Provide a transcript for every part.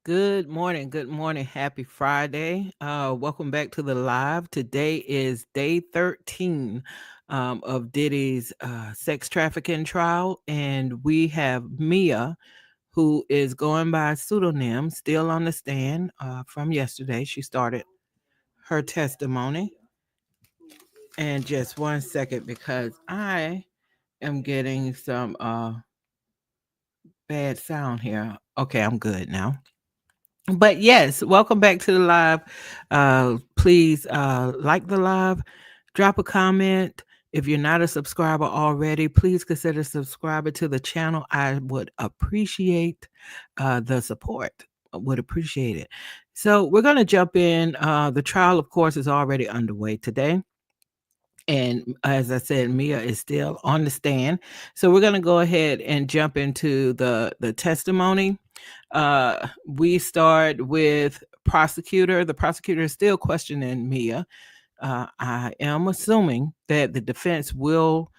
Good morning. Good morning. Happy Friday. Welcome back to the live. Today is day 13 of Diddy's sex trafficking trial. And we have Mia, who is going by pseudonym, still on the stand from yesterday. She started her testimony. And just one second, because I am getting some bad sound here. Okay, I'm good now. But yes, welcome back to the live. Please like the live, drop a comment. If you're not a subscriber already, please consider subscribing to the channel. I would appreciate the support. I would appreciate it. So we're going to jump in. The trial, of course, is already underway today. And as I said, Mia is still on the stand. So we're going to go ahead and jump into the testimony. We start with prosecutor. The prosecutor is still questioning Mia. I am assuming that the defense will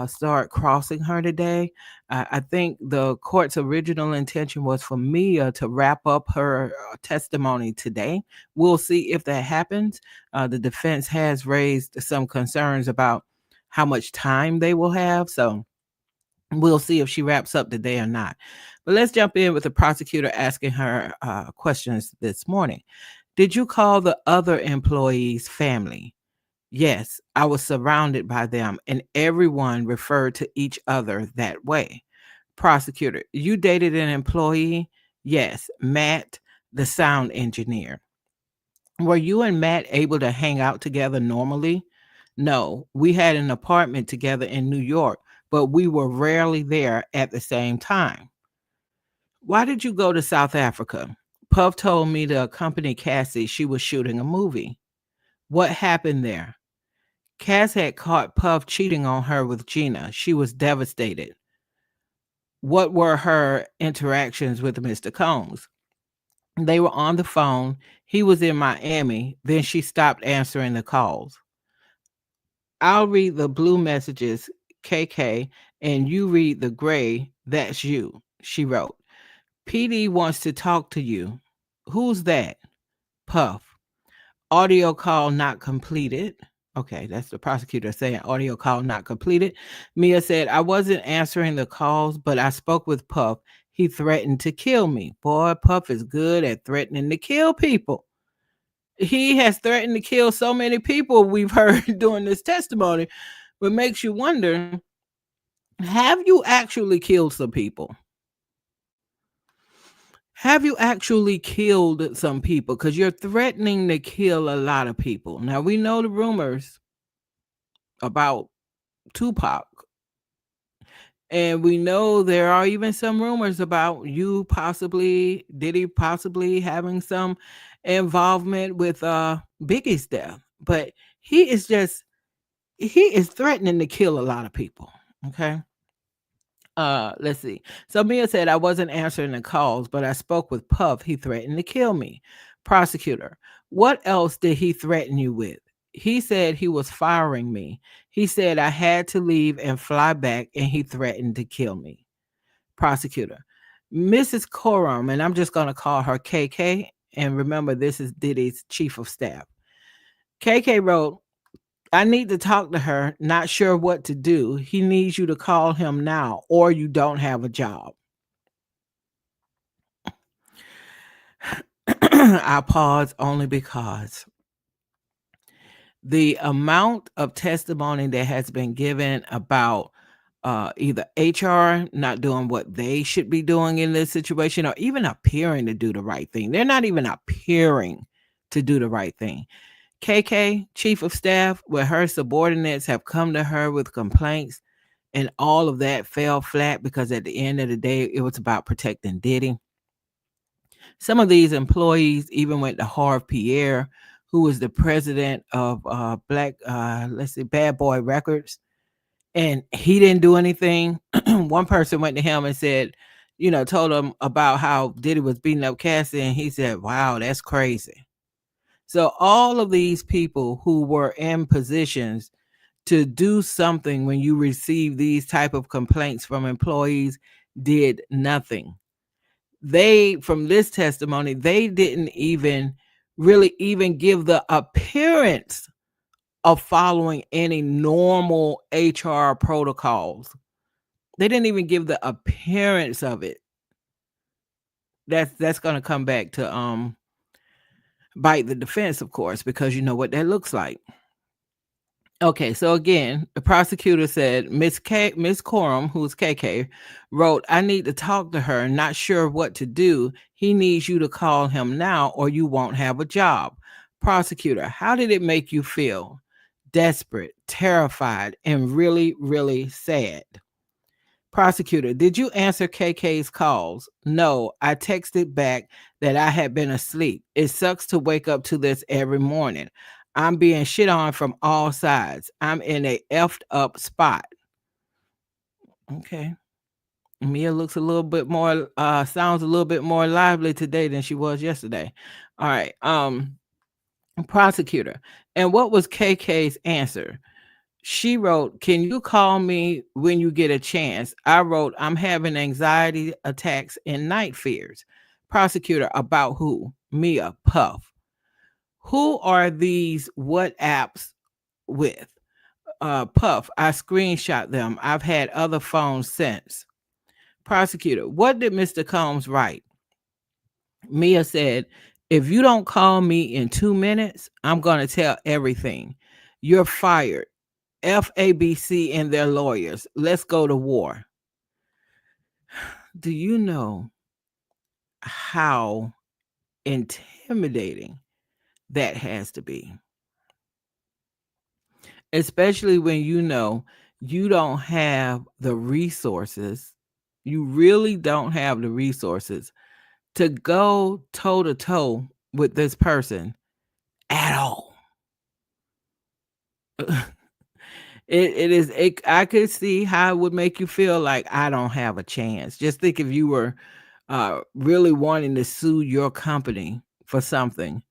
start crossing her today. I think the court's original intention was for Mia to wrap up her testimony today. We'll see if that happens. The defense has raised some concerns about how much time they will have. So we'll see if she wraps up today or not. But let's jump in with the prosecutor asking her questions this morning. Did you call the other employees family? Yes, I was surrounded by them, and everyone referred to each other that way. Prosecutor, you dated an employee? Yes, Matt, the sound engineer. Were you and Matt able to hang out together normally? No, we had an apartment together in New York, but we were rarely there at the same time. Why did you go to South Africa? Puff told me to accompany Cassie. She was shooting a movie. What happened there? Cass had caught Puff cheating on her with Gina. She was devastated. What were her interactions with Mr. Combs? They were on the phone. He was in Miami. Then she stopped answering the calls. I'll read the blue messages, KK, and you read the gray, that's you, she wrote. PD wants to talk to you. Who's that? Puff. Audio call not completed. Okay, that's the prosecutor saying audio call not completed. Mia said, I wasn't answering the calls, but I spoke with Puff. He threatened to kill me. Boy, Puff is good at threatening to kill people. He has threatened to kill so many people we've heard during this testimony, but makes you wonder, have you actually killed some people? Have you actually killed some people? Because you're threatening to kill a lot of people. Now, we know the rumors about Tupac, and we know there are even some rumors about you possibly, Diddy possibly having some involvement with Biggie's death. But he is threatening to kill a lot of people. Okay. Let's see. So Mia said I wasn't answering the calls, but I spoke with Puff. He threatened to kill me. Prosecutor, what else did he threaten you with? He said he was firing me. He said I had to leave and fly back, and he threatened to kill me. Prosecutor, Mrs. Coram, and I'm just going to call her KK. And remember, this is Diddy's chief of staff. KK wrote, I need to talk to her, not sure what to do. He needs you to call him now, or you don't have a job. I pause only because the amount of testimony that has been given about either HR not doing what they should be doing in this situation or even appearing to do the right thing. They're not even appearing to do the right thing. KK, chief of staff, where her subordinates have come to her with complaints, and all of that fell flat because at the end of the day, it was about protecting Diddy. Some of these employees even went to Harv Pierre, who was the president of Bad Boy Records, and he didn't do anything. One person went to him and said, told him about how Diddy was beating up Cassie, and he said, wow, that's crazy. So all of these people who were in positions to do something when you receive these type of complaints from employees did nothing. from this testimony, they didn't even really even give the appearance of following any normal HR protocols. They didn't even give the appearance of it. That's going to come back to bite the defense, of course, because you know what that looks like. Okay, so again, the prosecutor said Miss Coram, who's KK, wrote, "I need to talk to her, not sure what to do. He needs you to call him now or you won't have a job." Prosecutor, how did it make you feel? Desperate, terrified, and really, really sad. Prosecutor, did you answer KK's calls? No, I texted back that I had been asleep. It sucks to wake up to this every morning. I'm being shit on from all sides. I'm in a effed up spot. Okay. Mia looks a little bit more sounds a little bit more lively today than she was yesterday. All right. Prosecutor. And what was KK's answer? She wrote, "Can you call me when you get a chance?" I wrote, "I'm having anxiety attacks and night fears." Prosecutor, about who? Mia, Puff. Who are these what apps with? Puff, I screenshot them. I've had other phones since. Prosecutor, what did Mr. Combs write? Mia said, "If you don't call me in 2 minutes, I'm going to tell everything. You're fired. FABC and their lawyers. Let's go to war." Do you know how intimidating that has to be? Especially when you know you don't have the resources. You really don't have the resources to go toe to toe with this person at all. I could see how it would make you feel like I don't have a chance. Just think if you were really wanting to sue your company for something,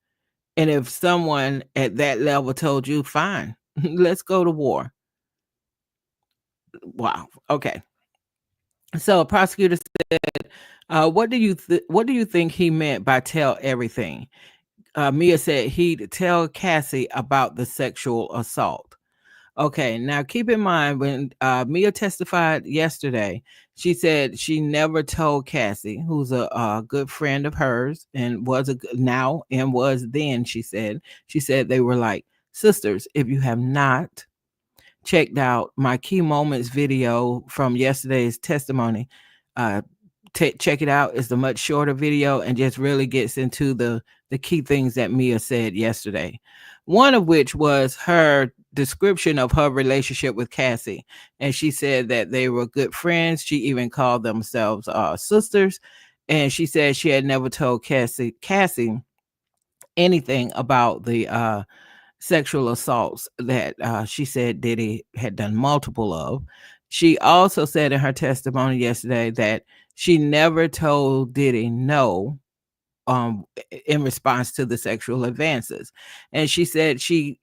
and if someone at that level told you, "Fine, let's go to war." Wow. Okay. So a prosecutor said, what do you think he meant by tell everything? Mia said he'd tell Cassie about the sexual assault. Okay, now keep in mind when Mia testified yesterday, she said she never told Cassie, who's a good friend of hers and was now and was then. She said they were like sisters. If you have not checked out my key moments video from yesterday's testimony, uh, check it out. It's a much shorter video and just really gets into the key things that Mia said yesterday. One of which was her description of her relationship with Cassie. And she said that they were good friends. She even called themselves sisters. And she said she had never told Cassie anything about the sexual assaults that she said Diddy had done multiple of. She also said in her testimony yesterday that she never told Diddy no in response to the sexual advances. And she said she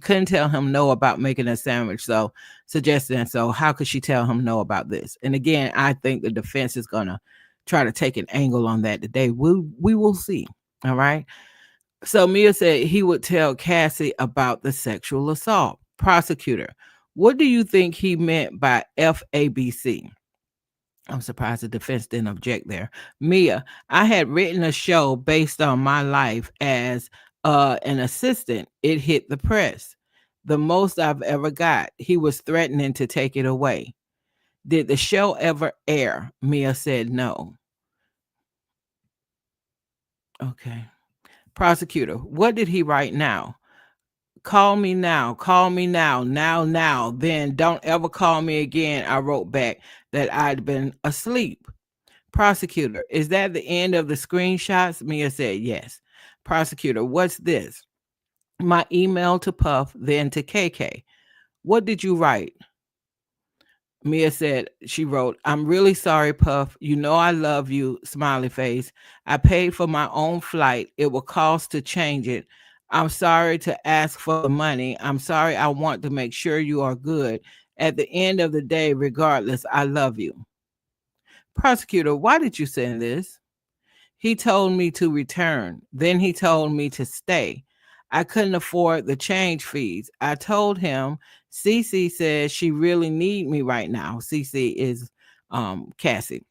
couldn't tell him no about making a sandwich, so suggesting, so how could she tell him no about this? And again, I think the defense is gonna try to take an angle on that today. We will see. All right. So Mia said he would tell Cassie about the sexual assault. Prosecutor, what do you think he meant by FABC? I'm surprised the defense didn't object there. Mia, I had written a show based on my life as an assistant. It hit the press. The most I've ever got. He was threatening to take it away. Did the show ever air? Mia said no. Okay. Prosecutor, what did he write now? Call me now, now, then don't ever call me again. I wrote back that I'd been asleep. Prosecutor, is that the end of the screenshots? Mia said yes. Prosecutor, what's this? My email to Puff, then to KK. What did you write? Mia said, she wrote, "I'm really sorry, Puff. You know I love you, smiley face. I paid for my own flight. It will cost to change it. I'm sorry to ask for the money. I'm sorry. I want to make sure you are good. At the end of the day, regardless, I love you." Prosecutor, why did you send this? He told me to return. Then he told me to stay. I couldn't afford the change fees. I told him Cece says she really need me right now. Cece is Cassie.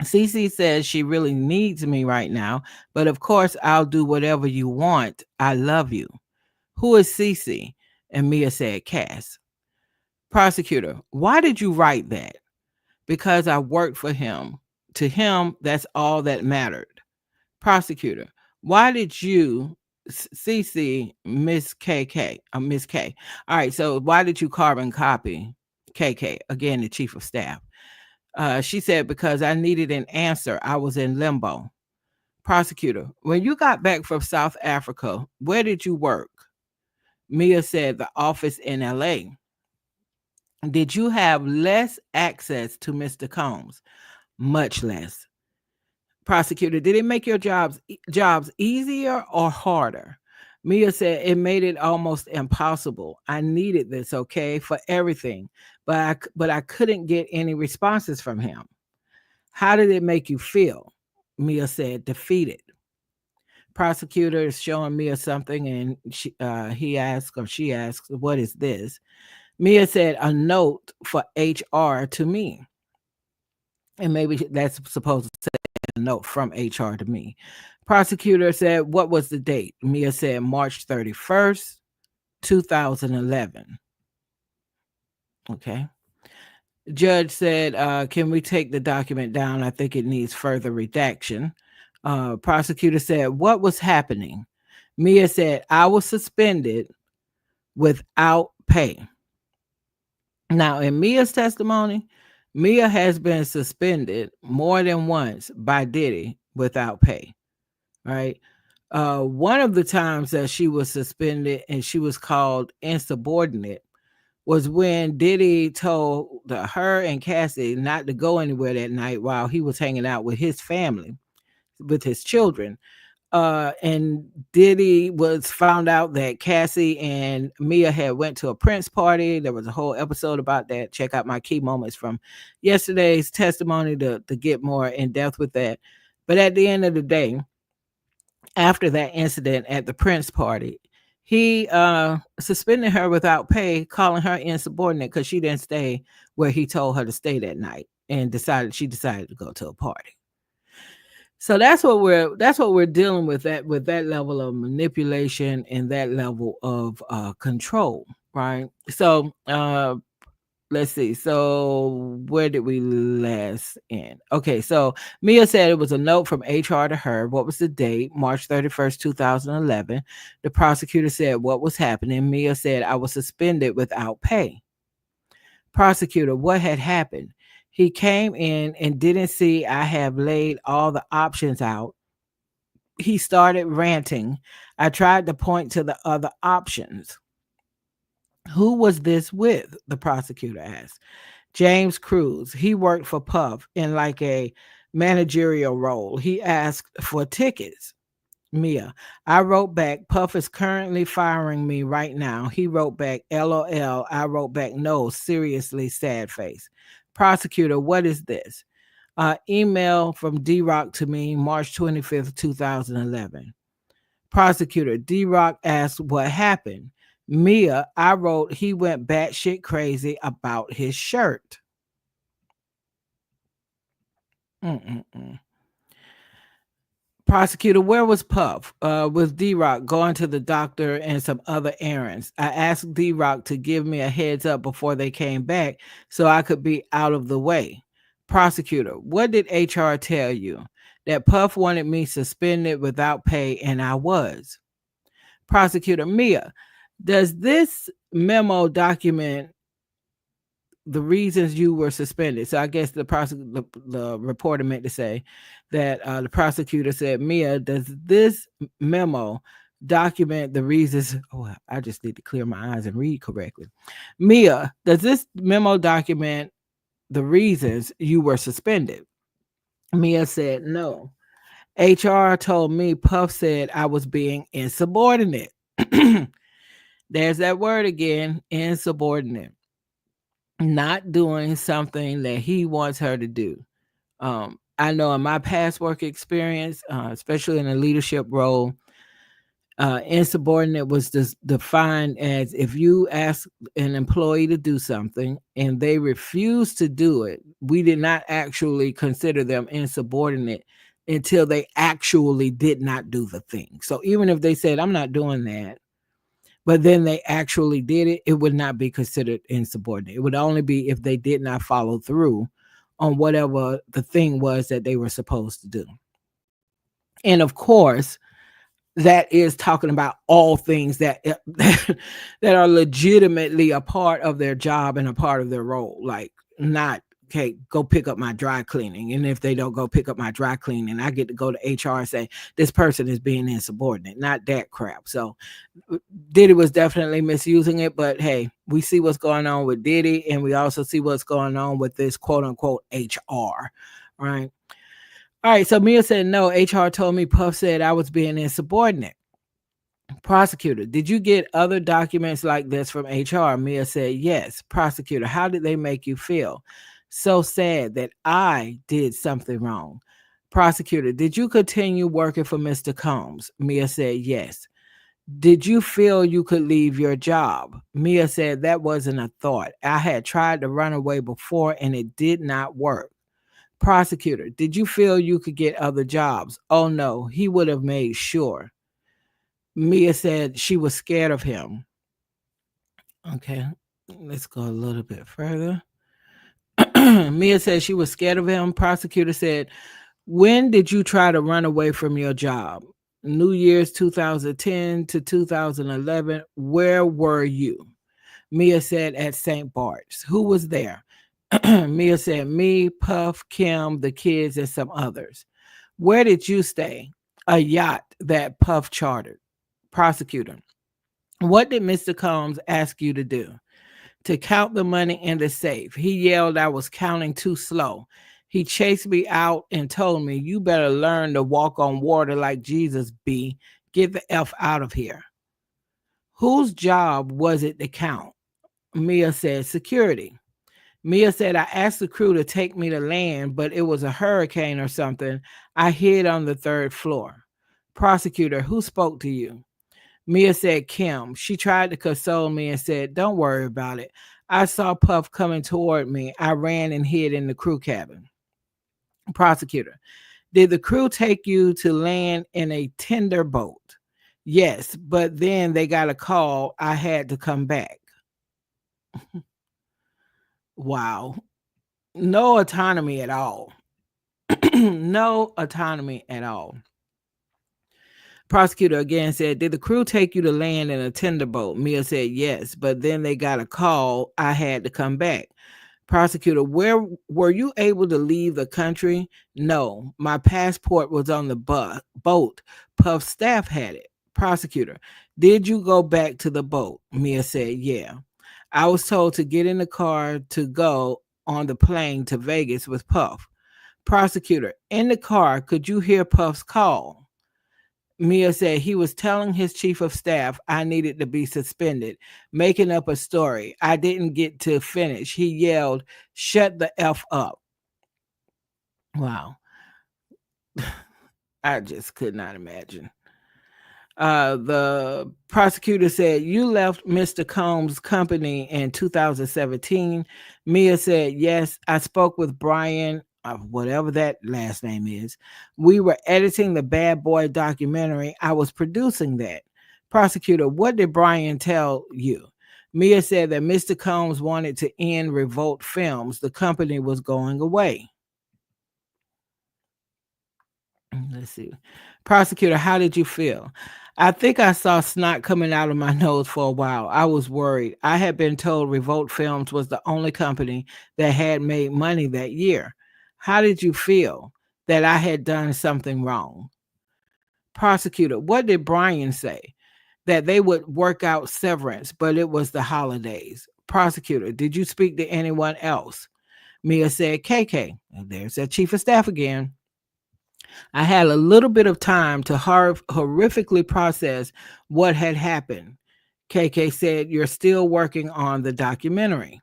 Cece says she really needs me right now, but of course I'll do whatever you want. I love you. Who is Cece? And Mia said, Cass. Prosecutor, why did you write that? Because I worked for him. To him, that's all that mattered. Prosecutor, why did you, CC, Miss KK, Miss K? All right, so why did you carbon copy KK? Again, the chief of staff. She said, because I needed an answer. I was in limbo. Prosecutor, when you got back from South Africa, where did you work? Mia said, the office in LA. Did you have less access to Mr. Combs? Much less. Prosecutor, did it make your jobs easier or harder? Mia said it made it almost impossible. I needed this, okay, for everything, but I couldn't get any responses from him. How did it make you feel? Mia said defeated. Prosecutor is showing Mia something, and he asks or she asks, "What is this?" Mia said, "A note for HR to me," and maybe that's supposed to say a note from HR to me. Prosecutor said, "What was the date?" Mia said, March 31st, 2011. Okay. Judge said, can we take the document down? I think it needs further redaction. Prosecutor said, what was happening? Mia said, I was suspended without pay. Now, in Mia's testimony, Mia has been suspended more than once by Diddy without pay. Right. One of the times that she was suspended and she was called insubordinate was when Diddy told her and Cassie not to go anywhere that night while he was hanging out with his family, with his children. And Diddy was found out that Cassie and Mia had went to a Prince party. There was a whole episode about that. Check out my key moments from yesterday's testimony to get more in depth with that. But at the end of the day, after that incident at the Prince party, he suspended her without pay, calling her insubordinate because she didn't stay where he told her to stay that night, and she decided to go to a party. So that's what we're dealing with, that level of manipulation and that level of control, right? So let's see. So where did we last end? Okay, so Mia said it was a note from HR to her. What was the date? March 31st, 2011. The prosecutor said, what was happening? Mia said, I was suspended without pay. Prosecutor, what had happened? He came in and didn't see I have laid all the options out. He started ranting. I tried to point to the other options. Who was this with? The prosecutor asked. James Cruz. He worked for Puff in like a managerial role. He asked for tickets. Mia. I wrote back, Puff is currently firing me right now. He wrote back, LOL. I wrote back, no, seriously, sad face. Prosecutor, what is this? Email from D-Rock to me, March 25th, 2011. Prosecutor, D-Rock asked what happened. Mia, I wrote he went batshit crazy about his shirt. Prosecutor, where was Puff? With D-Rock going to the doctor and some other errands. I asked D-Rock to give me a heads up before they came back so I could be out of the way. Prosecutor, what did HR tell you? That Puff wanted me suspended without pay, and I was. Prosecutor, Mia, does this memo document the reasons you were suspended? So I guess the reporter meant to say that the prosecutor said, Mia, does this memo document the reasons? Oh, I just need to clear my eyes and read correctly. Mia, does this memo document the reasons you were suspended? Mia said no. HR told me Puff said I was being insubordinate. There's that word again, insubordinate. Not doing something that he wants her to do. I know in my past work experience, especially in a leadership role, insubordinate was defined as if you ask an employee to do something and they refuse to do it, we did not actually consider them insubordinate until they actually did not do the thing. So even if they said, I'm not doing that, but then they actually did it, it would not be considered insubordinate. It would only be if they did not follow through on whatever the thing was that they were supposed to do. And of course, that is talking about all things that that are legitimately a part of their job and a part of their role. Like, not, okay, go pick up my dry cleaning, and if they don't go pick up my dry cleaning, I get to go to HR and say this person is being insubordinate. Not that crap. So Diddy was definitely misusing it, but hey, we see what's going on with Diddy, and we also see what's going on with this quote unquote HR, right? All right, so Mia said, no, HR told me Puff said I was being insubordinate. Prosecutor, did you get other documents like this from HR? Mia said, yes. Prosecutor, how did they make you feel? So sad that I did something wrong. Prosecutor, did you continue working for Mr. Combs? Mia said, yes. Did you feel you could leave your job? Mia said, that wasn't a thought. I had tried to run away before and it did not work. Prosecutor, did you feel you could get other jobs? Oh no, he would have made sure. Mia said she was scared of him. Okay, let's go a little bit further. Mia said she was scared of him. Prosecutor said, when did you try to run away from your job? New Year's 2010 to 2011. Where were you? Mia said, at St. Bart's. Who was there? Mia said, me, Puff, Kim, the kids, and some others. Where did you stay? A yacht that Puff chartered. Prosecutor, what did Mr. Combs ask you to do? To count the money in the safe. He yelled I was counting too slow. He chased me out and told me, you better learn to walk on water like Jesus, B. Get the F out of here. Whose job was it to count? Mia said, security. Mia said, I asked the crew to take me to land, but it was a hurricane or something. I hid on the third floor. Prosecutor, who spoke to you? Mia said, Kim. She tried to console me and said, don't worry about it. I saw Puff coming toward me. I ran and hid in the crew cabin. Prosecutor, did the crew take you to land in a tender boat? Yes, but then they got a call. I had to come back. Wow. No autonomy at all. No autonomy at all. Prosecutor again said, did the crew take you to land in a tender boat? Mia said, yes, but then they got a call. I had to come back. Prosecutor, where were you able to leave the country? No, my passport was on the boat. Puff staff had it. Prosecutor, did you go back to the boat? Mia said, yeah. I was told to get in the car to go on the plane to Vegas with Puff. Prosecutor, in the car, could you hear Puff's call? Mia said he was telling his chief of staff I needed to be suspended, making up a story. I didn't get to finish. He yelled, shut the F up. Wow. I just could not imagine. The prosecutor said, you left Mr. Combs' company in 2017. Mia said, yes, I spoke with Brian, whatever that last name is. We were editing the Bad Boy documentary. I was producing that. Prosecutor, what did Brian tell you? Mia said that Mr. Combs wanted to end Revolt Films. The company was going away. Let's see. Prosecutor, how did you feel? I think I saw snot coming out of my nose for a while. I was worried. I had been told Revolt Films was the only company that had made money that year. How did you feel? That I had done something wrong? Prosecutor, what did Brian say? That they would work out severance, but it was the holidays. Prosecutor, did you speak to anyone else? Mia said, KK. And there's that chief of staff again. I had a little bit of time to horrifically process what had happened. KK said, you're still working on the documentary.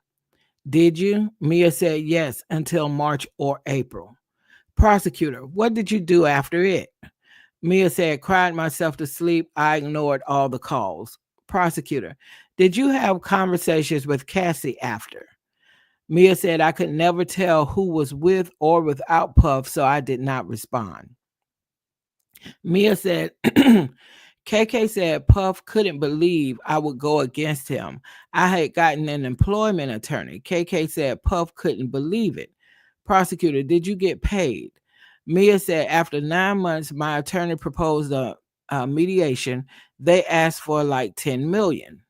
Did you? Mia said, yes, until March or April. Prosecutor, what did you do after it? Mia said, cried myself to sleep. I ignored all the calls. Prosecutor, did you have conversations with Cassie after? Mia said, I could never tell who was with or without Puff, so I did not respond. Mia said, KK said Puff couldn't believe I would go against him. I had gotten an employment attorney. KK said Puff couldn't believe it. Prosecutor, did you get paid? Mia said, after 9 months, my attorney proposed a mediation. They asked for like 10 million.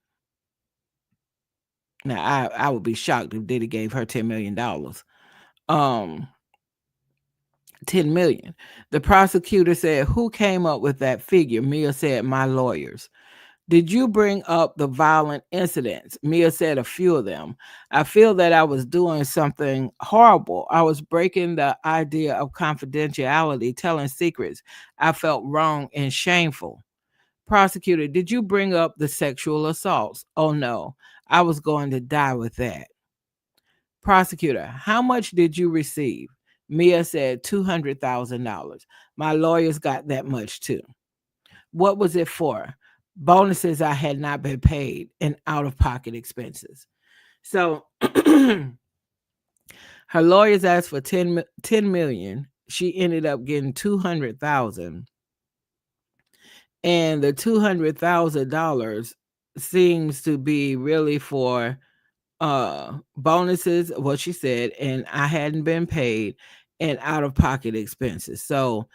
Now, I would be shocked if Diddy gave her $10 million. 10 million. The prosecutor said, who came up with that figure? Mia said, my lawyers. Did you bring up the violent incidents? Mia said, a few of them. I feel that I was doing something horrible. I was breaking the idea of confidentiality, telling secrets. I felt wrong and shameful. Prosecutor, did you bring up the sexual assaults? Oh no, I was going to die with that. Prosecutor, how much did you receive? Mia said $200,000. My lawyers got that much too. What was it for? Bonuses I had not been paid and out of pocket expenses. So her lawyers asked for 10 million. She ended up getting 200,000. And the $200,000 seems to be really for bonuses, what she said, and I hadn't been paid, and out of pocket expenses. So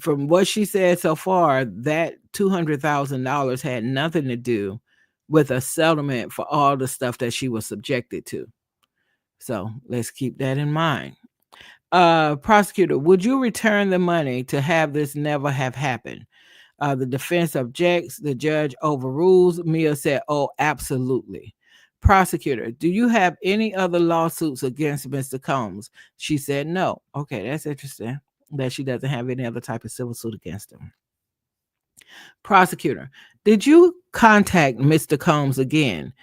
from what she said so far, that $200,000 had nothing to do with a settlement for all the stuff that she was subjected to. So let's keep that in mind. Prosecutor, would you return the money to have this never have happened? The defense objects. The judge overrules. Mia said, oh, absolutely. Prosecutor, do you have any other lawsuits against Mr. Combs? She said no. Okay, that's interesting that she doesn't have any other type of civil suit against him. Prosecutor, did you contact Mr. Combs again?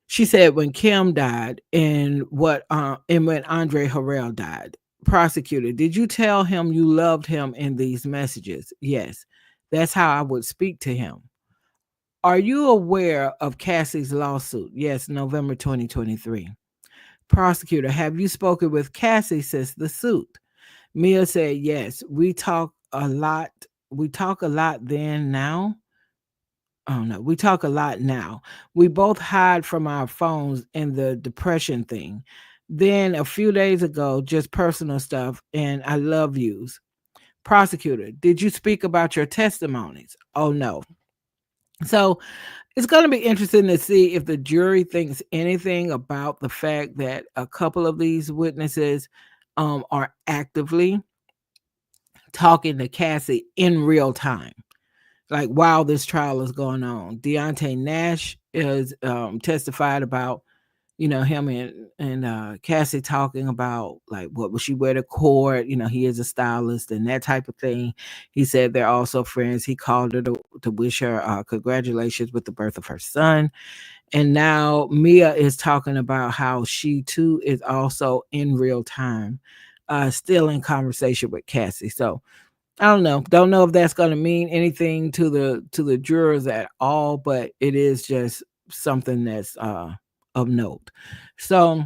She said when Kim died and when Andre Harrell died. Prosecutor, did you tell him you loved him in these messages? Yes. That's how I would speak to him. Are you aware of Cassie's lawsuit? Yes, November 2023. Prosecutor, have you spoken with Cassie since the suit? Mia said, yes, we talk a lot. We talk a lot then now. Oh no, we talk a lot now. We both hide from our phones in the depression thing. Then a few days ago, just personal stuff and I love yous. Prosecutor, did you speak about your testimonies? Oh no. So it's going to be interesting to see if the jury thinks anything about the fact that a couple of these witnesses are actively talking to Cassie in real time, like while this trial is going on. Deontay Nash is testified about, him and Cassie talking about like what would she wear to court. He is a stylist and that type of thing. He said they're also friends. He called her to wish her congratulations with the birth of her son. And now Mia is talking about how she too is also in real time, still in conversation with Cassie. So I don't know. Don't know if that's going to mean anything to the jurors at all, but it is just something that's of note. So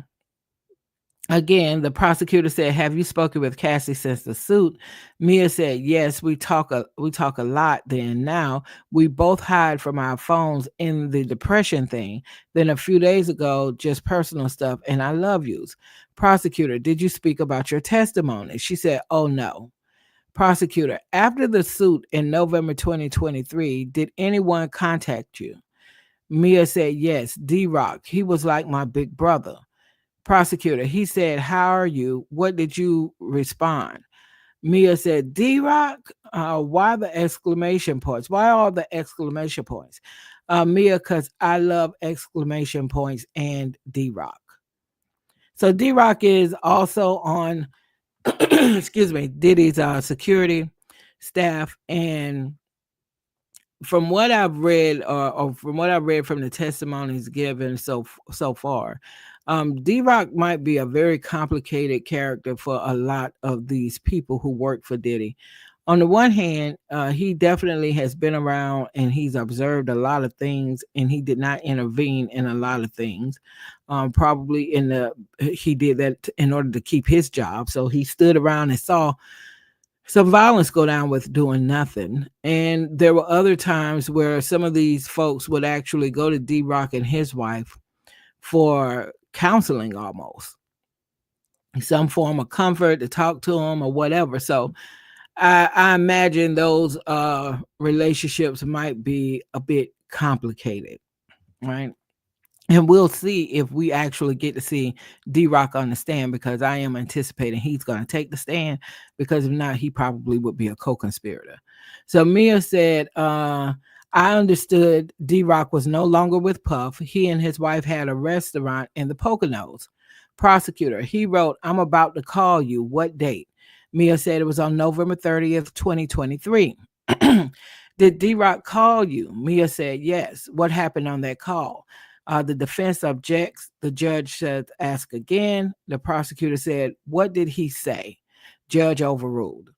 again, the prosecutor said, "Have you spoken with Cassie since the suit?" Mia said, "Yes, we talk a lot then now. We both hide from our phones in the depression thing. Then a few days ago, just personal stuff and I love yous." Prosecutor, did you speak about your testimony? She said, "Oh no." Prosecutor, after the suit in November 2023, did anyone contact you? Mia said, yes, D-Rock. He was like my big brother. Prosecutor, he said, how are you? What did you respond? Mia said, D-Rock? Why the exclamation points? Why all the exclamation points? Mia, because I love exclamation points and D-Rock. So D-Rock is also on excuse me, Diddy's security staff. And from what I've read, or from what I've read from the testimonies given so far, D-Rock might be a very complicated character for a lot of these people who work for Diddy. On the one hand, he definitely has been around and he's observed a lot of things, and he did not intervene in a lot of things. Probably he did that in order to keep his job. So he stood around and saw some violence go down with doing nothing. And there were other times where some of these folks would actually go to D-Rock and his wife for counseling, almost some form of comfort, to talk to them or whatever. So I imagine those relationships might be a bit complicated, right? And we'll see if we actually get to see D-Rock on the stand, because I am anticipating he's going to take the stand, because if not, he probably would be a co-conspirator. So Mia said, I understood D-Rock was no longer with Puff. He and his wife had a restaurant in the Poconos. Prosecutor, he wrote, I'm about to call you. What date? Mia said it was on November 30th, 2023. Did D-Rock call you? Mia said yes. What happened on that call? The defense objects. The judge said, ask again. The prosecutor said, what did he say? Judge overruled.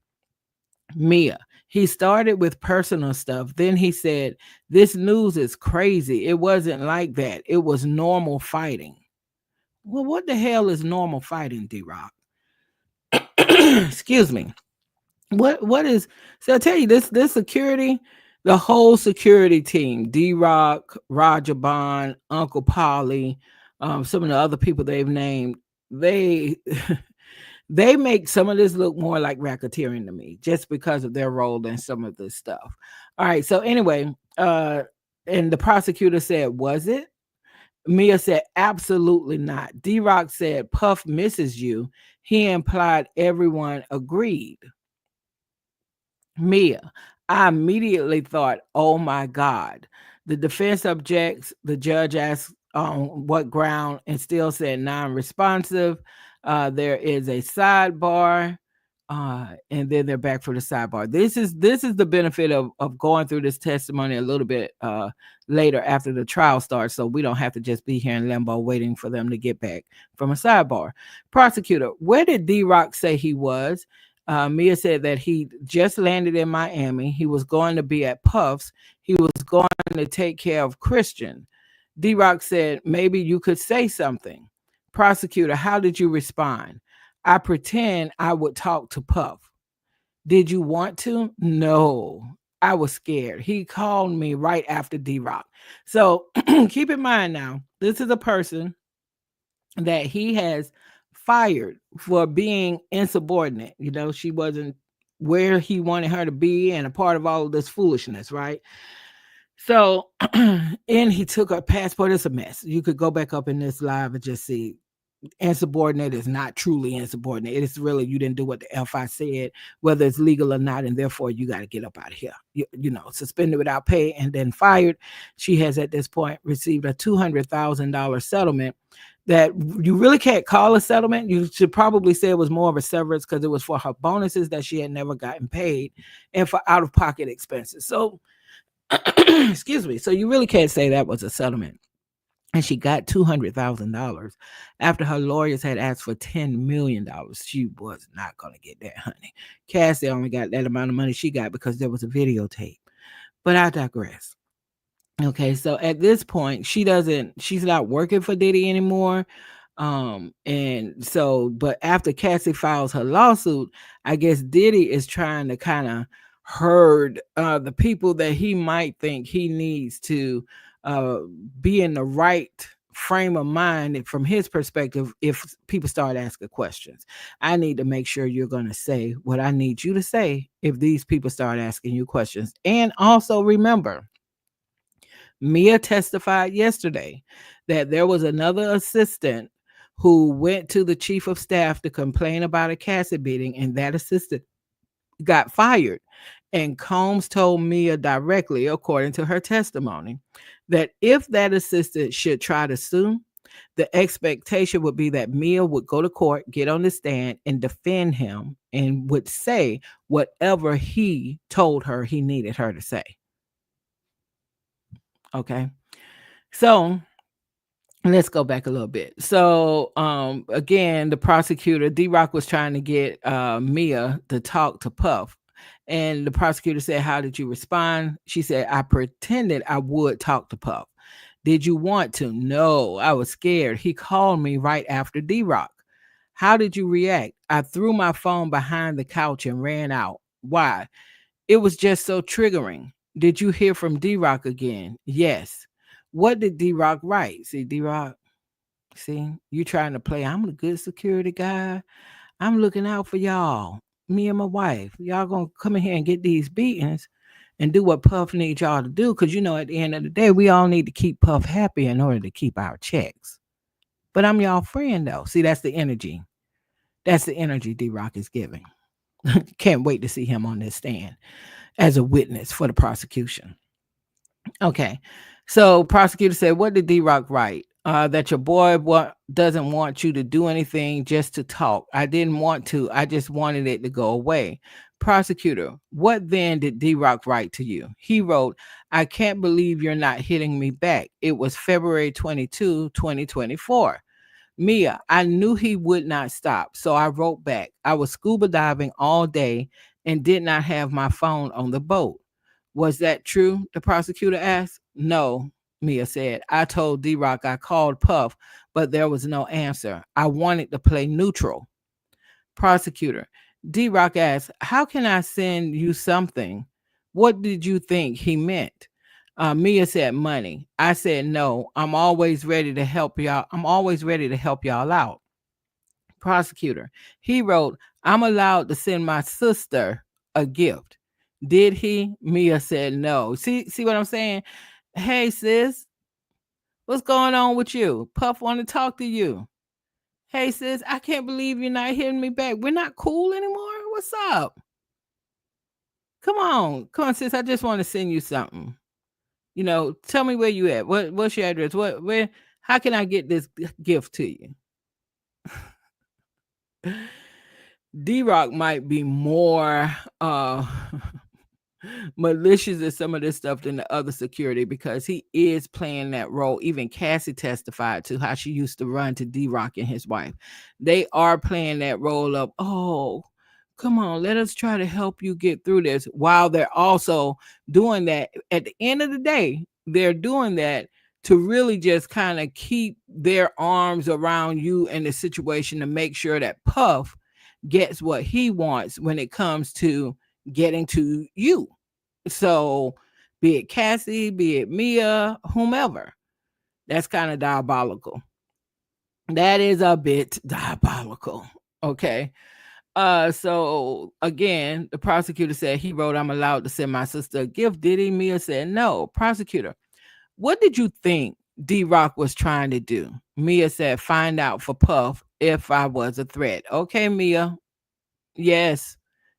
Mia, he started with personal stuff. Then he said, this news is crazy. It wasn't like that. It was normal fighting. Well, what the hell is normal fighting, D-Rock? Excuse me. What is, so I tell you, this security, the whole security team, D-Rock, Roger Bond, Uncle Polly, some of the other people they've named, they they make some of this look more like racketeering to me, just because of their role in some of this stuff. All right, so anyway, and the prosecutor said, was it? Mia said, absolutely not. D-Rock said, Puff misses you. He implied everyone agreed. Mia, I immediately thought, oh my God. The defense objects. The judge asked on what ground and still said non-responsive. There is a sidebar. And then they're back for the sidebar. This is the benefit of going through this testimony a little bit later after the trial starts, so we don't have to just be here in limbo waiting for them to get back from a sidebar. Prosecutor, where did D-Rock say he was? Mia said that he just landed in Miami. He was going to be at Puff's. He was going to take care of Christian. D-Rock said, maybe you could say something. Prosecutor, how did you respond? I pretend I would talk to Puff. Did you want to? No, I was scared. He called me right after D-Rock. So keep in mind now, this is a person that he has fired for being insubordinate. You know, she wasn't where he wanted her to be and a part of all of this foolishness, right? So, and he took her passport. It's a mess. You could go back up in this live and just see insubordinate is not truly insubordinate. It's really, you didn't do what the FI said, whether it's legal or not, and therefore you got to get up out of here. You know, suspended without pay and then fired. She has at this point received a $200,000 settlement that you really can't call a settlement. You should probably say it was more of a severance, because it was for her bonuses that she had never gotten paid and for out-of-pocket expenses. So, excuse me. So you really can't say that was a settlement. And she got $200,000 after her lawyers had asked for $10 million. She was not going to get that, honey. Cassie only got that amount of money she got because there was a videotape. But I digress. Okay, so at this point, she's not working for Diddy anymore. And so, but after Cassie files her lawsuit, I guess Diddy is trying to kind of herd the people that he might think he needs to be in the right frame of mind from his perspective. If people start asking questions, I need to make sure you're going to say what I need you to say if these people start asking you questions. And also remember, Mia testified yesterday that there was another assistant who went to the chief of staff to complain about a Cassie beating, and that assistant got fired. And Combs told Mia directly, according to her testimony, that if that assistant should try to sue, the expectation would be that Mia would go to court, get on the stand, and defend him, and would say whatever he told her he needed her to say. Okay. So Let's go back a little bit. So, again, the prosecutor, D Rock, was trying to get Mia to talk to Puff. And the prosecutor said, "How did you respond?" She said, "I pretended I would talk to Puff." "Did you want to?" "No, I was scared. He called me right after D Rock." "How did you react?" "I threw my phone behind the couch and ran out." "Why?" "It was just so triggering." "Did you hear from D Rock again?" "Yes." "What did D Rock write?" See, D Rock, see, you trying to play, I'm a good security guy. I'm looking out for y'all. Me and my wife. Y'all gonna come in here and get these beatings and do what Puff needs y'all to do. Cause at the end of the day, we all need to keep Puff happy in order to keep our checks. But I'm y'all friend though. See, that's the energy. That's the energy D Rock is giving. Can't wait to see him on this stand as a witness for the prosecution. Okay. So prosecutor said, "What did D Rock write?" That your boy doesn't want you to do anything, just to talk. I didn't want to. I just wanted it to go away. Prosecutor, what then did D Rock write to you? He wrote, "I can't believe you're not hitting me back." It was February 22, 2024. Mia, I knew he would not stop, so I wrote back. "I was scuba diving all day and did not have my phone on the boat." "Was that true?" the prosecutor asked. "No," Mia said. "I told D Rock I called Puff, but there was no answer. I wanted to play neutral." Prosecutor, D Rock asked, "How can I send you something? What did you think he meant?" Mia said, "Money." I said, "No, I'm always ready to help y'all. I'm always ready to help y'all out." Prosecutor, he wrote, "I'm allowed to send my sister a gift." Did he? Mia said, "No." See what I'm saying? "Hey sis, what's going on with you? Puff want to talk to you." "Hey sis, I can't believe you're not hitting me back. We're not cool anymore. What's up? Come on, sis. I just want to send you something. Tell me where you at. What's your address? Where? How can I get this gift to you?" D Rock might be more malicious at some of this stuff than the other security, because he is playing that role. Even Cassie testified to how she used to run to D Rock and his wife. They are playing that role of, "Oh, come on, let us try to help you get through this," while they're also doing that. At the end of the day, they're doing that to really just kind of keep their arms around you in the situation, to make sure that Puff gets what he wants when it comes to getting to you. So, be it Cassie, be it Mia, whomever, that's kind of diabolical. That is a bit diabolical. Okay. So again, the prosecutor said he wrote, "I'm allowed to send my sister a gift." Did he? Mia said, "No." Prosecutor, what did you think D Rock was trying to do? Mia said, "Find out for Puff if I was a threat." Okay, Mia. Yes,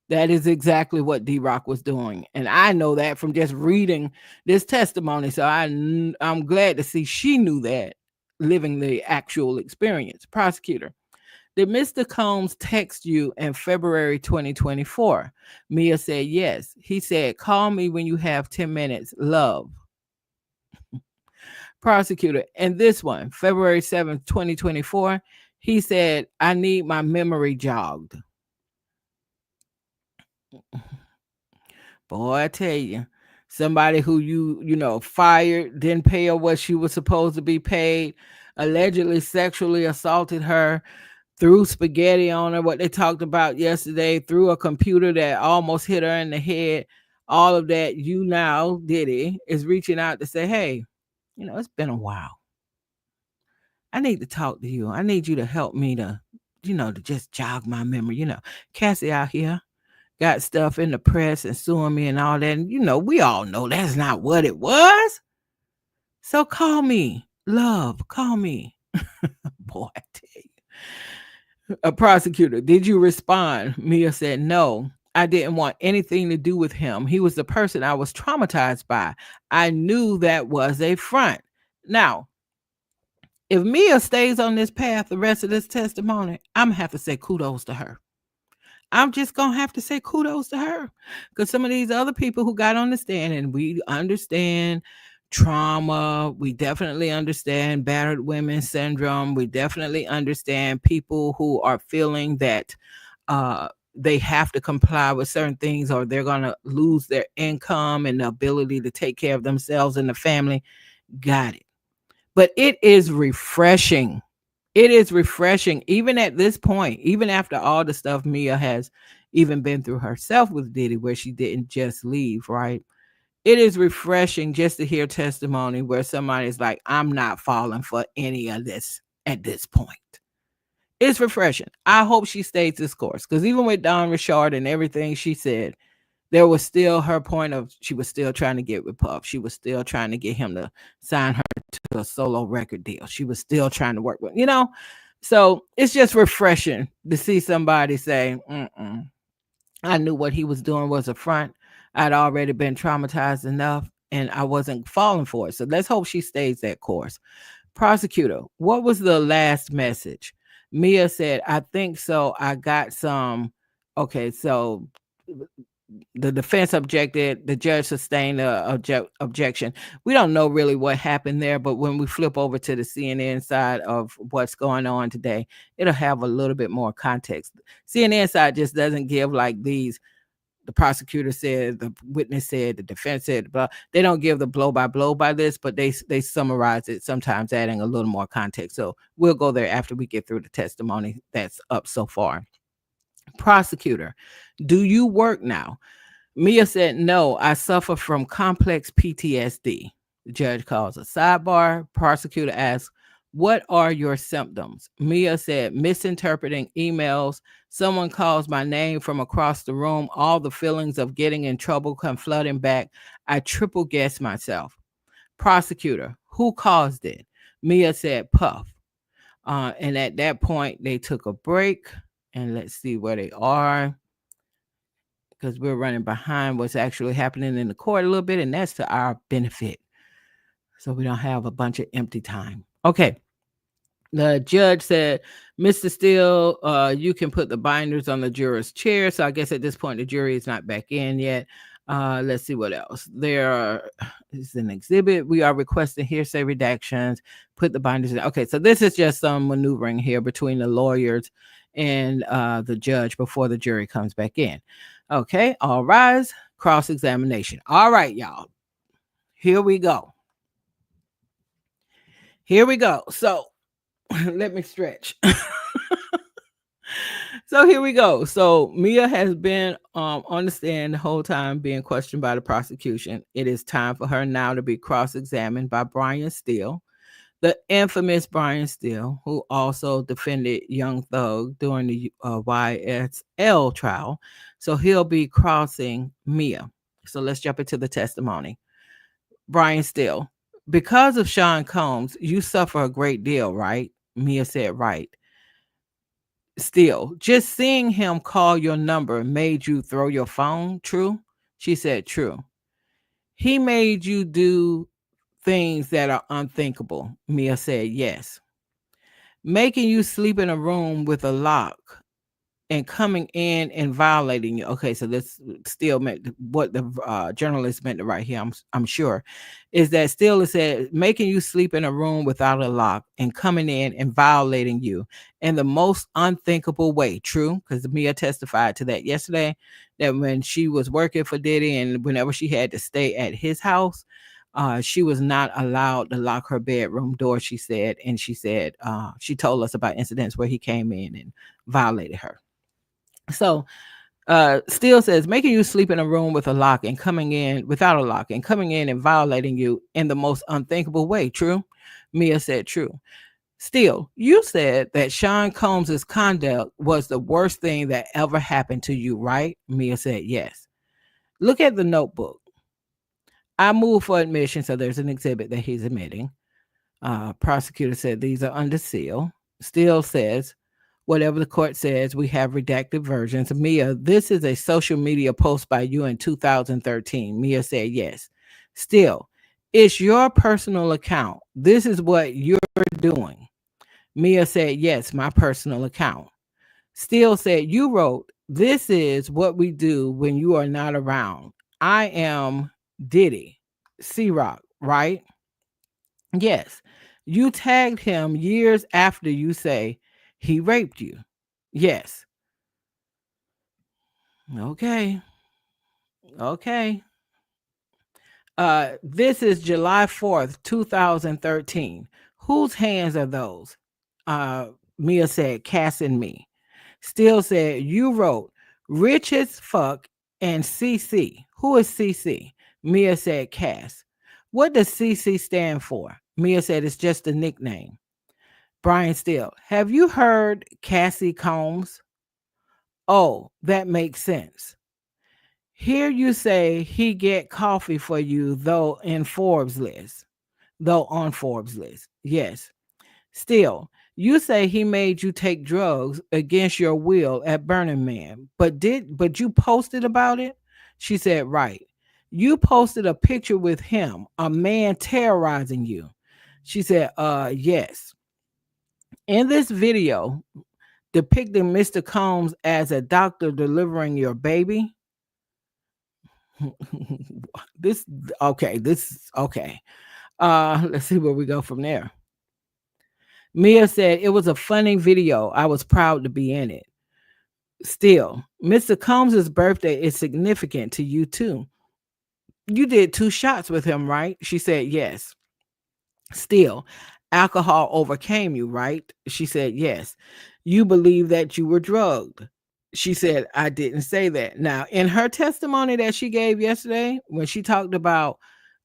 that is exactly what D Rock was doing. And I know that from just reading this testimony. So I'm glad to see she knew that, living the actual experience. Prosecutor, did Mr. Combs text you in February 2024? Mia said, "Yes." He said, "Call me when you have 10 minutes. Love." Prosecutor, and this one, February 7th, 2024, he said, "I need my memory jogged." Boy, I tell you, somebody who fired, didn't pay her what she was supposed to be paid, allegedly sexually assaulted her, threw spaghetti on her, what they talked about yesterday, threw a computer that almost hit her in the head. All of that, now, Diddy, is reaching out to say, "Hey, it's been a while. I need to talk to you. I need you to help me to just jog my memory. Cassie out here got stuff in the press and suing me and all that. And, we all know that's not what it was. So call me. Love, call me." Boy, I tell you. A prosecutor, did you respond? Mia said, "No, I didn't want anything to do with him. He was the person I was traumatized by. I knew that was a front." Now, if Mia stays on this path the rest of this testimony, I'm going to have to say kudos to her. I'm just going to have to say kudos to her, because some of these other people who got on the stand, and we understand trauma. We definitely understand battered women syndrome. We definitely understand people who are feeling that they have to comply with certain things or they're going to lose their income and the ability to take care of themselves and the family. Got it. But it is refreshing. It is refreshing, even at this point, even after all the stuff Mia has even been through herself with Diddy, where she didn't just leave, right? It is refreshing just to hear testimony where somebody's like, I'm not falling for any of this at this point. It's refreshing. I hope she stays this course because even with Don Richard and everything she said, there was still her point of she was still trying to get with Puff. She was still trying to get him to sign her to a solo record deal. She was still trying to work with, So it's just refreshing to see somebody say, I knew what he was doing was a front. I'd already been traumatized enough and I wasn't falling for it. So let's hope she stays that course. Prosecutor, what was the last message? Mia said, I think so. I got some. Okay, so the defense objected, the judge sustained a objection. We don't know really what happened there, but when we flip over to the CNN side of what's going on today, it'll have a little bit more context. CNN side just doesn't give like these, the prosecutor said, the witness said, the defense said, but they don't give the blow by this, but they summarize it, sometimes adding a little more context. So we'll go there after we get through the testimony that's up so far. Prosecutor, do you work now? Mia said, no, I suffer from complex PTSD. The judge calls a sidebar. Prosecutor asks, what are your symptoms? Mia said, misinterpreting emails. Someone calls my name from across the room. All the feelings of getting in trouble come flooding back. I triple guess myself. Prosecutor, who caused it? Mia said, Puff. And at that point, they took a break. And let's see where they are, because we're running behind what's actually happening in the court a little bit, and that's to our benefit. So we don't have a bunch of empty time. Okay. The judge said, Mr. Steele, you can put the binders on the juror's chair. So I guess at this point, the jury is not back in yet. Let's see what else. There is an exhibit. We are requesting hearsay redactions. Put the binders in. Okay, so this is just some maneuvering here between the lawyers and the judge before the jury comes back in. Okay, all rise. Cross-examination. All right, y'all. Here we go. So let me stretch. So here we go. So Mia has been on the stand the whole time being questioned by the prosecution. It is time for her now to be cross-examined by Brian Steele, the infamous Brian Steele, who also defended Young Thug during the YSL trial. So he'll be crossing Mia. So let's jump into the testimony. Brian Steele, because of Sean Combs, you suffer a great deal, right? Mia said, right. Steele, just seeing him call your number made you throw your phone, true? She said, true. He made you do things that are unthinkable. Mia said, yes. Making you sleep in a room with a lock and coming in and violating you. Okay, so this still meant what the journalist meant to write here, I'm sure, is that still said making you sleep in a room without a lock and coming in and violating you in the most unthinkable way. True, because Mia testified to that yesterday, that when she was working for Diddy and whenever she had to stay at his house, she was not allowed to lock her bedroom door, she said. And she said, she told us about incidents where he came in and violated her. So Steele says making you sleep in a room with a lock and coming in without a lock and coming in and violating you in the most unthinkable way. True? Mia said true. Steele, you said that Sean Combs's conduct was the worst thing that ever happened to you, right? Mia said yes. Look at the notebook. I move for admission, so there's an exhibit that he's admitting. Prosecutor said these are under seal. Steele says, whatever the court says, we have redacted versions. Mia, this is a social media post by you in 2013. Mia said yes. Still, it's your personal account. This is what you're doing. Mia said yes, my personal account. Still said, you wrote, this is what we do when you are not around. I am Diddy, C-Rock, right? Yes. You tagged him years after you say he raped you. Yes. Okay. Okay. This is July 4th, 2013. Whose hands are those? Uh, Mia said, Cass and me. Still said, you wrote rich as fuck and CC. Who is CC? Mia said, Cass. What does CC stand for? Mia said, it's just a nickname. Brian Steele, have you heard Cassie Combs? Oh, that makes sense. Here you say he get coffee for you, though in Forbes list, though on Forbes list. Yes. Still, you say he made you take drugs against your will at Burning Man, but you posted about it? She said, right. You posted a picture with him, a man terrorizing you. She said, yes. In this video, depicting Mr. Combs as a doctor delivering your baby. this okay. Let's see where we go from there. Mia said it was a funny video. I was proud to be in it. Still, Mr. Combs's birthday is significant to you too. You did 2 shots with him, right? She said yes. Still, alcohol overcame you, right? She said yes. You believe that you were drugged. She said, I didn't say that. Now, in her testimony that she gave yesterday, when she talked about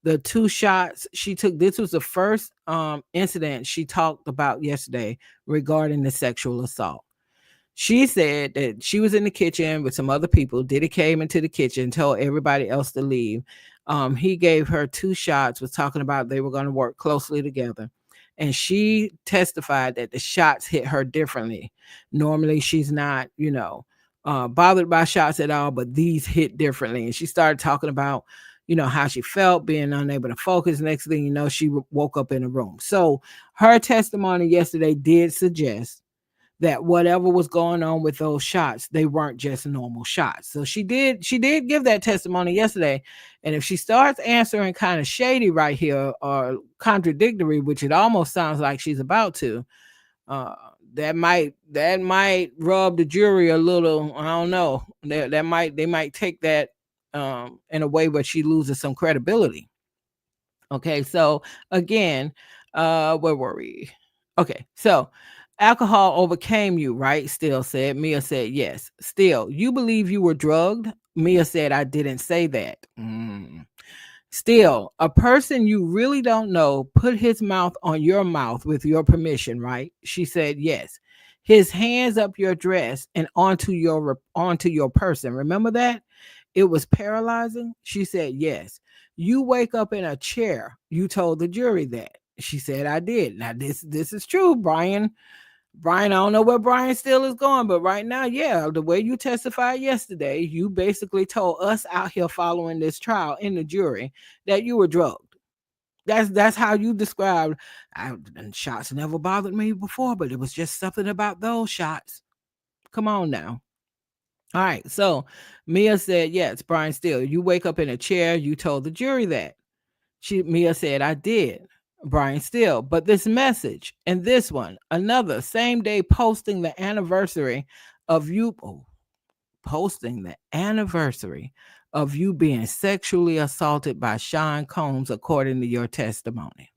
the 2 shots she took, this was the first incident she talked about yesterday regarding the sexual assault. She said that she was in the kitchen with some other people. Diddy came into the kitchen, told everybody else to leave. He gave her 2 shots, was talking about they were going to work closely together. And she testified that the shots hit her differently. Normally, she's not, bothered by shots at all, but these hit differently. And she started talking about, how she felt, being unable to focus. Next thing you know, she woke up in a room. So her testimony yesterday did suggest that whatever was going on with those shots, they weren't just normal shots. So she did give that testimony yesterday. And if she starts answering kind of shady right here or contradictory, which it almost sounds like she's about to, that might rub the jury a little. I don't know. They might take that in a way where she loses some credibility. Okay, so again, where were we? Okay, so alcohol overcame you, right? Still said. Mia said yes. Still, you believe you were drugged? Mia said, I didn't say that. Still, a person you really don't know put his mouth on your mouth with your permission, right? She said yes. His hands up your dress and onto your person. Remember that? It was paralyzing. She said yes. You wake up in a chair. You told the jury that. She said I did. Now this is true, Brian. Brian, I don't know where Brian still is going, but right now, yeah, the way you testified yesterday, you basically told us out here following this trial in the jury that you were drugged. That's how you described. Shots never bothered me before, but it was just something about those shots. Come on now. All right. So Mia said, yes, Brian Steele, you wake up in a chair. You told the jury that. Mia said, I did. Brian Steele. But this message and this one, another same day posting the anniversary of you being sexually assaulted by Sean Combs, according to your testimony.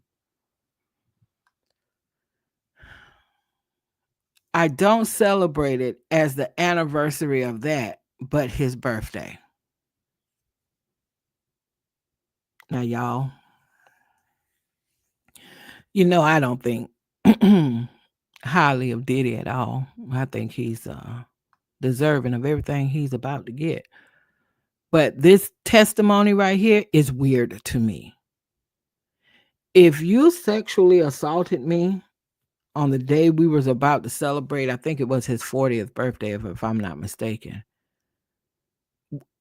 I don't celebrate it as the anniversary of that, but his birthday. Now, y'all, I don't think highly of Diddy at all. I think he's deserving of everything he's about to get. But this testimony right here is weird to me. If you sexually assaulted me on the day we was about to celebrate, I think it was his 40th birthday, if I'm not mistaken,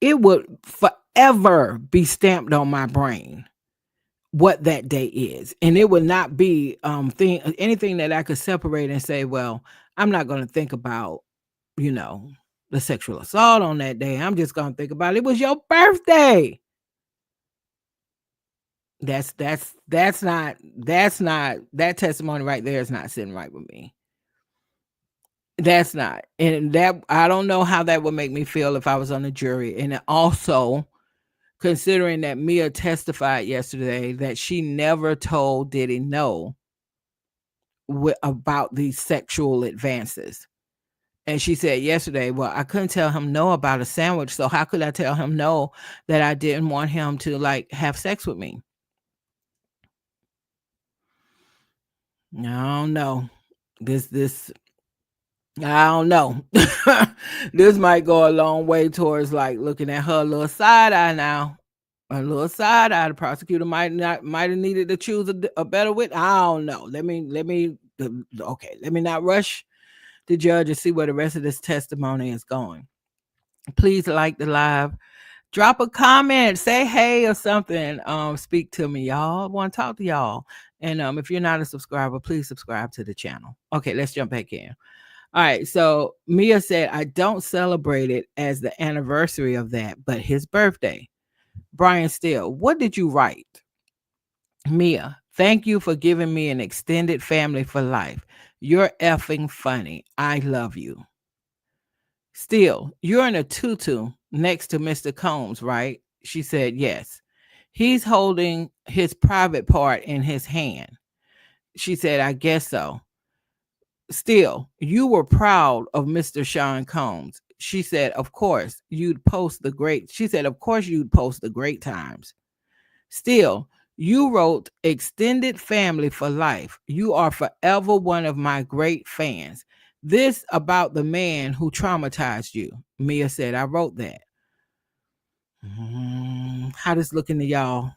it would forever be stamped on my brain what that day is. And it would not be anything that I could separate and say, well, I'm not going to think about, the sexual assault on that day. I'm just going to think about it was your birthday. That's not that testimony right there is not sitting right with me. That's not. And that I don't know how that would make me feel if I was on the jury. And also considering that Mia testified yesterday that she never told Diddy no about these sexual advances. And she said yesterday, well, I couldn't tell him no about a sandwich. So how could I tell him no that I didn't want him to like have sex with me? I don't know. This I don't know. This might go a long way towards like looking at her little side eye now. A little side eye. The prosecutor might have needed to choose a better witness. I don't know. Okay. Let me not rush the judge and see where the rest of this testimony is going. Please like the live. Drop a comment, say hey or something. Speak to me, y'all. I want to talk to y'all. And if you're not a subscriber, please subscribe to the channel. Okay, let's jump back in. All right, so Mia said, I don't celebrate it as the anniversary of that, but his birthday. Brian Steele, what did you write? Mia, thank you for giving me an extended family for life. You're effing funny. I love you. Steele, you're in a tutu next to Mr. Combs, right? She said, yes. He's holding his private part in his hand. She said, I guess so. Still, you were proud of Mr. Sean Combs. She said, of course, you'd post the great. She said, of course, you'd post the great times. Still, you wrote extended family for life. You are forever one of my great fans. This about the man who traumatized you. Mia said, I wrote that. How does looking to y'all?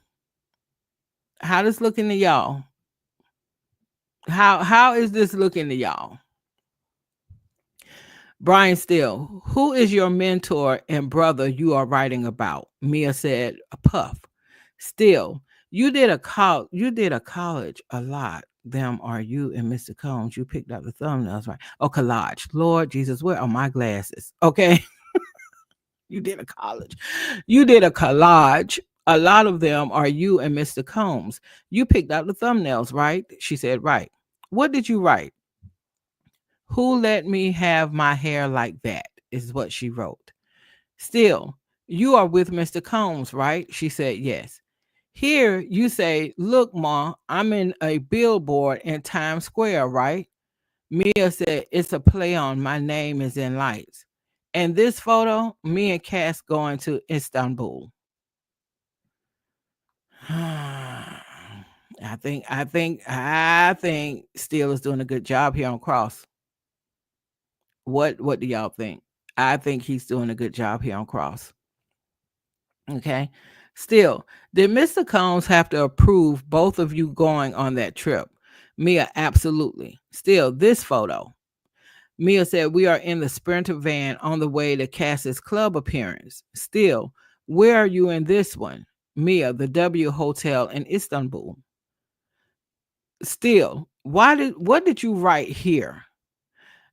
How does looking to y'all? How is this looking to y'all? Brian Steele, who is your mentor and brother you are writing about? Mia said, Puff. Steele, you did a college a lot. Them are you and Mr. Combs. You picked up the thumbnails, right? Oh, collage. Lord Jesus, where are my glasses? Okay. You did a college. You did a collage. A lot of them are you and Mr. Combs. You picked out the thumbnails, right? She said, right. What did you write? Who let me have my hair like that? Is what she wrote. Still, you are with Mr. Combs, right? She said, yes. Here you say, look, Ma, I'm in a billboard in Times Square, right? Mia said, it's a play on my name is in lights. And this photo, me and Cass going to Istanbul. I think Steele is doing a good job here on Cross. What do y'all think? I think he's doing a good job here on Cross. Okay. Still, did Mr. Combs have to approve both of you going on that trip? Mia, absolutely. Still, this photo. Mia said, we are in the Sprinter van on the way to Cass's club appearance. Still, where are you in this one? Mia, the W Hotel in Istanbul. Still, what did you write here?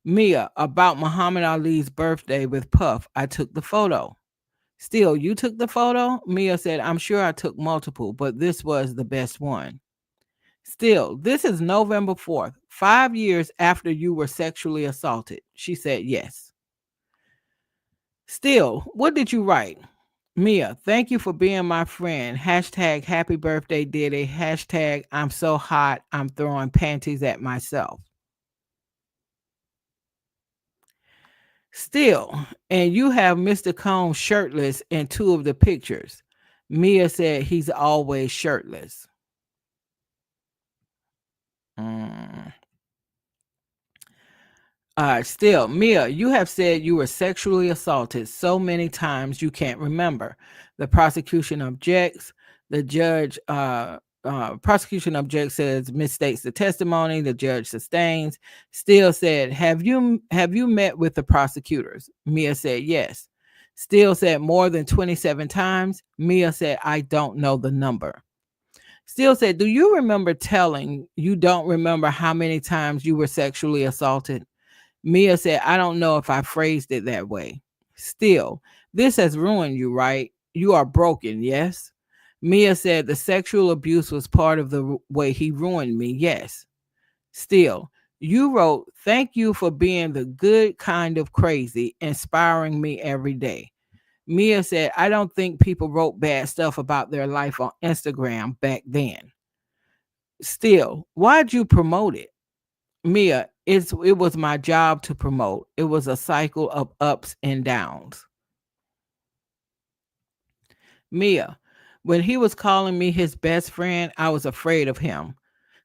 Mia, about Muhammad Ali's birthday with Puff. I took the photo. Still, you took the photo? Mia said, I'm sure I took multiple, but this was the best one. Still, this is November 4th, 5 years after you were sexually assaulted. She said, yes. Still, what did you write? Mia, thank you for being my friend. Hashtag happy birthday, Diddy. Hashtag I'm so hot, I'm throwing panties at myself. Still, and you have Mr. Combs shirtless in two of the pictures. Mia said he's always shirtless. Still, Mia, you have said you were sexually assaulted so many times you can't remember. The prosecution objects. The judge, prosecution objects, says misstates the testimony. The judge sustains. Still said, have you met with the prosecutors? Mia said yes. Still said more than 27 times. Mia said, I don't know the number. Still said, do you remember telling you don't remember how many times you were sexually assaulted? Mia said, I don't know if I phrased it that way. Still, this has ruined you, right? You are broken, yes? Mia said the sexual abuse was part of the way he ruined me. Yes. Still, you wrote, "Thank you for being the good kind of crazy, inspiring me every day." Mia said, "I don't think people wrote bad stuff about their life on Instagram back then." Still, why'd you promote it? Mia, it was my job to promote. It was a cycle of ups and downs. Mia, when he was calling me his best friend, I was afraid of him.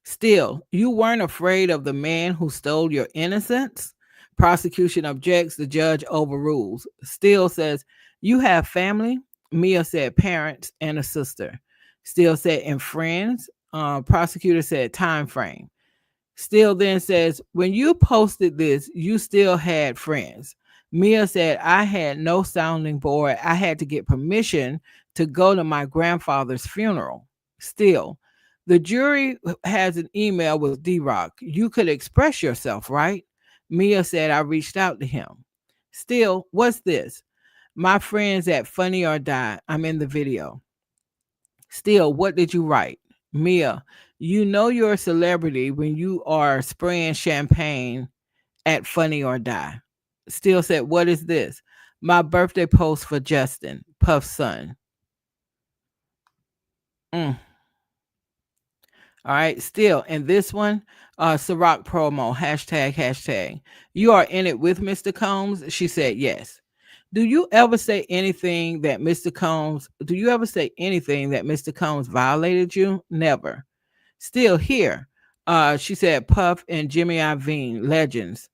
Still, you weren't afraid of the man who stole your innocence? Prosecution objects, the judge overrules. Still says, "You have family?" Mia said, "Parents and a sister." Still said, "And friends?" Prosecutor said, "Time frame." Still then says, "When you posted this, you still had friends." Mia said, "I had no sounding board. I had to get permission to go to my grandfather's funeral." Still, the jury has an email with D Rock. "You could express yourself, right?" Mia said, "I reached out to him." Still, what's this? "My friends at Funny or Die. I'm in the video." Still, what did you write? Mia, "You know you're a celebrity when you are spraying champagne at Funny or Die." Still said, "What is this?" "My birthday post for Justin, Puff's son." Mm. All right. Still, and this one, Ciroc promo, hashtag. "You are in it with Mr. Combs?" She said, "Yes." Do you ever say anything that Mr. Combs violated you? Never. Still here. She said, "Puff and Jimmy Iovine, legends."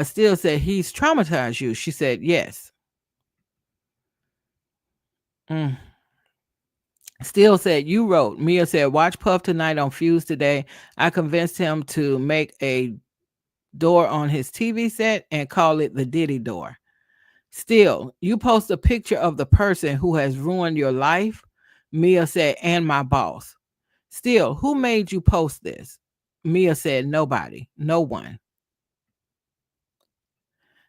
Still said, "He's traumatized you." She said, "Yes." Mm. Still said, "You wrote." Mia said, "Watch Puff tonight on Fuse today. I convinced him to make a door on his TV set and call it the Diddy door." Still, you post a picture of the person who has ruined your life. Mia said, "And my boss." Still, who made you post this? Mia said, "Nobody, no one."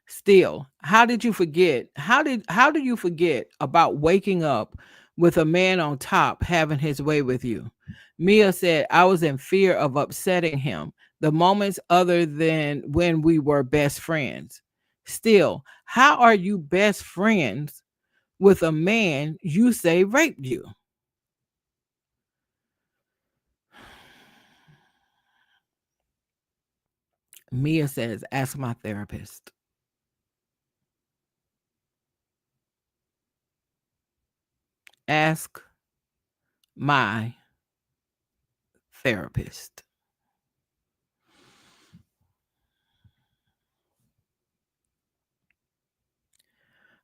Still, how did you forget? How do you forget about waking up with a man on top having his way with you? Mia said, "I was in fear of upsetting him. The moments other than when we were best friends." Still, how are you best friends with a man you say raped you? Mia says, "Ask my therapist." Ask my therapist.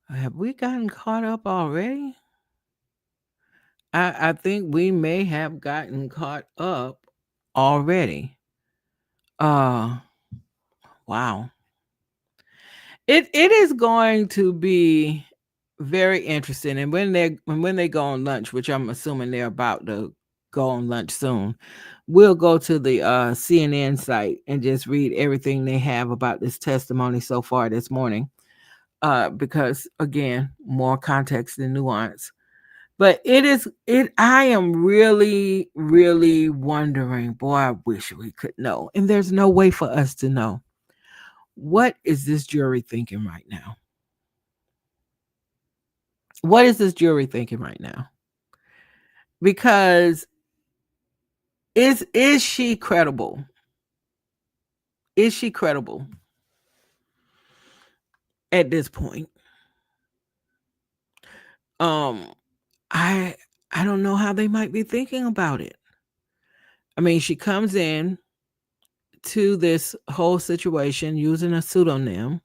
Have we gotten caught up already? I think we may have gotten caught up already. Uh wow. It is going to be very interesting. And when they go on lunch, which I'm assuming they're about to go on lunch soon, we'll go to the CNN site and just read everything they have about this testimony so far this morning. Because again, more context and nuance. But I am really, really wondering, boy, I wish we could know. And there's no way for us to know. What is this jury thinking right now? What is this jury thinking right now? Because is she credible? Is she credible at this point? Um, I I don't know how they might be thinking about it. I mean, she comes in to this whole situation using a pseudonym.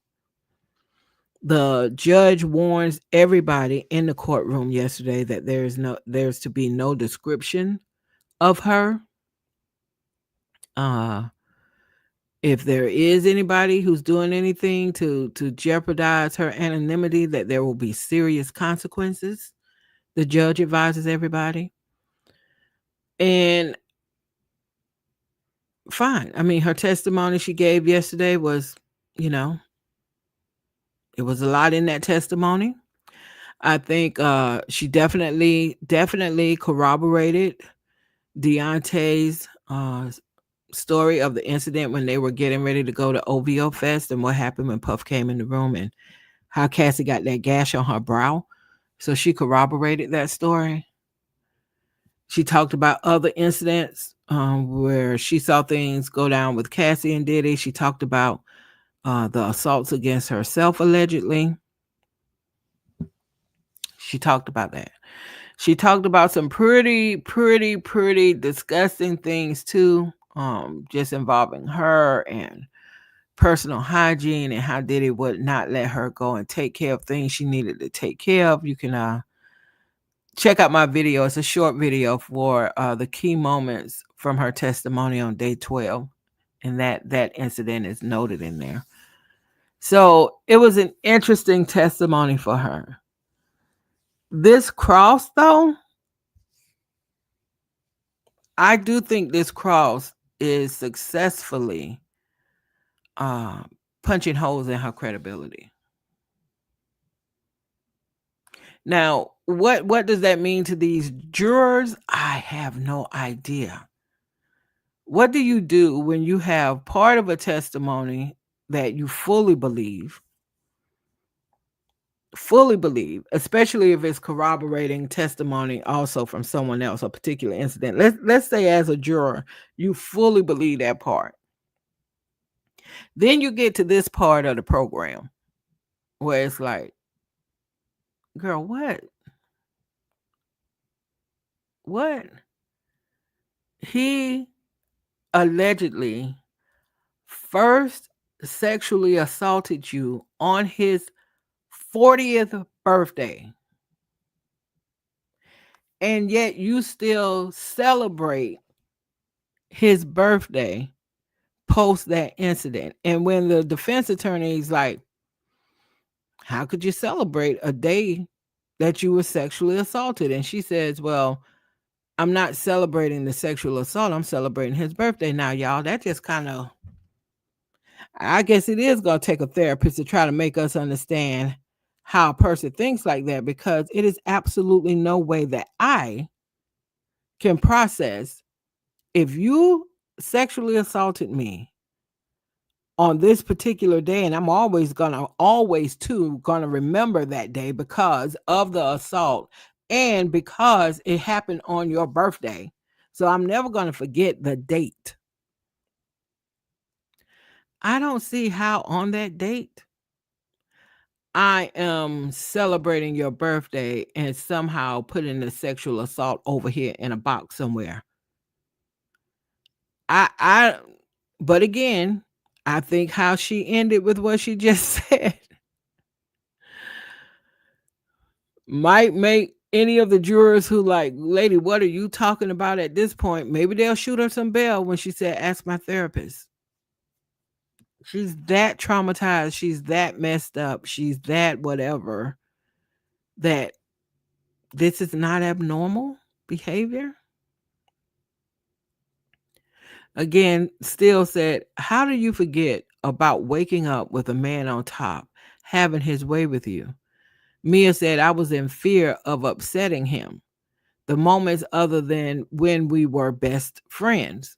The judge warns everybody in the courtroom yesterday that there's to be no description of her. Uh if there is anybody who's doing anything to jeopardize her anonymity, that there will be serious consequences. The judge advises everybody. And fine. I mean, her testimony she gave yesterday was, you know, it was a lot in that testimony. I think she definitely corroborated Deontay's story of the incident when they were getting ready to go to OVO Fest and what happened when Puff came in the room and how Cassie got that gash on her brow. So she corroborated that story. She talked about other incidents where she saw things go down with Cassie and Diddy. She talked about the assaults against herself, allegedly. She talked about that. She talked about some pretty disgusting things too, just involving her and personal hygiene and how Diddy would not let her go and take care of things she needed to take care of. You can check out my video. It's a short video for the key moments from her testimony on day 12. And that incident is noted in there. So it was an interesting testimony for her. This cross, though, I do think this cross is successfully punching holes in her credibility. Now, what does that mean to these jurors? I have no idea. What do you do when you have part of a testimony that you fully believe, especially if it's corroborating testimony also from someone else, a particular incident? Let's say as a juror, you fully believe that part. Then you get to this part of the program where it's like, girl, what? What? He allegedly first sexually assaulted you on his 40th birthday. And yet you still celebrate his birthday post that incident. And when the defense attorney is like, how could you celebrate a day that you were sexually assaulted? And she says, well, I'm not celebrating the sexual assault. I'm celebrating his birthday. Now, y'all, that just kind of, I guess it is going to take a therapist to try to make us understand how a person thinks like that, because it is absolutely no way that I can process if you sexually assaulted me on this particular day, and I'm always gonna remember that day because of the assault and because it happened on your birthday. So I'm never gonna forget the date. I don't see how on that date I am celebrating your birthday and somehow putting the sexual assault over here in a box somewhere. But again, I think how she ended with what she just said might make any of the jurors who like, lady, what are you talking about at this point? Maybe they'll shoot her some bail when she said, ask my therapist. She's that traumatized. She's that messed up. She's that whatever, that this is not abnormal behavior. Again, Steele said, how do you forget about waking up with a man on top, having his way with you? Mia said, I was in fear of upsetting him. The moments other than when we were best friends.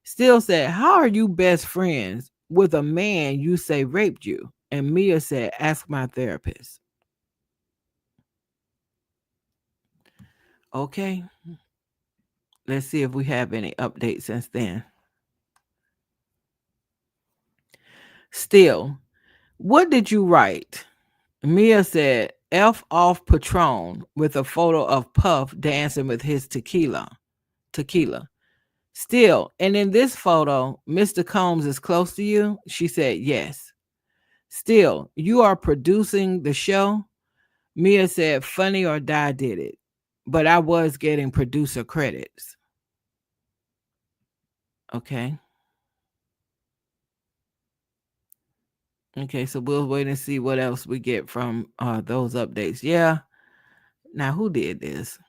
Steele said, how are you best friends with a man you say raped you? And Mia said, ask my therapist. Okay. Let's see if we have any updates since then. Still, what did you write? Mia said, F off Patron with a photo of Puff dancing with his tequila. Still, and in this photo, Mr. Combs is close to you? She said, yes. Still, you are producing the show? Mia said, Funny or Die did it, but I was getting producer credits. Okay. Okay, so we'll wait and see what else we get from those updates. Yeah. Now, who did this?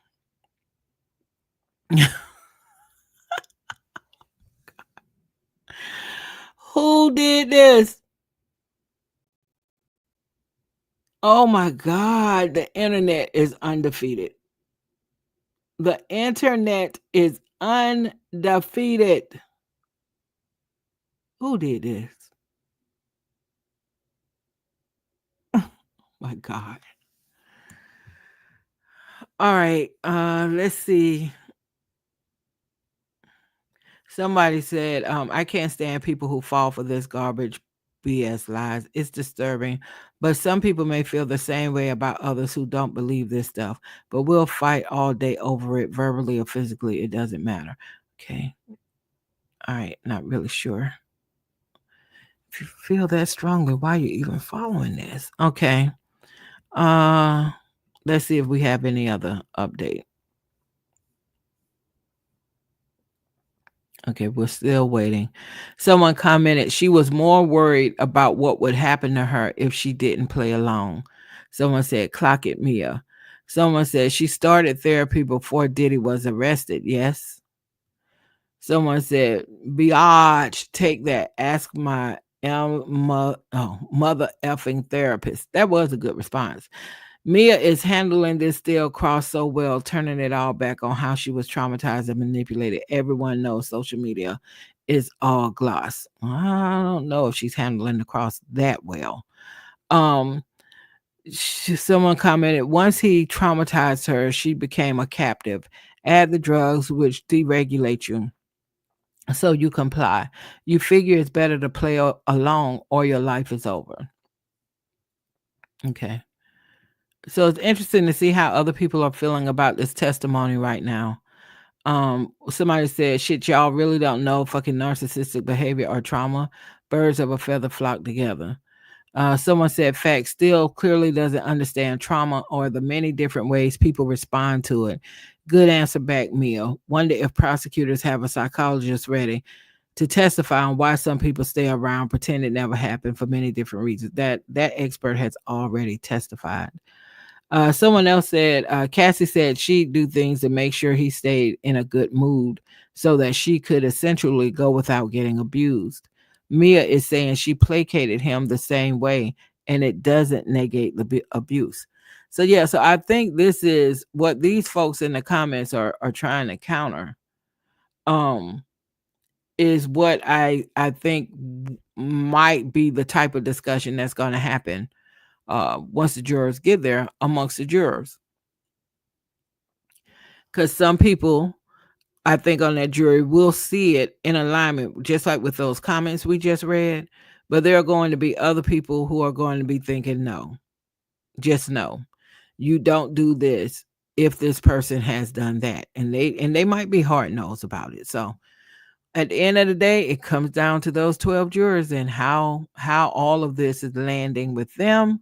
Who did this? Oh my God, the internet is undefeated. The internet is undefeated. Who did this? My God. All right. Let's see. Somebody said, I can't stand people who fall for this garbage BS lies. It's disturbing. But some people may feel the same way about others who don't believe this stuff. But we'll fight all day over it, verbally or physically. It doesn't matter. Okay. All right. Not really sure. If you feel that strongly, why are you even following this? Okay. Uh let's see if we have any other update. Okay, we're still waiting. Someone commented she was more worried about what would happen to her if she didn't play along. Someone said, clock it, Mia. Someone said she started therapy before Diddy was arrested. Yes. Someone said, Biatch, take that. Ask my mother effing therapist. That was a good response. Mia is handling this still cross so well, turning it all back on how she was traumatized and manipulated. Everyone knows social media is all gloss. I don't know if she's handling the cross that well. Um, Someone commented once he traumatized her, she became a captive. Add the drugs, which deregulate you. So you comply. You figure it's better to play along or your life is over. Okay. So it's interesting to see how other people are feeling about this testimony right now. Somebody said, shit, y'all really don't know fucking narcissistic behavior or trauma. Birds of a feather flock together. Someone said, fact still clearly doesn't understand trauma or the many different ways people respond to it. Good answer back, Mia. Wonder if prosecutors have a psychologist ready to testify on why some people stay around, pretend it never happened for many different reasons. That expert has already testified. Someone else said, Cassie said she'd do things to make sure he stayed in a good mood so that she could essentially go without getting abused. Mia is saying she placated him the same way and it doesn't negate the abuse. So, yeah, so I think this is what these folks in the comments are trying to counter. Is what I think might be the type of discussion that's going to happen once the jurors get there amongst the jurors. Because some people, I think, on that jury will see it in alignment, just like with those comments we just read. But there are going to be other people who are going to be thinking, no, just no, you don't do this if this person has done that, and they might be hard nosed about it. So at the end of the day, it comes down to those 12 jurors and how all of this is landing with them,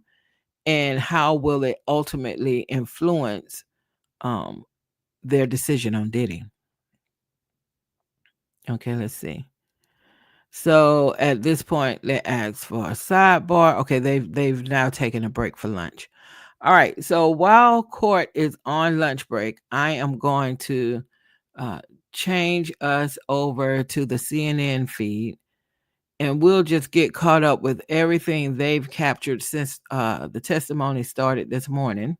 and how will it ultimately influence um their decision on Diddy. Okay, let's see. So at this point, they ask for a sidebar. Okay, they've now taken a break for lunch. All right. So while court is on lunch break, I am going to uh, change us over to the CNN feed, and we'll just get caught up with everything they've captured since the testimony started this morning,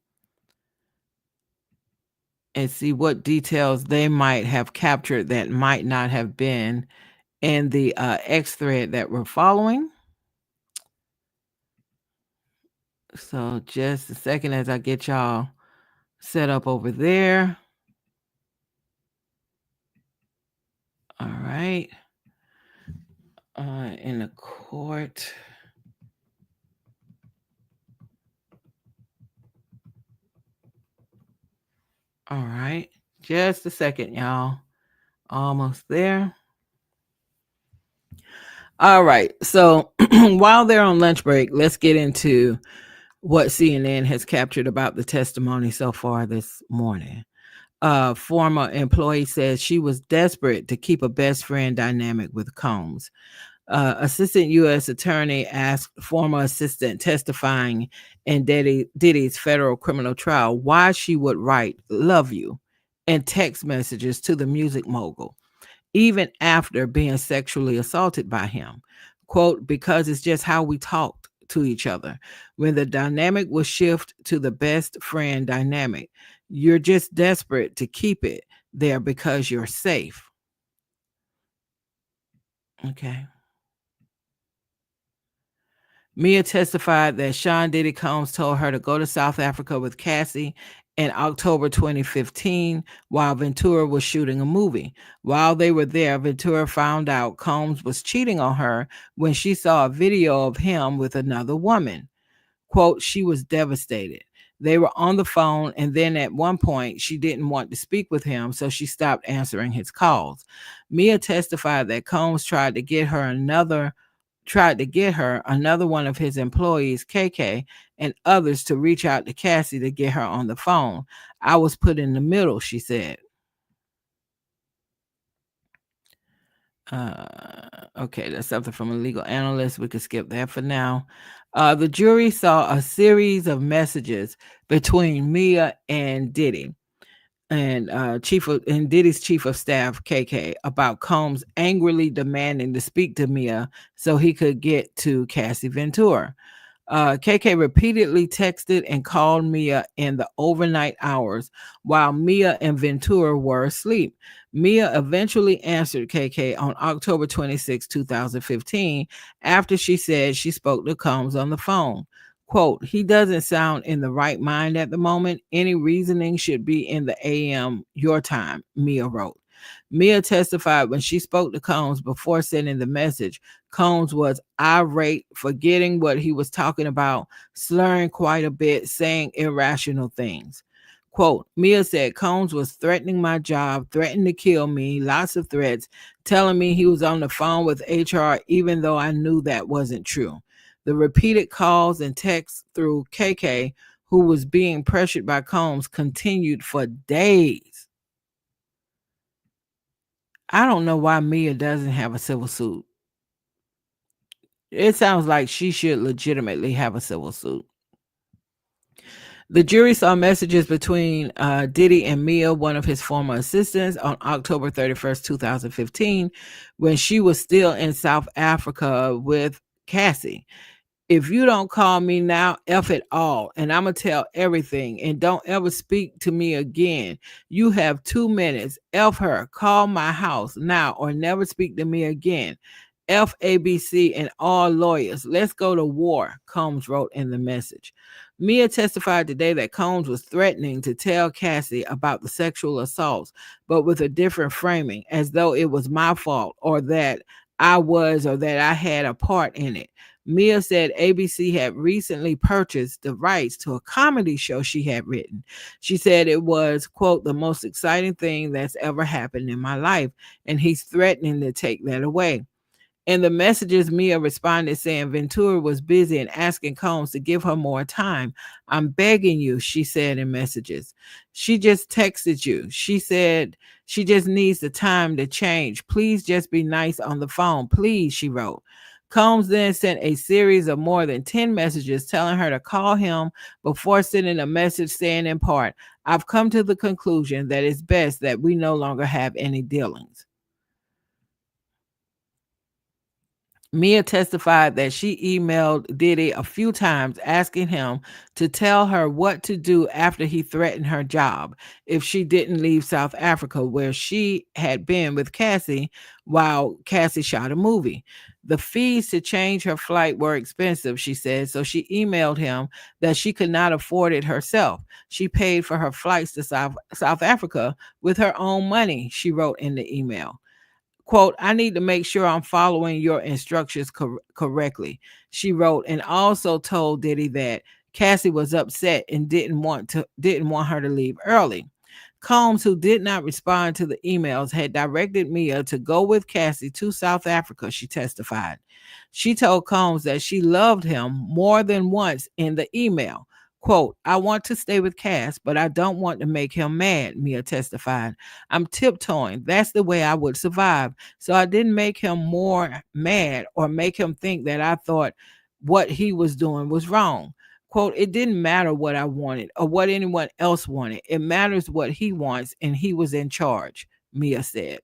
and see what details they might have captured that might not have been in the X thread that we're following. So just a second as I get y'all set up over there. All right. In the court. All right. Just a second, y'all. Almost there. All right. So while they're on lunch break, let's get into what CNN has captured about the testimony so far this morning. Former employee says she was desperate to keep a best friend dynamic with Combs. Assistant U.S. attorney asked former assistant testifying in Diddy's federal criminal trial why she would write "love you" and text messages to the music mogul, even after being sexually assaulted by him. Quote, because it's just how we talked, to each other. When the dynamic will shift to the best friend dynamic, you're just desperate to keep it there because you're safe. Okay. Mia testified that Sean Diddy Combs told her to go to South Africa with Cassie in October 2015 while Ventura was shooting a movie. While they were there, Ventura found out Combs was cheating on her when she saw a video of him with another woman. Quote, she was devastated. They were on the phone, and then at one point, she didn't want to speak with him, so she stopped answering his calls. Mia testified that Combs tried to get her another one of his employees, KK, and others to reach out to Cassie to get her on the phone. I was put in the middle, she said. Okay, that's something from a legal analyst. We could skip that for now. The jury saw a series of messages between Mia and Diddy and Diddy's chief of staff, KK, about Combs angrily demanding to speak to Mia so he could get to Cassie Ventura. KK repeatedly texted and called Mia in the overnight hours while Mia and Ventura were asleep. Mia eventually answered KK on October 26, 2015, after she said she spoke to Combs on the phone. Quote, he doesn't sound in the right mind at the moment. Any reasoning should be in the AM your time, Mia wrote. Mia testified when she spoke to Combs before sending the message. Combs was irate, forgetting what he was talking about, slurring quite a bit, saying irrational things. Quote, Mia said Combs was threatening my job, threatening to kill me, lots of threats, telling me he was on the phone with HR, even though I knew that wasn't true. The repeated calls and texts through KK, who was being pressured by Combs, continued for days. I don't know why Mia doesn't have a civil suit. It sounds like she should legitimately have a civil suit. The jury saw messages between Diddy and Mia, one of his former assistants, on October 31st, 2015, when she was still in South Africa with Cassie. If you don't call me now, F it all, and I'm going to tell everything, and don't ever speak to me again. You have 2 minutes. F her. Call my house now or never speak to me again. F ABC and all lawyers. Let's go to war, Combs wrote in the message. Mia testified today that Combs was threatening to tell Cassie about the sexual assaults, but with a different framing, as though it was my fault or that I had a part in it. Mia said ABC had recently purchased the rights to a comedy show she had written. She said it was, quote, the most exciting thing that's ever happened in my life, and he's threatening to take that away. In the messages, Mia responded saying Ventura was busy and asking Combs to give her more time. I'm begging you, she said in messages. She just texted you. She said she just needs the time to change. Please just be nice on the phone. Please, she wrote. Combs then sent a series of more than 10 messages telling her to call him before sending a message saying in part, I've come to the conclusion that it's best that we no longer have any dealings. Mia testified that she emailed Diddy a few times asking him to tell her what to do after he threatened her job if she didn't leave South Africa, where she had been with Cassie while Cassie shot a movie. The fees to change her flight were expensive, she said, so she emailed him that she could not afford it herself. She paid for her flights to South Africa with her own money, she wrote in the email. Quote, I need to make sure I'm following your instructions correctly, she wrote, and also told Diddy that Cassie was upset and didn't want her to leave early. Combs, who did not respond to the emails, had directed Mia to go with Cassie to South Africa, she testified. She told Combs that she loved him more than once in the email. Quote, I want to stay with Cass, but I don't want to make him mad, Mia testified. I'm tiptoeing. That's the way I would survive. So I didn't make him more mad or make him think that I thought what he was doing was wrong. Quote, it didn't matter what I wanted or what anyone else wanted. It matters what he wants, and he was in charge, Mia said.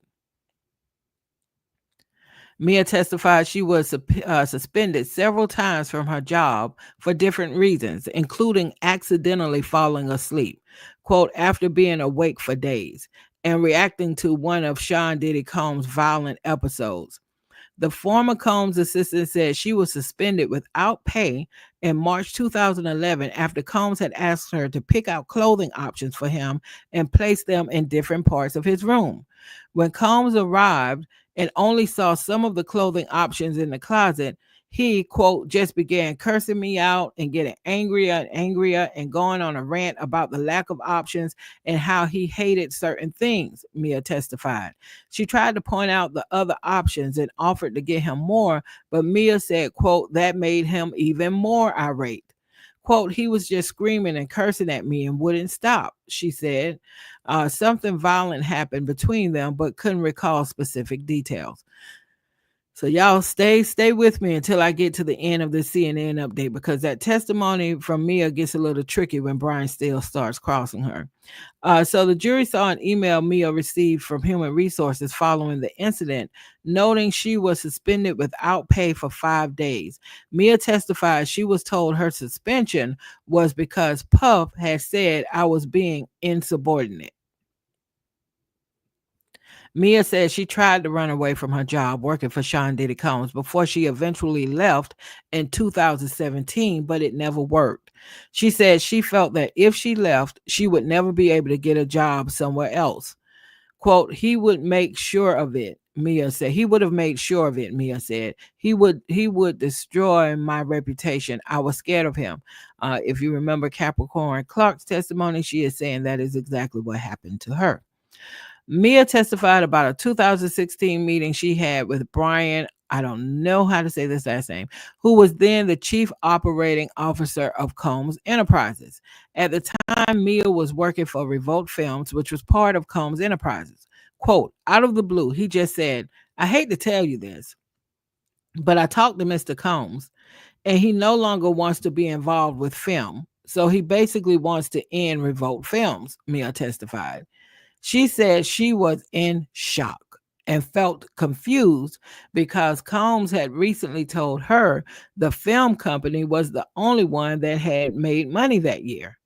Mia testified she was suspended several times from her job for different reasons, including accidentally falling asleep, quote, after being awake for days, and reacting to one of Sean Diddy Combs' violent episodes. The former Combs assistant said she was suspended without pay in March 2011 after Combs had asked her to pick out clothing options for him and place them in different parts of his room. When Combs arrived and only saw some of the clothing options in the closet, he, quote, just began cursing me out and getting angrier and angrier and going on a rant about the lack of options and how he hated certain things, Mia testified. She tried to point out the other options and offered to get him more, but Mia said, quote, that made him even more irate. Quote, he was just screaming and cursing at me and wouldn't stop, she said. Something violent happened between them, but couldn't recall specific details. So y'all stay with me until I get to the end of the CNN update, because that testimony from Mia gets a little tricky when Brian Steele starts crossing her. So the jury saw an email Mia received from Human Resources following the incident, noting she was suspended without pay for 5 days. Mia testified she was told her suspension was because Puff had said I was being insubordinate. Mia said she tried to run away from her job working for Sean Diddy Combs before she eventually left in 2017, but it never worked. She said she felt that if she left, she would never be able to get a job somewhere else. Quote, he would make sure of it, Mia said. He would have made sure of it, Mia said. He would destroy my reputation. I was scared of him. If you remember Capricorn Clark's testimony, she is saying that is exactly what happened to her. Mia testified about a 2016 meeting she had with Brian, I don't know how to say this last name, who was then the chief operating officer of Combs Enterprises. At the time, Mia was working for Revolt Films, which was part of Combs Enterprises. Quote, out of the blue, he just said, I hate to tell you this, but I talked to Mr. Combs, and he no longer wants to be involved with film. So he basically wants to end Revolt Films, Mia testified. She said she was in shock and felt confused because Combs had recently told her the film company was the only one that had made money that year.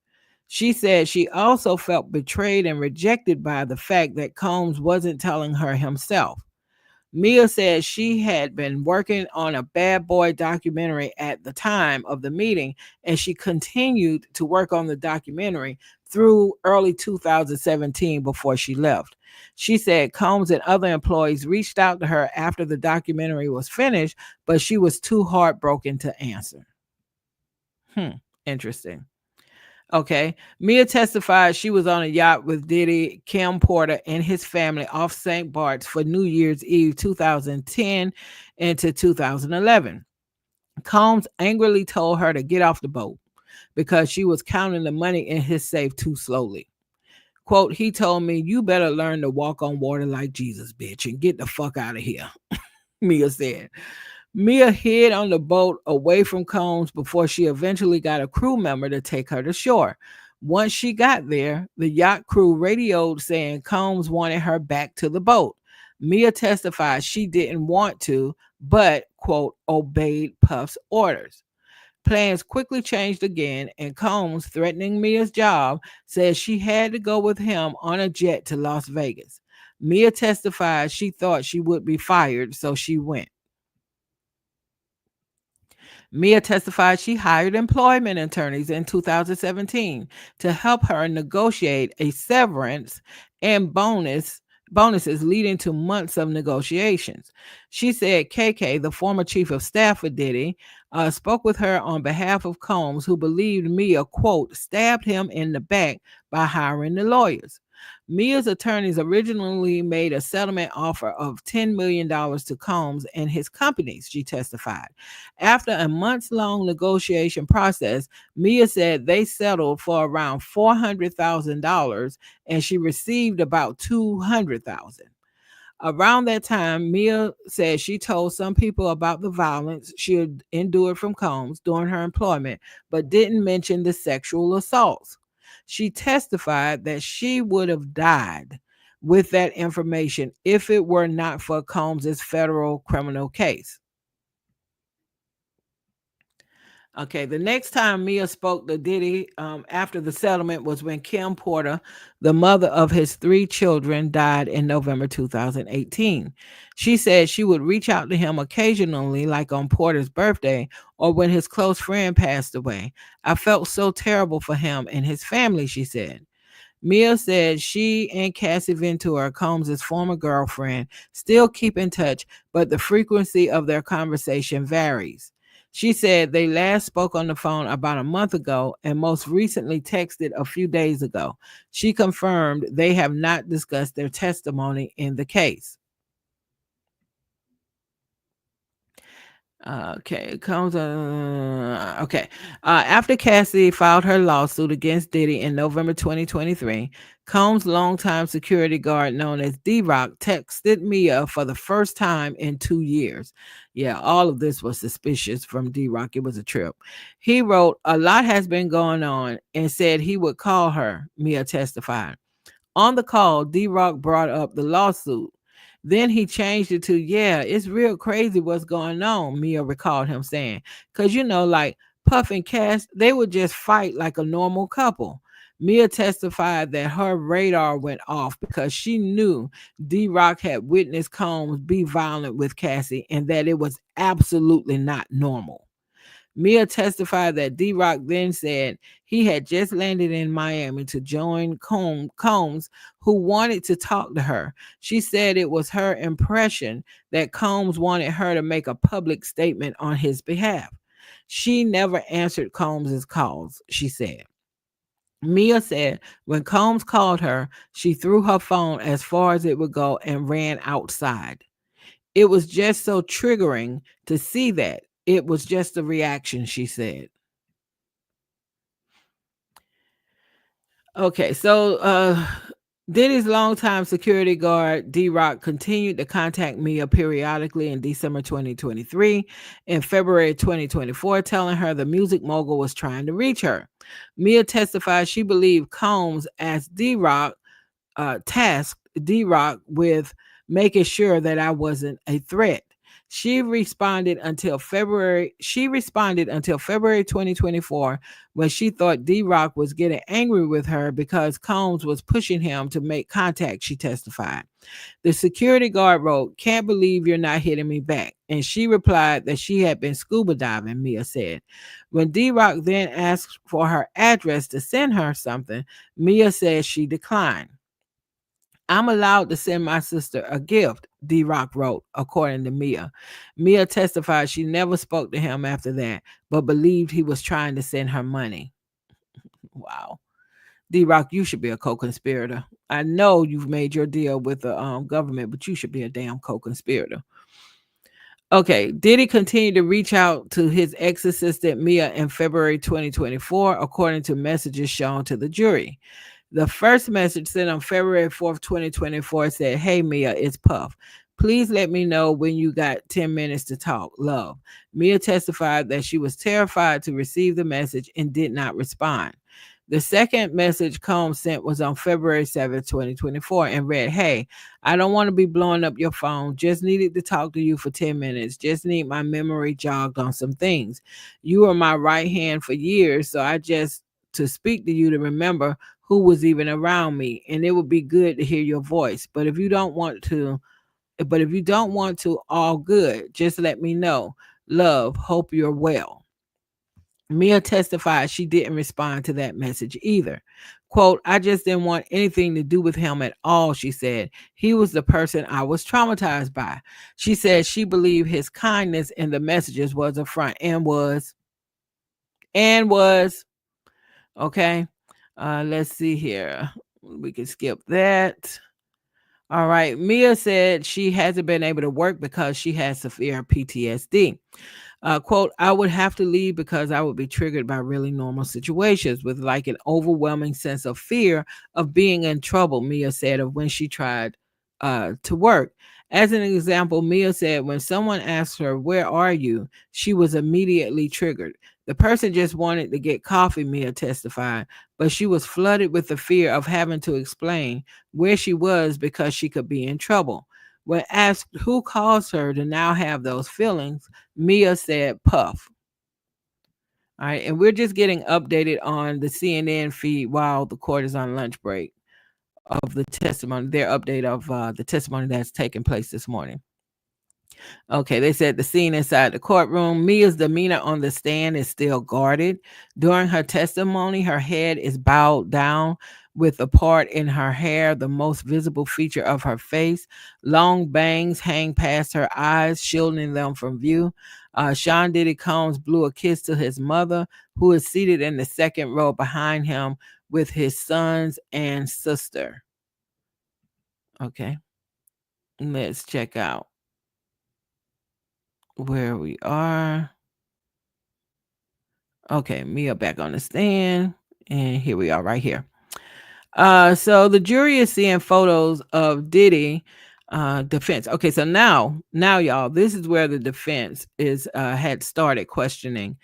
She said she also felt betrayed and rejected by the fact that Combs wasn't telling her himself. Mia said she had been working on a bad boy documentary at the time of the meeting, and she continued to work on the documentary through early 2017 before she left. She said Combs and other employees reached out to her after the documentary was finished, but she was too heartbroken to answer. Interesting. Okay. Mia testified she was on a yacht with Diddy, Kim Porter, and his family off St. Bart's for New Year's Eve 2010 into 2011. Combs angrily told her to get off the boat because she was counting the money in his safe too slowly. Quote, he told me, you better learn to walk on water like Jesus, bitch, and get the fuck out of here, Mia said. Mia hid on the boat away from Combs before she eventually got a crew member to take her to shore. Once she got there, the yacht crew radioed saying Combs wanted her back to the boat. Mia testified she didn't want to, but, quote, obeyed Puff's orders. Plans quickly changed again, and Combs, threatening Mia's job, said she had to go with him on a jet to Las Vegas. Mia testified she thought she would be fired, so she went. Mia testified she hired employment attorneys in 2017 to help her negotiate a severance and bonuses leading to months of negotiations. She said KK, the former chief of staff for Diddy, spoke with her on behalf of Combs, who believed Mia, quote, stabbed him in the back by hiring the lawyers. Mia's attorneys originally made a settlement offer of $10 million to Combs and his companies, she testified. After a months-long negotiation process, Mia said they settled for around $400,000 and she received about $200,000. Around that time, Mia said she told some people about the violence she had endured from Combs during her employment, but didn't mention the sexual assaults. She testified that she would have died, with that information if it were not for Combs's federal criminal case. Okay, the next time Mia spoke to Diddy after the settlement was when Kim Porter, the mother of his 3 children, died in November 2018. She said she would reach out to him occasionally, like on Porter's birthday or when his close friend passed away. I felt so terrible for him and his family, she said. Mia said she and Cassie Ventura, Combs' former girlfriend, still keep in touch, but the frequency of their conversation varies. She said they last spoke on the phone about a month ago and most recently texted a few days ago. She confirmed they have not discussed their testimony in the case. Okay, it comes. Okay. After Cassie filed her lawsuit against Diddy in November 2023, Combs' longtime security guard known as D-Rock texted Mia for the first time in 2 years. Yeah, all of this was suspicious from D-Rock. It was a trip. He wrote, "A lot has been going on," and said he would call her, Mia testified. On the call, D-Rock brought up the lawsuit. Then he changed it to, "Yeah, it's real crazy what's going on," Mia recalled him saying. Because, like Puff and Cass, they would just fight like a normal couple. Mia testified that her radar went off because she knew D-Rock had witnessed Combs be violent with Cassie and that it was absolutely not normal. Mia testified that D-Rock then said he had just landed in Miami to join Combs, who wanted to talk to her. She said it was her impression that Combs wanted her to make a public statement on his behalf. She never answered Combs's calls, she said. Mia said when Combs called her, she threw her phone as far as it would go and ran outside. It was just so triggering to see that. It was just a reaction, she said. Okay, so Diddy's longtime security guard, D-Rock, continued to contact Mia periodically in December 2023 and February 2024, telling her the music mogul was trying to reach her. Mia testified she believed Combs asked D-Rock, tasked D-Rock with making sure that I wasn't a threat. She responded until February 2024 when she thought D-Rock was getting angry with her because Combs was pushing him to make contact, she testified. The security guard wrote, "Can't believe you're not hitting me back." And she replied that she had been scuba diving, Mia said. When D-Rock then asked for her address to send her something, Mia said she declined. "I'm allowed to send my sister a gift," D-Rock wrote, according to Mia. Mia testified she never spoke to him after that, but believed he was trying to send her money. Wow. D-Rock, you should be a co-conspirator. I know you've made your deal with the government, but you should be a damn co-conspirator. Okay, Diddy continued to reach out to his ex-assistant Mia in February 2024, according to messages shown to the jury. The first message sent on February 4th, 2024 said, "Hey, Mia, it's Puff. Please let me know when you got 10 minutes to talk. Love." Mia testified that she was terrified to receive the message and did not respond. The second message Combs sent was on February 7th, 2024 and read, "Hey, I don't want to be blowing up your phone. Just needed to talk to you for 10 minutes. Just need my memory jogged on some things. You were my right hand for years, so I just to speak to you to remember who was even around me, and it would be good to hear your voice. But if you don't want to, all good. Just let me know. Love, hope you're well." Mia testified she didn't respond to that message either. Quote, "I just didn't want anything to do with him at all," she said. "He was the person I was traumatized by." She said she believed his kindness in the messages was a front and was. Okay. Let's see here. We can skip that. All right. Mia said she hasn't been able to work because she has severe PTSD. Quote, "I would have to leave because I would be triggered by really normal situations with like an overwhelming sense of fear of being in trouble," Mia said of when she tried to work. As an example, Mia said when someone asked her, "Where are you?" she was immediately triggered. The person just wanted to get coffee, Mia testified, but she was flooded with the fear of having to explain where she was because she could be in trouble. When asked who caused her to now have those feelings, Mia said, Puff. All right, and we're just getting updated on the CNN feed while the court is on lunch break of the testimony, their update of the testimony that's taking place this morning. Okay, they said the scene inside the courtroom. Mia's demeanor on the stand is still guarded. During her testimony, her head is bowed down with a part in her hair, the most visible feature of her face. Long bangs hang past her eyes, shielding them from view. Sean Diddy Combs blew a kiss to his mother, who is seated in the second row behind him with his sons and sister. Okay, let's check out where we are. Okay, Mia back on the stand. And here we are right here. So the jury is seeing photos of Diddy defense. Okay, so now y'all, this is where the defense is had started questioning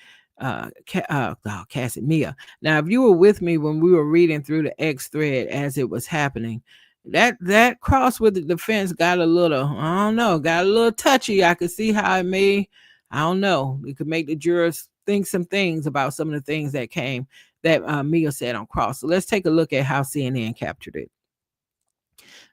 Cassie Mia. Now, if you were with me when we were reading through the X thread as it was happening, that cross with the defense got a little, I don't know, got a little touchy. I could see how it may, I don't know, it could make the jurors think some things about some of the things that came that Mia said on cross. So let's take a look at how CNN captured it.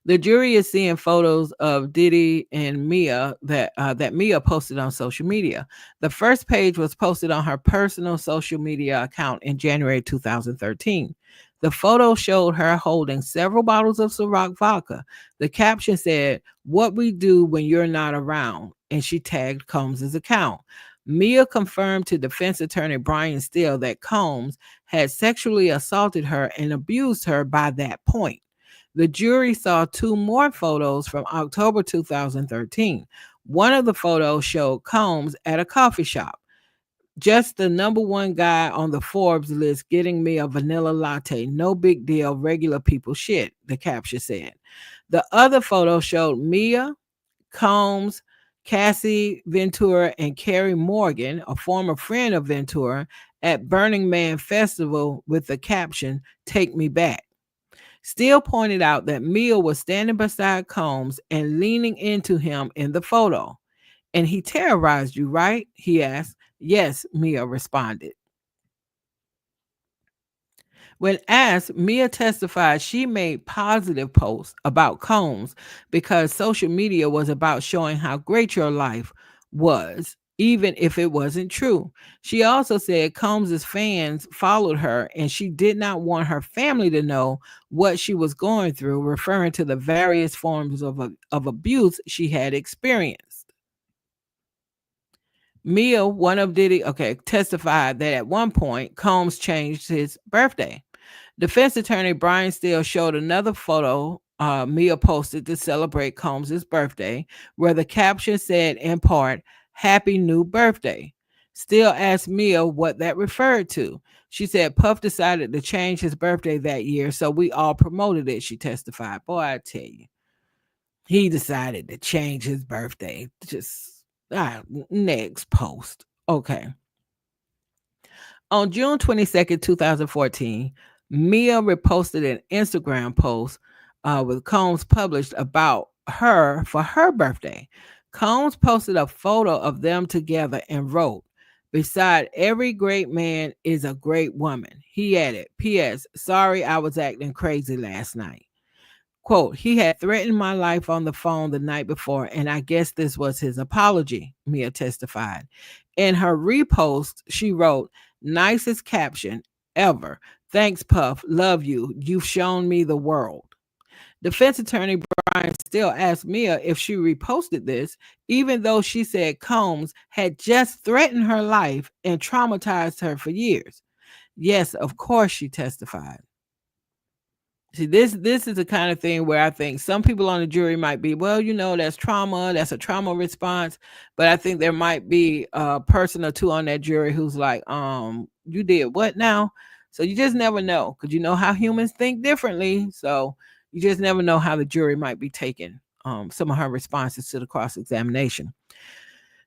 The jury is seeing photos of Diddy and Mia that Mia posted on social media. The first page was posted on her personal social media account in January 2013. The photo showed her holding several bottles of Ciroc vodka. The caption said, "What we do when you're not around," and she tagged Combs' account. Mia confirmed to defense attorney Brian Steele that Combs had sexually assaulted her and abused her by that point. The jury saw two more photos from October 2013. One of the photos showed Combs at a coffee shop. Just the number one guy on the Forbes list getting me a vanilla latte. No big deal, regular people shit, the caption said. The other photo showed Mia, Combs, Cassie Ventura, and Carrie Morgan, a former friend of Ventura, at Burning Man Festival with the caption, "Take Me Back." Steele pointed out that Mia was standing beside Combs and leaning into him in the photo. "And he terrorized you, right?" he asked. "Yes," Mia responded. When asked, Mia testified she made positive posts about Combs because social media was about showing how great your life was, even if it wasn't true. She also said Combs' fans followed her and she did not want her family to know what she was going through, referring to the various forms of abuse she had experienced. Mia, one of Diddy, testified that at one point Combs changed his birthday. Defense attorney Brian Steele showed another photo Mia posted to celebrate Combs' birthday, where the caption said, in part, "Happy New Birthday." Steele asked Mia what that referred to. She said Puff decided to change his birthday that year, so we all promoted it, she testified. Boy, I tell you, he decided to change his birthday. Just next post. Okay. On June 22nd, 2014, Mia reposted an Instagram post with Combs published about her for her birthday. Combs posted a photo of them together and wrote, "Beside every great man is a great woman." He added, "P.S. Sorry I was acting crazy last night." Quote, "He had threatened my life on the phone the night before, and I guess this was his apology," Mia testified. In her repost, she wrote, "Nicest caption ever. Thanks, Puff. Love you. You've shown me the world." Defense attorney Brian Steele asked Mia if she reposted this, even though she said Combs had just threatened her life and traumatized her for years. "Yes, of course," she testified. See, this is the kind of thing where I think some people on the jury might be, well, that's trauma, that's a trauma response. But I think there might be a person or two on that jury who's like, you did what now? So you just never know, because you know how humans think differently. So you just never know how the jury might be taken some of her responses to the cross-examination.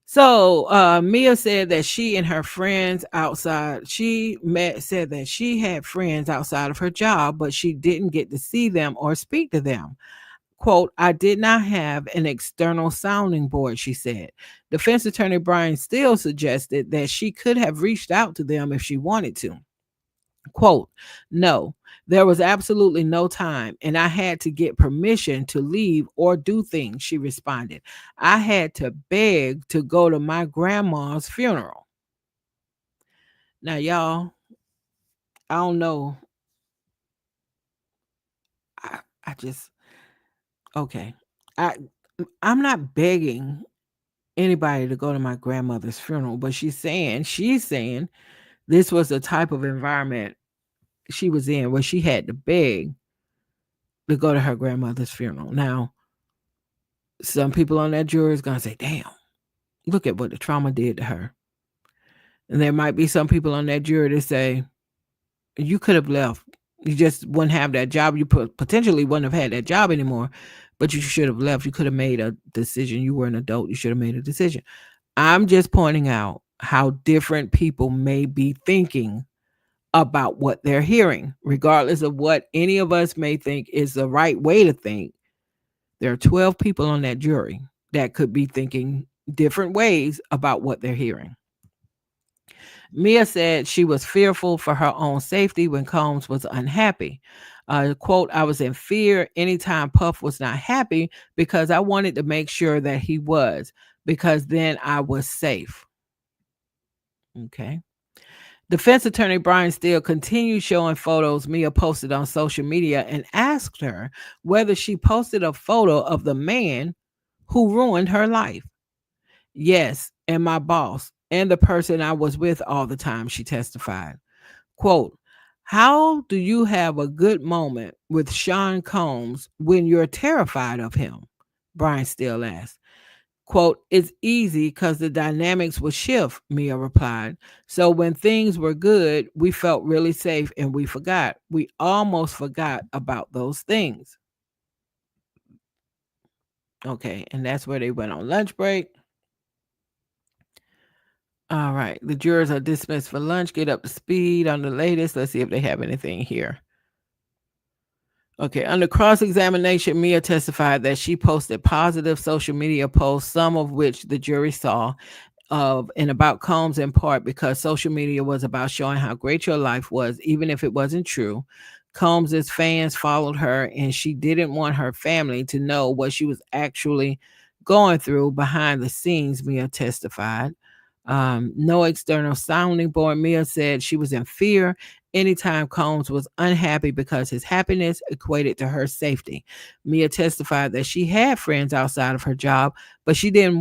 So Mia said that she and her friends outside, said that she had friends outside of her job, but she didn't get to see them or speak to them. Quote, I did not have an external sounding board, she said. Defense attorney Brian Steele suggested that she could have reached out to them if she wanted to. Quote, no, there was absolutely no time, and I had to get permission to leave or do things, she responded. I had to beg to go to my grandma's funeral. Now, y'all, I don't know. I just, okay. I, I'm not begging anybody to go to my grandmother's funeral, but she's saying this was the type of environment she was in where she had to beg to go to her grandmother's funeral. Now, some people on that jury is going to say, damn, look at what the trauma did to her. And there might be some people on that jury that say, you could have left. You just wouldn't have that job. You potentially wouldn't have had that job anymore, but you should have left. You could have made a decision. You were an adult. You should have made a decision. I'm just pointing out how different people may be thinking about what they're hearing, regardless of what any of us may think is the right way to think. There are 12 people on that jury that could be thinking different ways about what they're hearing. Mia said she was fearful for her own safety when Combs was unhappy. Quote, I was in fear anytime Puff was not happy because I wanted to make sure that he was, because then I was safe. Okay. Defense attorney Brian Steele continued showing photos Mia posted on social media and asked her whether she posted a photo of the man who ruined her life. Yes, and my boss and the person I was with all the time, she testified. Quote, how do you have a good moment with Sean Combs when you're terrified of him? Brian Steele asked. Quote, it's easy because the dynamics would shift, Mia replied. So when things were good, we felt really safe and we forgot. We almost forgot about those things. Okay, and that's where they went on lunch break. All right, the jurors are dismissed for lunch. Get up to speed on the latest. Let's see if they have anything here. Okay, under cross-examination, Mia testified that she posted positive social media posts, some of which the jury saw, of and about Combs in part because social media was about showing how great your life was, even if it wasn't true. Combs's fans followed her, and she didn't want her family to know what she was actually going through behind the scenes, Mia testified. No external sounding board. Mia said she was in fear anytime Combs was unhappy because his happiness equated to her safety. Mia testified that she had friends outside of her job, but she didn't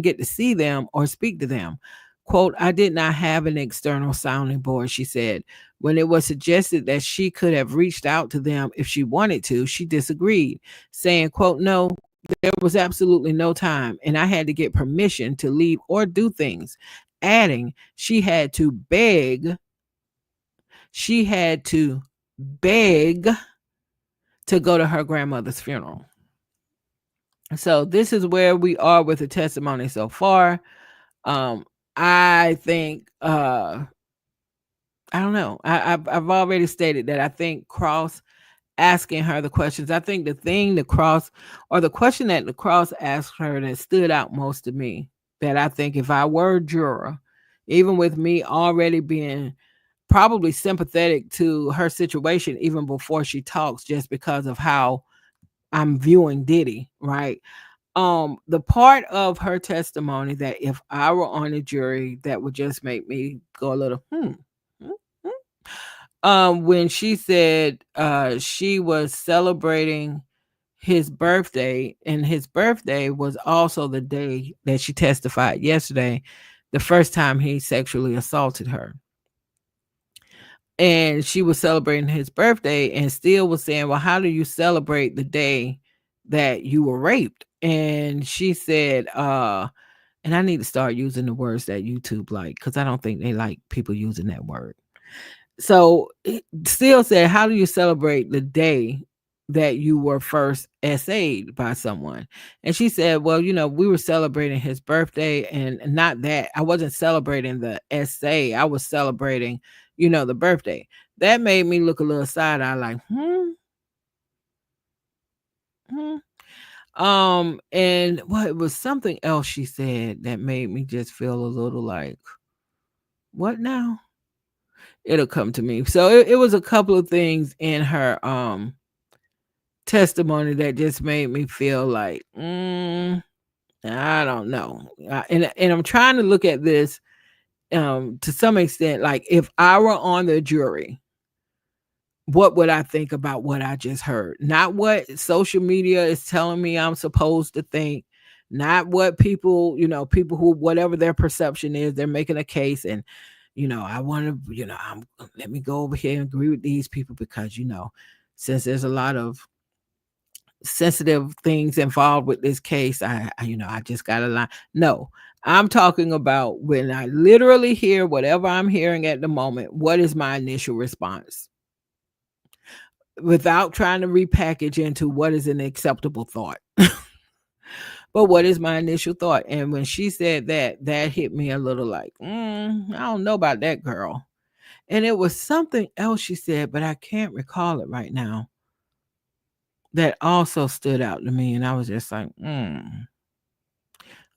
get to see them or speak to them. Quote, I did not have an external sounding board, she said. When it was suggested that she could have reached out to them if she wanted to, she disagreed, saying, quote, no, there was absolutely no time, and I had to get permission to leave or do things. Adding, she had to beg to go to her grandmother's funeral. So this is where we are with the testimony so far. I think I don't know. I've already stated that I think Cross asking her the questions. I think the question that the Cross asked her that stood out most to me, that I think if I were a juror, even with me already being probably sympathetic to her situation even before she talks, just because of how I'm viewing Diddy, right? The part of her testimony that if I were on a jury, that would just make me go a little, hmm. When she said she was celebrating his birthday, and his birthday was also the day that she testified yesterday, the first time he sexually assaulted her. And she was celebrating his birthday, and Steele was saying, well, how do you celebrate the day that you were raped? And she said, and I need to start using the words that YouTube like, because I don't think they like people using that word. So Steele said, how do you celebrate the day that you were first essayed by someone? And she said, well, we were celebrating his birthday, and not that I wasn't celebrating the essay. I was celebrating, the birthday. That made me look a little side eye like, hmm. And well, it was something else she said that made me just feel a little like, what now? It'll come to me. So it was a couple of things in her testimony that just made me feel like, I don't know. And I'm trying to look at this to some extent, like if I were on the jury, what would I think about what I just heard? Not what social media is telling me I'm supposed to think, not what people, people who, whatever their perception is, they're making a case. And, I want to, let me go over here and agree with these people because, since there's a lot of sensitive things involved with this case, I just got to lie. No, I'm talking about when I literally hear whatever I'm hearing at the moment, what is my initial response? Without trying to repackage into what is an acceptable thought. But what is my initial thought? And when she said that hit me a little like, I don't know about that, girl. And it was something else she said, but I can't recall it right now, that also stood out to me. And I was just like, I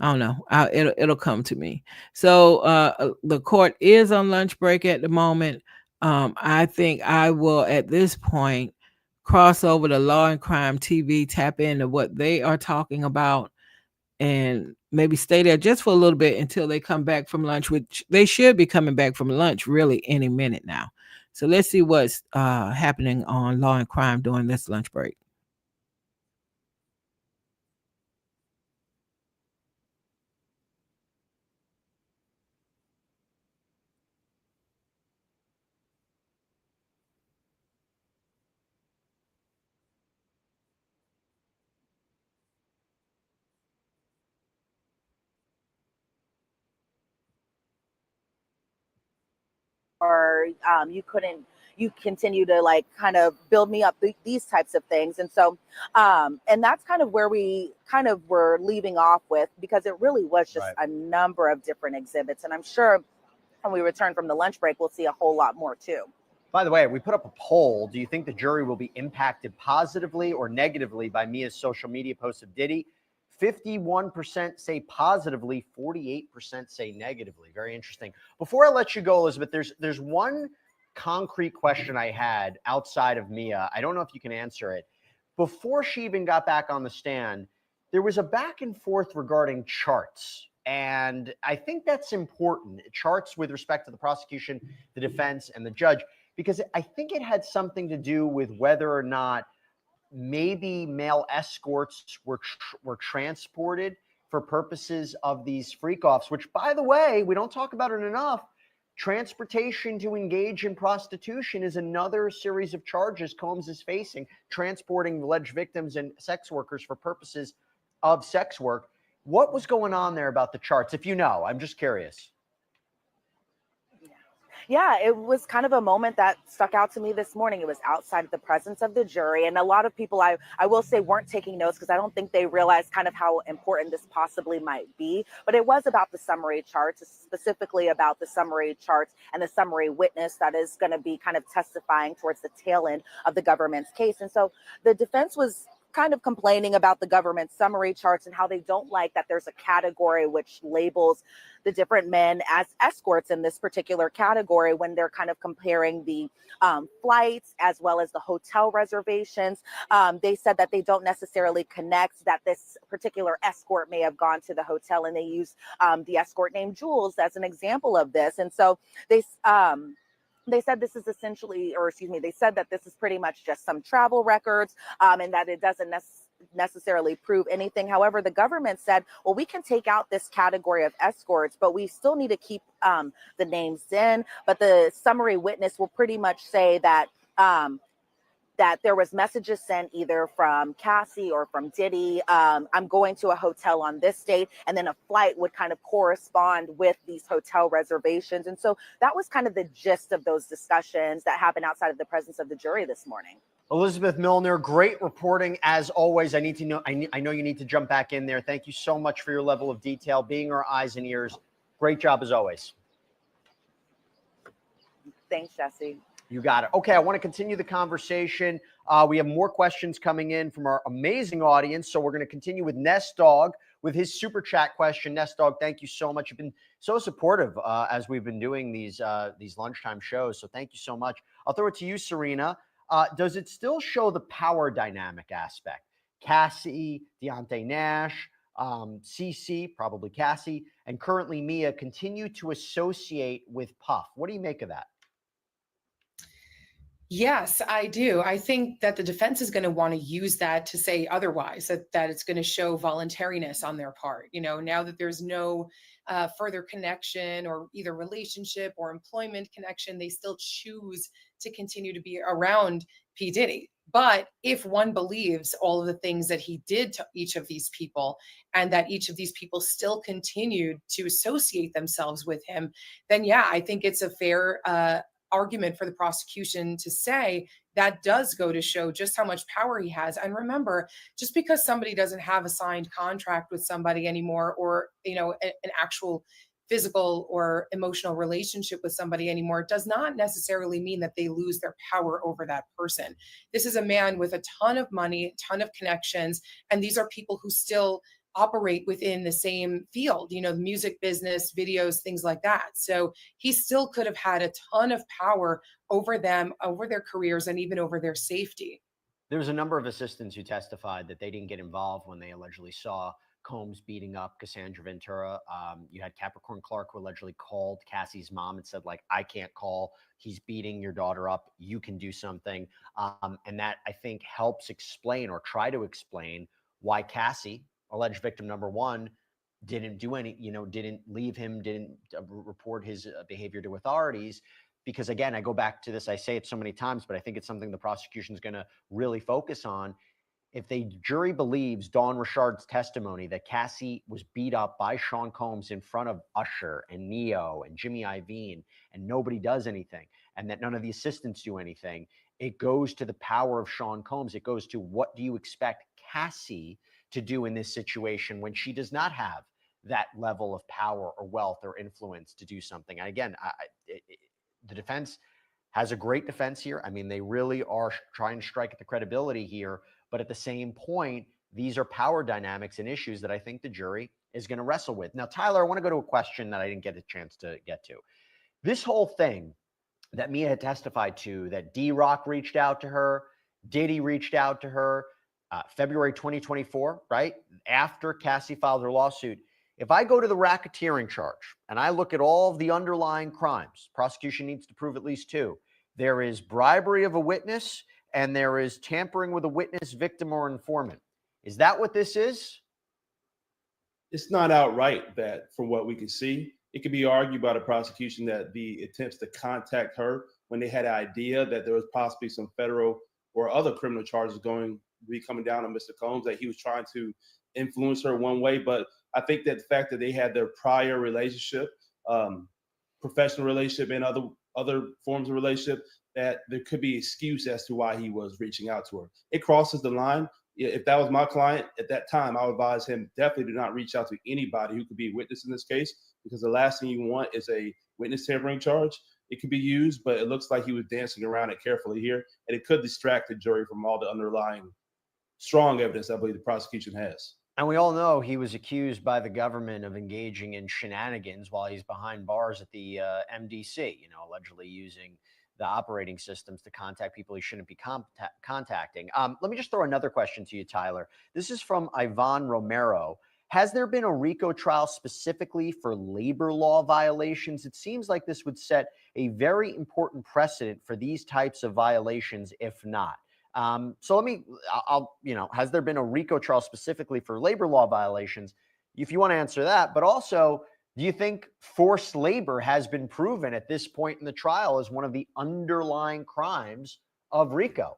don't know. It'll come to me. So the court is on lunch break at the moment. I think I will at this point cross over to Law and Crime TV, tap into what they are talking about, and maybe stay there just for a little bit until they come back from lunch, which they should be coming back from lunch really any minute now. So let's see what's happening on Law and Crime during this lunch break. Or you continue to like kind of build me up these types of things. And so and that's kind of where we kind of were leaving off with, because it really was just a number of different exhibits, and I'm sure when we return from the lunch break we'll see a whole lot more too. By the way, we put up a poll. Do you think the jury will be impacted positively or negatively by Mia's social media post of Diddy? 51% say positively, 48% say negatively. Very interesting. Before I let you go, Elizabeth, there's one concrete question I had outside of Mia. I don't know if you can answer it. Before she even got back on the stand, there was a back and forth regarding charts. And I think that's important. Charts with respect to the prosecution, the defense, and the judge, because I think it had something to do with whether or not maybe male escorts were transported for purposes of these freak-offs, which, by the way, we don't talk about it enough. Transportation to engage in prostitution is another series of charges Combs is facing, transporting alleged victims and sex workers for purposes of sex work. What was going on there about the charts? If you know, I'm just curious. Yeah, it was kind of a moment that stuck out to me this morning. It was outside of the presence of the jury. And a lot of people, I will say, weren't taking notes because I don't think they realized kind of how important this possibly might be. But it was about the summary charts, specifically about the summary charts and the summary witness that is going to be kind of testifying towards the tail end of the government's case. And so the defense was kind of complaining about the government summary charts and how they don't like that there's a category which labels the different men as escorts in this particular category when they're kind of comparing the flights as well as the hotel reservations. They said that they don't necessarily connect that this particular escort may have gone to the hotel, and they use the escort named Jules as an example of this. And so they said this is essentially, or excuse me, they said that this is pretty much just some travel records and that it doesn't necessarily prove anything. However, the government said, well, we can take out this category of escorts, but we still need to keep the names in. But the summary witness will pretty much say that that there was messages sent either from Cassie or from Diddy. I'm going to a hotel on this date, and then a flight would kind of correspond with these hotel reservations. And so that was kind of the gist of those discussions that happened outside of the presence of the jury this morning. Elizabeth Milner, great reporting as always. I know you need to jump back in there. Thank you so much for your level of detail, being our eyes and ears. Great job as always. Thanks, Jesse. You got it. Okay, I want to continue the conversation. We have more questions coming in from our amazing audience, so we're going to continue with Nest Dog with his super chat question. Nest Dog, thank you so much. You've been so supportive as we've been doing these lunchtime shows, so thank you so much. I'll throw it to you, Serena. Does it still show the power dynamic aspect? Cassie, Deontay Nash, CC, probably Cassie, and currently Mia continue to associate with Puff. What do you make of that? Yes, I do. I think that the defense is going to want to use that to say otherwise, that it's going to show voluntariness on their part. You know, now that there's no further connection or either relationship or employment connection, they still choose to continue to be around P. Diddy. But if one believes all of the things that he did to each of these people, and that each of these people still continued to associate themselves with him, then yeah, I think it's a fair argument for the prosecution to say that does go to show just how much power he has. And remember, just because somebody doesn't have a signed contract with somebody anymore, or, you know, an actual physical or emotional relationship with somebody anymore, does not necessarily mean that they lose their power over that person. This is a man with a ton of money, a ton of connections, and these are people who still operate within the same field, you know, the music business, videos, things like that. So he still could have had a ton of power over them, over their careers, and even over their safety. There's a number of assistants who testified that they didn't get involved when they allegedly saw Combs beating up Cassandra Ventura. You had Capricorn Clark, who allegedly called Cassie's mom and said, like, I can't call. He's beating your daughter up. You can do something. And that, I think, helps explain or try to explain why Cassie, alleged victim number one, didn't do any, didn't leave him, didn't report his behavior to authorities. Because again, I go back to this, I say it so many times, but I think it's something the prosecution is going to really focus on. If the jury believes Dawn Richard's testimony that Cassie was beat up by Sean Combs in front of Usher and Neo and Jimmy Iovine, and nobody does anything, and that none of the assistants do anything, it goes to the power of Sean Combs. It goes to, what do you expect Cassie to do in this situation when she does not have that level of power or wealth or influence to do something? And again, the defense has a great defense here. I mean, they really are trying to strike at the credibility here. But at the same point, these are power dynamics and issues that I think the jury is going to wrestle with. Now, Tyler, I want to go to a question that I didn't get a chance to get to. This whole thing that Mia had testified to, that D-Rock reached out to her, Diddy reached out to her, February 2024, right? After Cassie filed her lawsuit. If I go to the racketeering charge and I look at all of the underlying crimes, prosecution needs to prove at least two. There is bribery of a witness, and there is tampering with a witness, victim, or informant. Is that what this is? It's not outright that, from what we can see. It could be argued by the prosecution that the attempts to contact her when they had an idea that there was possibly some federal or other criminal charges going to be coming down on Mr. Combs, that he was trying to influence her one way. But I think that the fact that they had their prior relationship, professional relationship, and other forms of relationship, that there could be excuse as to why he was reaching out to her. It crosses the line. If that was my client at that time, I would advise him definitely do not reach out to anybody who could be a witness in this case, because the last thing you want is a witness tampering charge. It could be used, but it looks like he was dancing around it carefully here, and it could distract the jury from all the underlying strong evidence I believe the prosecution has. And we all know he was accused by the government of engaging in shenanigans while he's behind bars at the MDC, allegedly using the operating systems to contact people he shouldn't be contacting. Let me just throw another question to you, Tyler. This is from Ivan Romero. Has there been a RICO trial specifically for labor law violations? It seems like this would set a very important precedent for these types of violations, if not. So has there been a RICO trial specifically for labor law violations? If you want to answer that, but also, do you think forced labor has been proven at this point in the trial as one of the underlying crimes of RICO?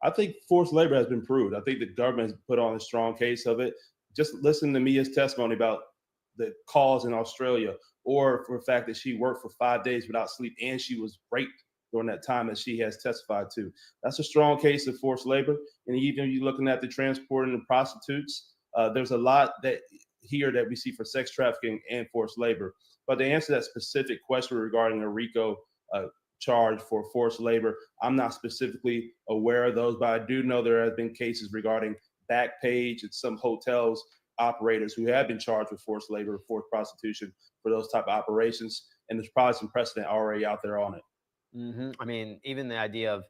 I think forced labor has been proved. I think the government has put on a strong case of it. Just listen to Mia's testimony about the calls in Australia, or for the fact that she worked for 5 days without sleep and she was raped during that time that she has testified to. That's a strong case of forced labor. And even you're looking at the transporting of prostitutes, there's a lot that here that we see for sex trafficking and forced labor. But to answer that specific question regarding a RICO charge for forced labor, I'm not specifically aware of those, but I do know there have been cases regarding Backpage and some hotels operators who have been charged with forced labor, forced prostitution for those type of operations. And there's probably some precedent already out there on it. I mean, even the idea of,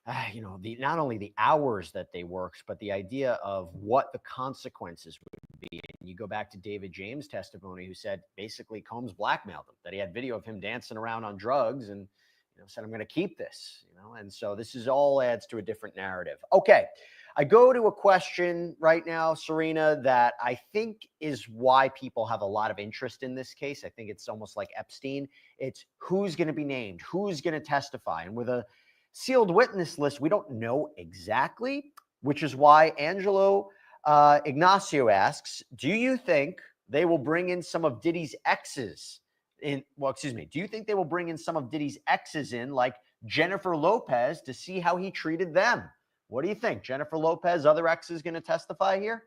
not only the hours that they worked, but the idea of what the consequences would be. And you go back to David James' testimony, who said basically Combs blackmailed him, that he had video of him dancing around on drugs and, said, I'm going to keep this, and so this is all adds to a different narrative. Okay. I go to a question right now, Serena, that I think is why people have a lot of interest in this case. I think it's almost like Epstein. It's who's going to be named, who's going to testify. And with a sealed witness list, we don't know exactly, which is why Angelo Ignacio asks, do you think they will bring in some of Diddy's exes do you think they will bring in some of Diddy's exes in, like Jennifer Lopez, to see how he treated them? What do you think? Jennifer Lopez, other exes going to testify here?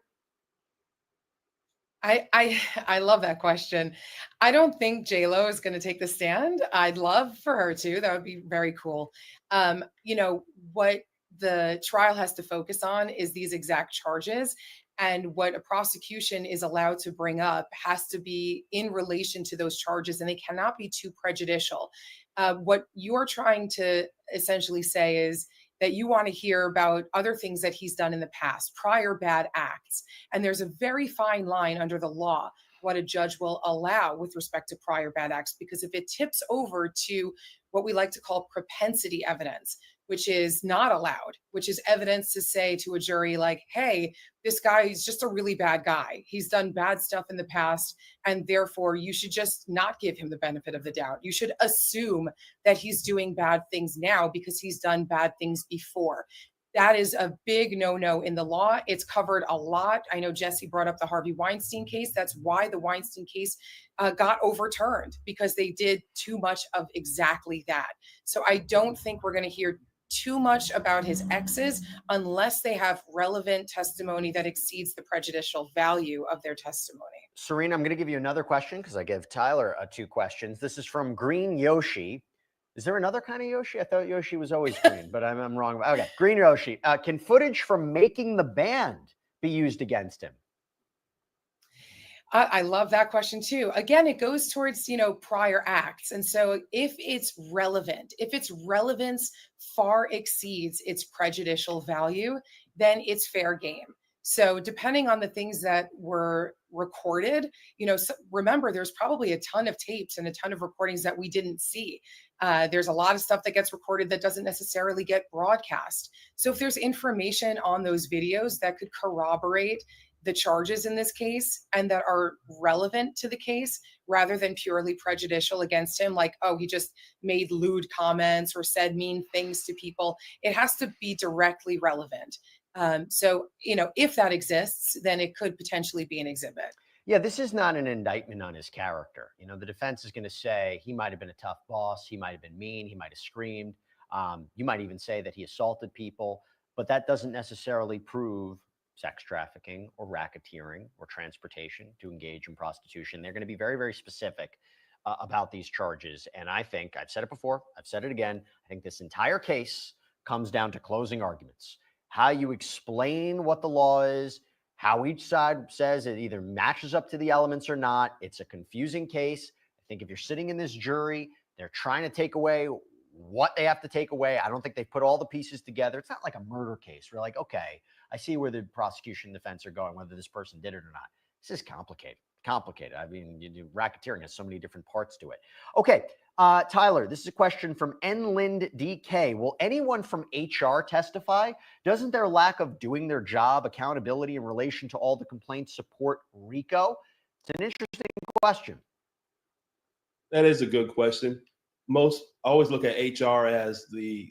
I love that question. I don't think J-Lo is going to take the stand. I'd love for her to. That would be very cool. What the trial has to focus on is these exact charges. And what a prosecution is allowed to bring up has to be in relation to those charges, and they cannot be too prejudicial. What you're trying to essentially say is that you want to hear about other things that he's done in the past, prior bad acts. And there's a very fine line under the law what a judge will allow with respect to prior bad acts, because if it tips over to what we like to call propensity evidence, which is not allowed, which is evidence to say to a jury like, hey, this guy is just a really bad guy. He's done bad stuff in the past, and therefore you should just not give him the benefit of the doubt. You should assume that he's doing bad things now because he's done bad things before. That is a big no-no in the law. It's covered a lot. I know Jesse brought up the Harvey Weinstein case. That's why the Weinstein case got overturned, because they did too much of exactly that. So I don't think we're going to hear too much about his exes unless they have relevant testimony that exceeds the prejudicial value of their testimony. Serena, I'm going to give you another question because I gave Tyler 2 questions. This is from Green Yoshi. Is there another kind of Yoshi? I thought Yoshi was always green, but I'm wrong. Okay, Green Yoshi. Can footage from making the band be used against him? I love that question too. Again, it goes towards, prior acts. And so if it's relevant, if its relevance far exceeds its prejudicial value, then it's fair game. So depending on the things that were recorded, remember, there's probably a ton of tapes and a ton of recordings that we didn't see. There's a lot of stuff that gets recorded that doesn't necessarily get broadcast. So if there's information on those videos that could corroborate the charges in this case and that are relevant to the case rather than purely prejudicial against him, like, oh, he just made lewd comments or said mean things to people, it has to be directly relevant. So, if that exists, then it could potentially be an exhibit. Yeah, this is not an indictment on his character. The defense is going to say he might have been a tough boss. He might have been mean. He might have screamed. You might even say that he assaulted people, but that doesn't necessarily prove sex trafficking or racketeering or transportation to engage in prostitution. They're going to be very, very specific about these charges. And I think, I've said it before, I've said it again, I think this entire case comes down to closing arguments. How you explain what the law is, how each side says it either matches up to the elements or not. It's a confusing case. I think if you're sitting in this jury, they're trying to take away what they have to take away. I don't think they put all the pieces together. It's not like a murder case. We're like, okay, I see where the prosecution and defense are going, whether this person did it or not. This is complicated. I mean, racketeering has so many different parts to it. Okay, Tyler, this is a question from Nlind DK. Will anyone from HR testify? Doesn't their lack of doing their job, accountability in relation to all the complaints support RICO? It's an interesting question. That is a good question. Most always look at HR as the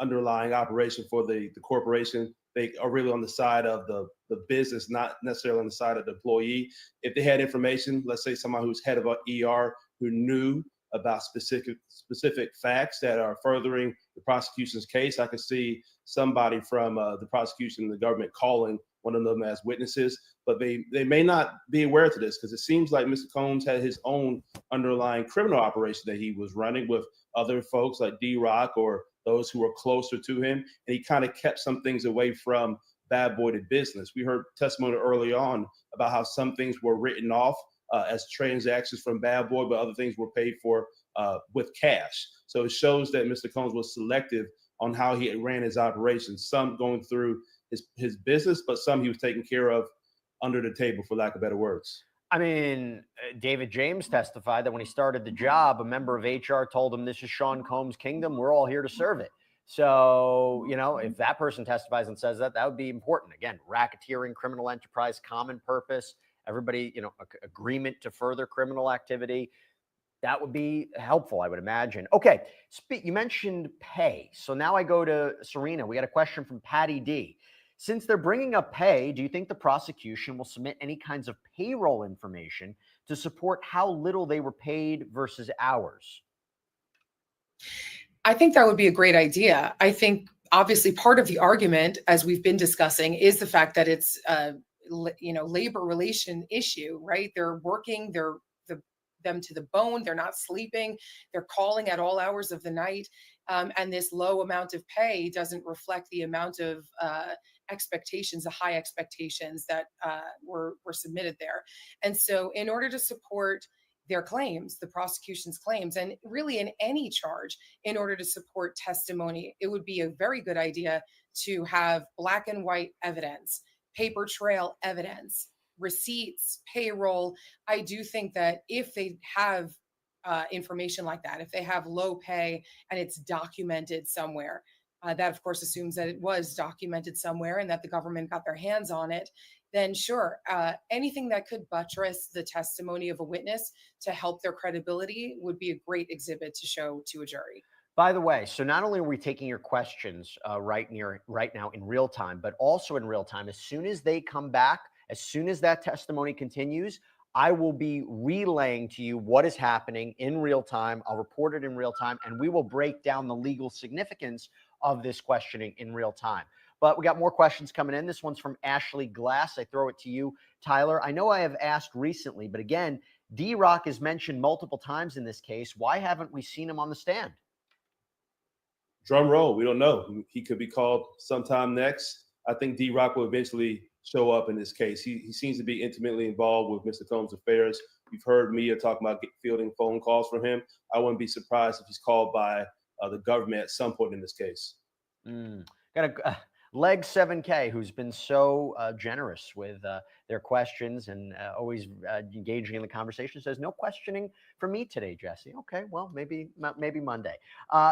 underlying operation for the corporation. They are really on the side of the business, not necessarily on the side of the employee. If they had information, let's say someone who's head of an ER who knew about specific facts that are furthering the prosecution's case. I could see somebody from the prosecution and the government calling one of them as witnesses, but they may not be aware to this, because it seems like Mr. Combs had his own underlying criminal operation that he was running with other folks like D-Rock or those who were closer to him, and he kind of kept some things away from Bad Boy to Business. We heard testimony early on about how some things were written off as transactions from Bad Boy, but other things were paid for with cash. So it shows that Mr. Combs was selective on how he ran his operations, some going through his business, but some he was taking care of under the table, for lack of better words. I mean, David James testified that when he started the job, a member of HR told him, "This is Sean Combs' kingdom. We're all here to serve it." So, you know, if that person testifies and says that, that would be important. Again, racketeering, criminal enterprise, common purpose, everybody, you know, agreement to further criminal activity. That would be helpful, I would imagine. Okay, you mentioned pay. So now I go to Serena. We got a question from Patty D. Since they're bringing up pay, do you think the prosecution will submit any kinds of payroll information to support how little they were paid versus hours? I think that would be a great idea. I think obviously part of the argument, as we've been discussing, is the fact that it's labor relation issue, right? They're working, them to the bone, they're not sleeping, they're calling at all hours of the night, and this low amount of pay doesn't reflect the amount of expectations, the high expectations that were submitted there. And so in order to support their claims, the prosecution's claims, and really in any charge, in order to support testimony, it would be a very good idea to have black and white evidence, paper trail evidence, receipts, payroll. I do think that if they have information like that, if they have low pay and it's documented somewhere, that of course assumes that it was documented somewhere and that the government got their hands on it, then sure, anything that could buttress the testimony of a witness to help their credibility would be a great exhibit to show to a jury. By the way, so not only are we taking your questions right now in real time, but also in real time, as soon as they come back, as soon as that testimony continues, I will be relaying to you what is happening in real time. I'll report it in real time, and we will break down the legal significance of this questioning in real time. But we got more questions coming in. This one's from Ashley Glass. I throw it to you, Tyler. I know I have asked recently, but again, D-Rock is mentioned multiple times in this case. Why haven't we seen him on the stand? Drum roll. We don't know. He could be called sometime next. I think D-Rock will eventually show up in this case. He seems to be intimately involved with Mr. Combs' affairs. We've heard media talk about fielding phone calls from him. I wouldn't be surprised if he's called by the government at some point in this case. Got a Leg 7K, who's been so generous with their questions and always engaging in the conversation, says, "No questioning for me today, Jesse." Okay, well, maybe Monday.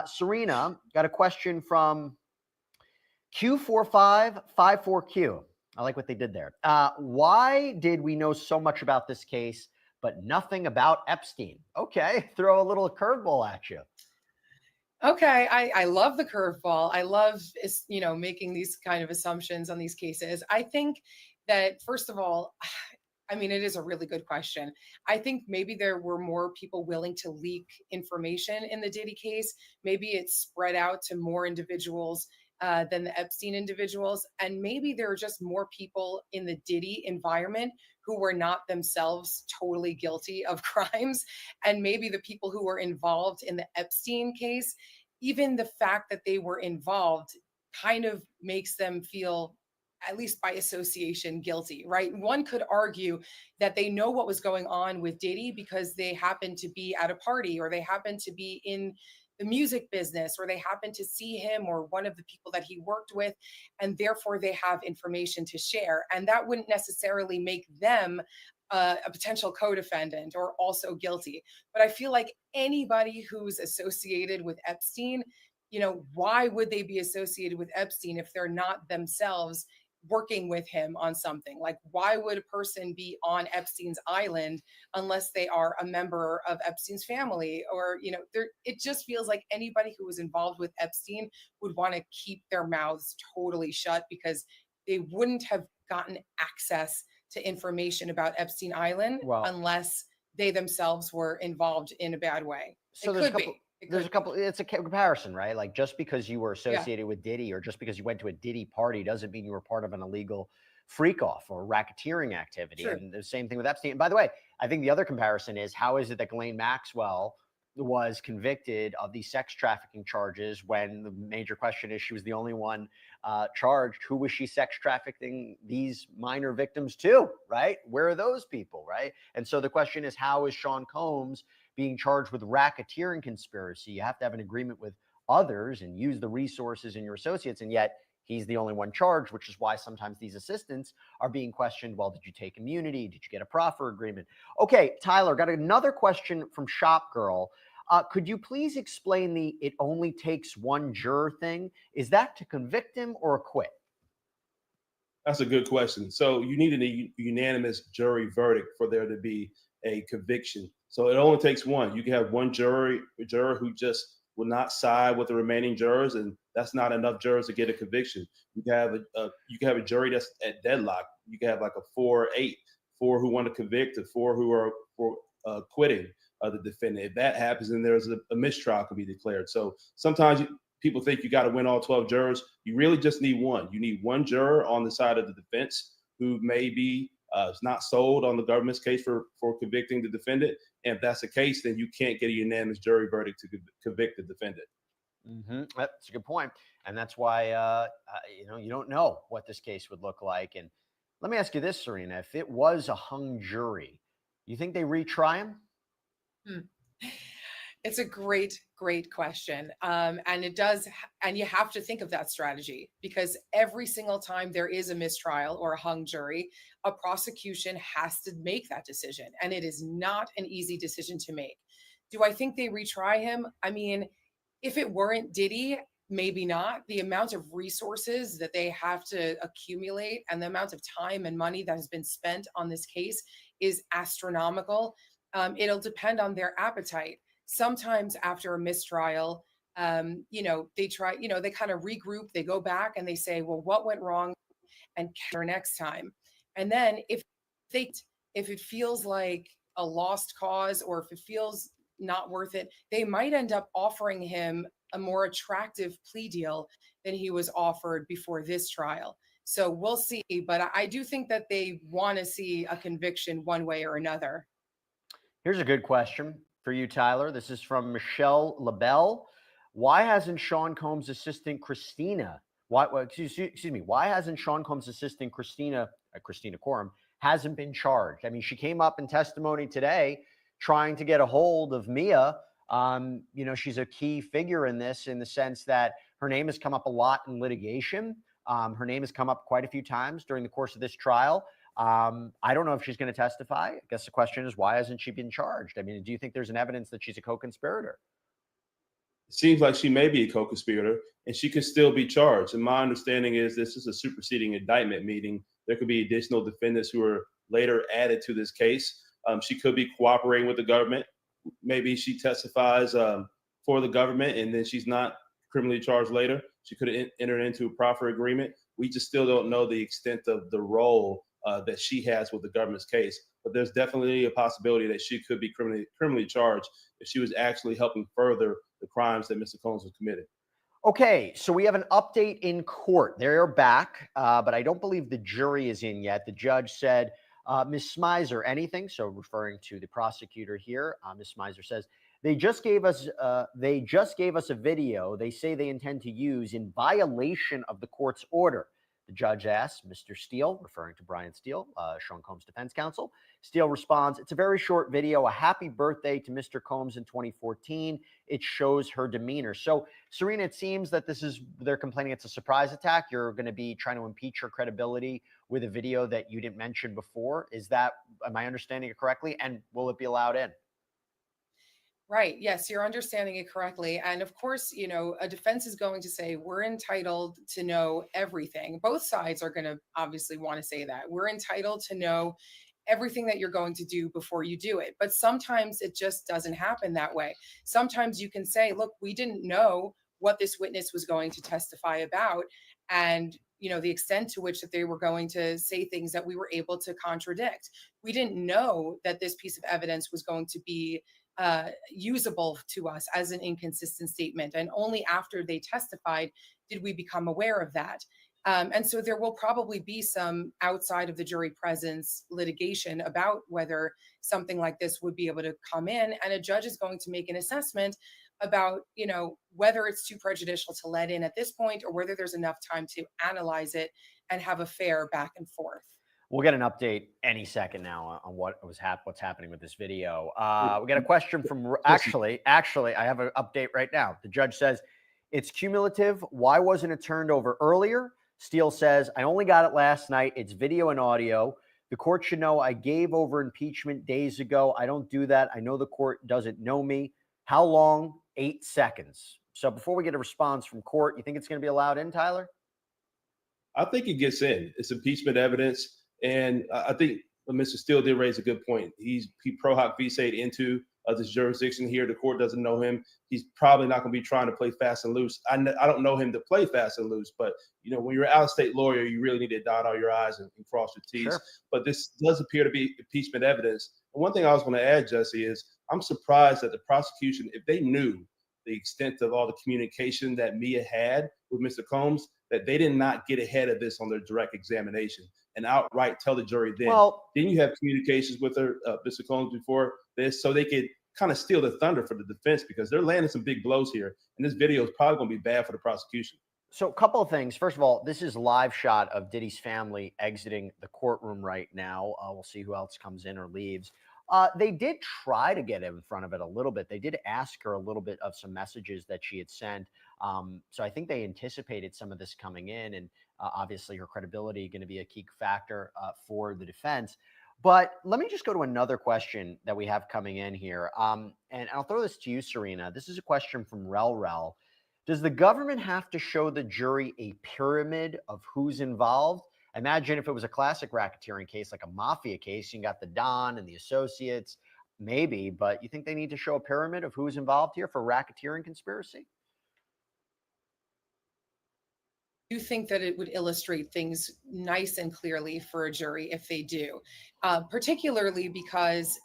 Serena got a question from Q4554Q. I like what they did there. Why did we know so much about this case, but nothing about Epstein? Okay, throw a little curveball at you. Okay, I love the curveball. I love making these kind of assumptions on these cases. I think that, first of all, I mean, it is a really good question. I think maybe there were more people willing to leak information in the Diddy case. Maybe it's spread out to more individuals than the Epstein individuals. And maybe there are just more people in the Diddy environment who were not themselves totally guilty of crimes. And maybe the people who were involved in the Epstein case, even the fact that they were involved kind of makes them feel, at least by association, guilty, right? One could argue that they know what was going on with Diddy because they happened to be at a party, or they happened to be in the music business, or they happened to see him or one of the people that he worked with, and therefore they have information to share. And that wouldn't necessarily make them a potential co-defendant or also guilty. But I feel like anybody who's associated with Epstein, why would they be associated with Epstein if they're not themselves working with him on something? Like, why would a person be on Epstein's island unless they are a member of Epstein's family? Or, it just feels like anybody who was involved with Epstein would want to keep their mouths totally shut, because they wouldn't have gotten access to information about Epstein Island unless they themselves were involved in a bad way. So It there's a could couple. be. It There's could a couple. It's a comparison, right? Like just because you were be. Yeah. associated with Diddy, or just because you went to a Diddy party, doesn't mean you were part of an illegal freak off or racketeering activity. True. And the same thing with Epstein. And by the way, I think the other comparison is, how is it that Ghislaine Maxwell was convicted of these sex trafficking charges when the major question is she was the only one charged? Who was she sex trafficking these minor victims to, right? Where are those people, right? And so the question is, how is Sean Combs being charged with racketeering conspiracy? You have to have an agreement with others and use the resources in your associates, and yet he's the only one charged, which is why sometimes these assistants are being questioned. Well, did you take immunity? Did you get a proffer agreement? Okay, Tyler, got another question from Shop Girl. Could you please explain the "it only takes one juror" thing? Is that to convict him or acquit? That's a good question. So you need a unanimous jury verdict for there to be a conviction. So it only takes one. You can have one juror who just will not side with the remaining jurors, and that's not enough jurors to get a conviction. You can have a jury that's at deadlock. You can have like a 4-8, 4 who want to convict and 4 who are for quitting the defendant. If that happens, then there's a mistrial can be declared. So sometimes people think you got to win all 12 jurors. You really just need one. You need one juror on the side of the defense who maybe is not sold on the government's case for convicting the defendant. And if that's the case, then you can't get a unanimous jury verdict to convict the defendant. Mm-hmm. That's a good point. And that's why, you don't know what this case would look like. And let me ask you this, Serena, if it was a hung jury, you think they retry him? It's a great question. And you have to think of that strategy, because every single time there is a mistrial or a hung jury, a prosecution has to make that decision. And it is not an easy decision to make. Do I think they retry him? I mean, if it weren't Diddy, maybe not. The amount of resources that they have to accumulate and the amount of time and money that has been spent on this case is astronomical. It'll depend on their appetite. Sometimes after a mistrial, they try, they kind of regroup, they go back and they say, well, what went wrong, and counter next time. And then if it feels like a lost cause, or if it feels not worth it, they might end up offering him a more attractive plea deal than he was offered before this trial. So we'll see. But I do think that they want to see a conviction one way or another. Here's a good question for you, Tyler. This is from Michelle LaBelle. Why hasn't Sean Combs' assistant Christina, why hasn't Sean Combs' assistant Christina Coram, hasn't been charged? I mean, she came up in testimony today trying to get a hold of Mia. She's a key figure in this, in the sense that her name has come up a lot in litigation. Her name has come up quite a few times during the course of this trial. I don't know if she's going to testify. I guess the question is, why hasn't she been charged? I mean, do you think there's an evidence that she's a co-conspirator? It seems like she may be a co-conspirator, and she could still be charged. And my understanding is this is a superseding indictment, meaning there could be additional defendants who are later added to this case. She could be cooperating with the government. Maybe she testifies for the government, and then she's not criminally charged later. She could have entered into a proffer agreement. We just still don't know the extent of the role that she has with the government's case. But there's definitely a possibility that she could be criminally charged if she was actually helping further the crimes that Mr. Combs was committed. Okay, so we have an update in court. They're back, but I don't believe the jury is in yet. The judge said, Ms. Smizer, anything? So referring to the prosecutor here, Ms. Smizer says, they just gave us a video they say they intend to use in violation of the court's order. The judge asks Mr. Steele, referring to Brian Steele, Sean Combs' defense counsel. Steele responds, it's a very short video, a happy birthday to Mr. Combs in 2014. It shows her demeanor. So, Serena, it seems that they're complaining it's a surprise attack. You're going to be trying to impeach her credibility with a video that you didn't mention before. Am I understanding it correctly? And will it be allowed in? Right. Yes, you're understanding it correctly. And of course, a defense is going to say we're entitled to know everything. Both sides are going to obviously want to say that. We're entitled to know everything that you're going to do before you do it. But sometimes it just doesn't happen that way. Sometimes you can say, look, we didn't know what this witness was going to testify about. And the extent to which that they were going to say things that we were able to contradict. We didn't know that this piece of evidence was going to be usable to us as an inconsistent statement. And only after they testified did we become aware of that. And so there will probably be some outside of the jury presence litigation about whether something like this would be able to come in. And a judge is going to make an assessment about, whether it's too prejudicial to let in at this point or whether there's enough time to analyze it and have a fair back and forth. We'll get an update any second now on what's happening with this video. We got a question from actually, I have an update right now. The judge says it's cumulative. Why wasn't it turned over earlier? Steele says, I only got it last night. It's video and audio. The court should know I gave over impeachment days ago. I don't do that. I know the court doesn't know me. How long? 8 seconds. So before we get a response from court, you think it's going to be allowed in, Tyler? I think it gets in. It's impeachment evidence. And I think Mr. Steele did raise a good point. He pro hoc visaed into this jurisdiction here. The court doesn't know him. He's probably not going to be trying to play fast and loose. I don't know him to play fast and loose, but when you're an out-of-state lawyer, you really need to dot all your I's and cross your T's. Sure. But this does appear to be impeachment evidence. And one thing I was going to add, Jesse, is I'm surprised that the prosecution, if they knew the extent of all the communication that Mia had with Mr. Combs, that they did not get ahead of this on their direct examination and outright tell the jury then. Well, didn't you have communications with her, Mr. Combs, before this, so they could kind of steal the thunder for the defense, because they're landing some big blows here, and this video is probably going to be bad for the prosecution. So a couple of things. First of all, this is live shot of Diddy's family exiting the courtroom right now. We'll see who else comes in or leaves. They did try to get in front of it a little bit. They did ask her a little bit of some messages that she had sent. So I think they anticipated some of this coming in, and obviously her credibility going to be a key factor for the defense. But let me just go to another question that we have coming in here. And I'll throw this to you, Serena. This is a question from Rel. Does the government have to show the jury a pyramid of who's involved? Imagine if it was a classic racketeering case, like a mafia case, you got the Don and the associates, maybe, but you think they need to show a pyramid of who's involved here for racketeering conspiracy? I do think that it would illustrate things nice and clearly for a jury if they do, particularly because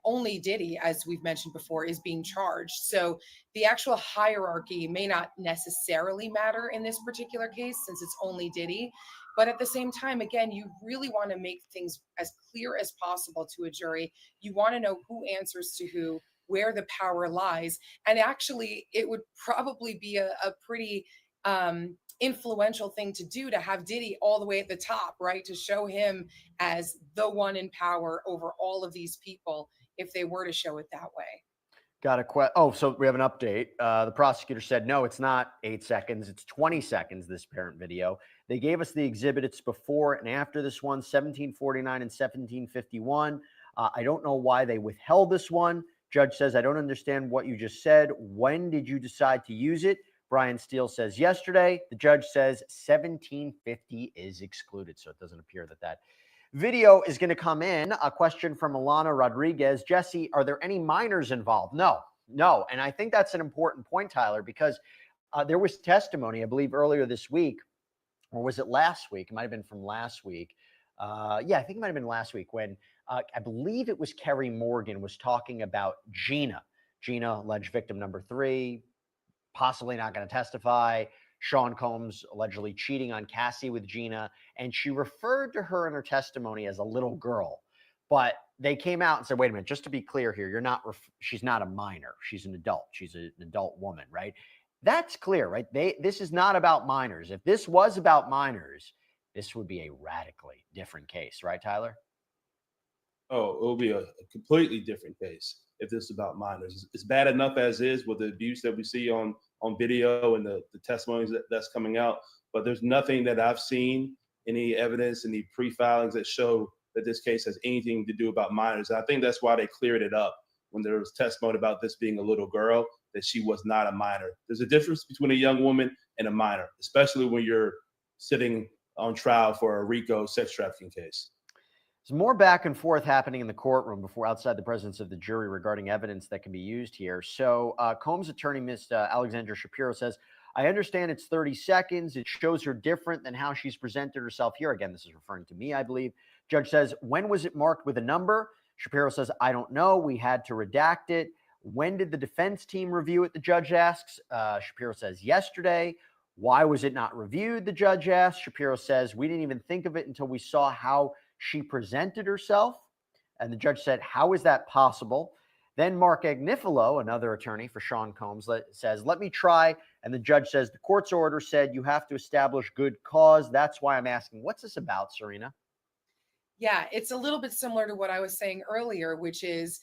only Diddy, as we've mentioned before, is being charged. So the actual hierarchy may not necessarily matter in this particular case, since it's only Diddy. But at the same time, again, you really want to make things as clear as possible to a jury. You want to know who answers to who, where the power lies. And actually, it would probably be a pretty influential thing to do, to have Diddy all the way at the top, right? To show him as the one in power over all of these people, if they were to show it that way. Got a question. Oh, so we have an update. The prosecutor said, no, it's not 8 seconds. It's 20 seconds, this parent video. They gave us the exhibits before and after this one, 1749 and 1751. I don't know why they withheld this one. Judge says, I don't understand what you just said. When did you decide to use it? Brian Steele says yesterday. The judge says 1750 is excluded. So it doesn't appear that video is going to come in. A question from Alana Rodriguez. Jesse, are there any minors involved? No. And I think that's an important point, Tyler, because there was testimony, I believe, earlier this week, or was it last week? It might have been from last week. Yeah, I think it might have been last week when I believe it was Kerry Morgan was talking about Gina, alleged victim number 3, possibly not going to testify. Sean Combs allegedly cheating on Cassie with Gina, and she referred to her in her testimony as a little girl. But they came out and said, wait a minute, just to be clear here, she's not a minor. She's an adult. She's an adult woman, right? That's clear, right? This is not about minors. If this was about minors, this would be a radically different case, right, Tyler? Oh, it will be a completely different case if this is about minors. It's bad enough as is with the abuse that we see on video and the testimonies that's coming out. But there's nothing that I've seen, any evidence, any pre-filings that show that this case has anything to do about minors. And I think that's why they cleared it up when there was testimony about this being a little girl, that she was not a minor. There's a difference between a young woman and a minor, especially when you're sitting on trial for a RICO sex trafficking case. There's more back and forth happening in the courtroom before outside the presence of the jury regarding evidence that can be used here. So Combs' attorney, Ms. Alexandra Shapiro, says, I understand it's 30 seconds. It shows her different than how she's presented herself here. Again, this is referring to me, I believe. Judge says, when was it marked with a number? Shapiro says, I don't know. We had to redact it. When did the defense team review it? The judge asks. Shapiro says, yesterday. Why was it not reviewed? The judge asks. Shapiro says, we didn't even think of it until we saw how she presented herself. And the judge said, how is that possible? Then Mark Agnifilo, another attorney for Sean Combs, says, let me try. And the judge says, the court's order said you have to establish good cause. That's why I'm asking, what's this about, Serena? Yeah, it's a little bit similar to what I was saying earlier, which is,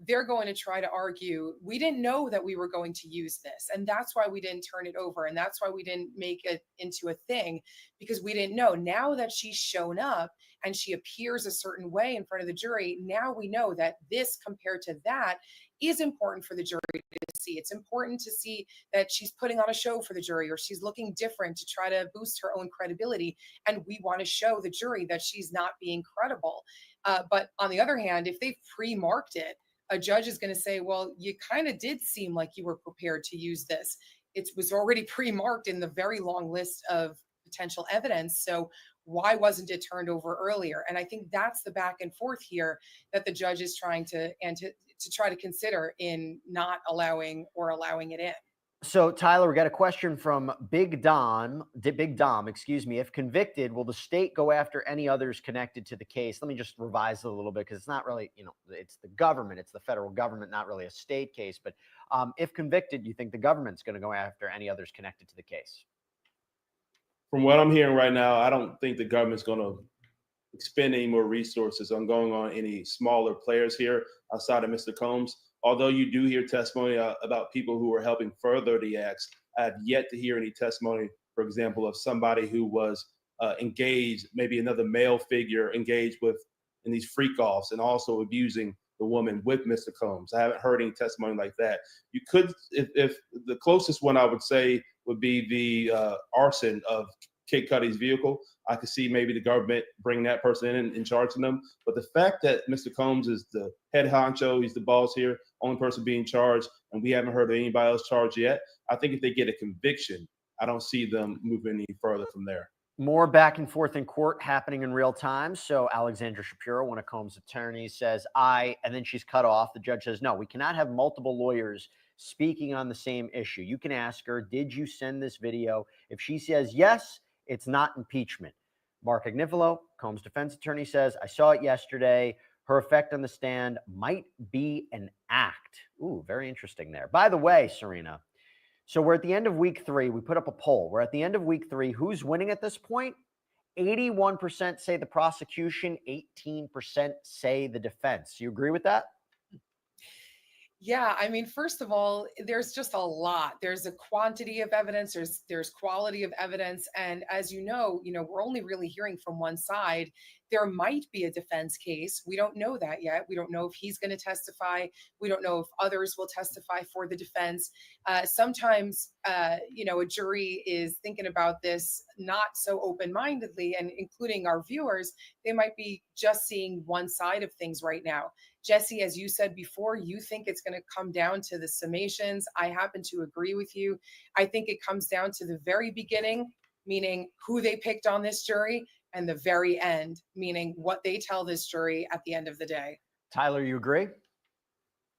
they're going to try to argue, we didn't know that we were going to use this. And that's why we didn't turn it over. And that's why we didn't make it into a thing, because we didn't know. Now that she's shown up and she appears a certain way in front of the jury, now we know that this compared to that is important for the jury to see. It's important to see that she's putting on a show for the jury, or she's looking different to try to boost her own credibility. And we want to show the jury that she's not being credible. But on the other hand, if they've pre-marked it, a judge is going to say, well, you kind of did seem like you were prepared to use this. It was already pre-marked in the very long list of potential evidence. So why wasn't it turned over earlier? And I think that's the back and forth here that the judge is trying to try to consider in not allowing or allowing it in. So, Tyler, we got a question from Big Dom, excuse me. If convicted, will the state go after any others connected to the case? Let me just revise it a little bit, because it's not really, it's the government. It's the federal government, not really a state case. But if convicted, you think the government's going to go after any others connected to the case? From what I'm hearing right now, I don't think the government's going to expend any more resources on going on any smaller players here outside of Mr. Combs. Although you do hear testimony about people who are helping further the acts, I have yet to hear any testimony, for example, of somebody who was engaged, maybe another male figure engaged in these freak offs and also abusing the woman with Mr. Combs. I haven't heard any testimony like that. You could, if the closest one I would say would be the arson of Kid Cudi's vehicle. I could see maybe the government bring that person in and charging them. But the fact that Mr. Combs is the head honcho, he's the boss here, only person being charged, and we haven't heard of anybody else charged yet, I think if they get a conviction, I don't see them moving any further from there. More back and forth in court happening in real time. So Alexandra Shapiro, one of Combs' attorneys, says, and then she's cut off. The judge says, no, we cannot have multiple lawyers speaking on the same issue. You can ask her, did you send this video? If she says yes, it's not impeachment. Mark Agnifilo, Combs' defense attorney, says, I saw it yesterday. Her effect on the stand might be an act. Ooh, very interesting there. By the way, Serena, so we're at the end of week 3. We put up a poll. We're at the end of week 3. Who's winning at this point? 81% say the prosecution, 18% say the defense. You agree with that? Yeah, I mean, first of all, there's just a lot. There's a quantity of evidence, there's quality of evidence, and as you know, we're only really hearing from one side. There might be a defense case. We don't know that yet. We don't know if he's going to testify. We don't know if others will testify for the defense. Sometimes, a jury is thinking about this not so open-mindedly, and including our viewers, they might be just seeing one side of things right now. Jesse, as you said before, you think it's going to come down to the summations. I happen to agree with you. I think it comes down to the very beginning, meaning who they picked on this jury, and the very end, meaning what they tell this jury at the end of the day. Tyler, you agree?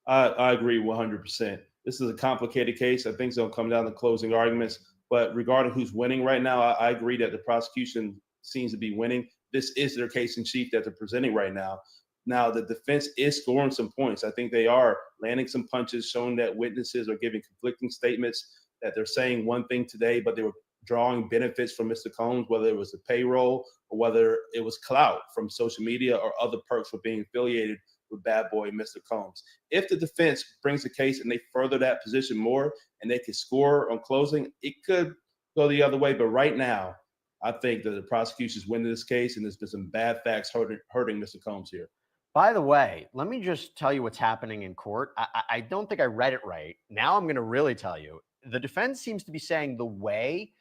I agree 100%. This is a complicated case. I think it's going to come down to closing arguments. But regarding who's winning right now, I agree that the prosecution seems to be winning. This is their case in chief that they're presenting right now. Now, the defense is scoring some points. I think they are landing some punches, showing that witnesses are giving conflicting statements, that they're saying one thing today, but they were drawing benefits from Mr. Combs, whether it was the payroll or whether it was clout from social media or other perks for being affiliated with bad boy Mr. Combs. If the defense brings the case and they further that position more and they can score on closing, it could go the other way. But right now, I think that the prosecution's winning this case, and there's been some bad facts hurting Mr. Combs here. By the way, let me just tell you what's happening in court. I don't think I read it right. Now I'm going to really tell you. The defense seems to be saying the way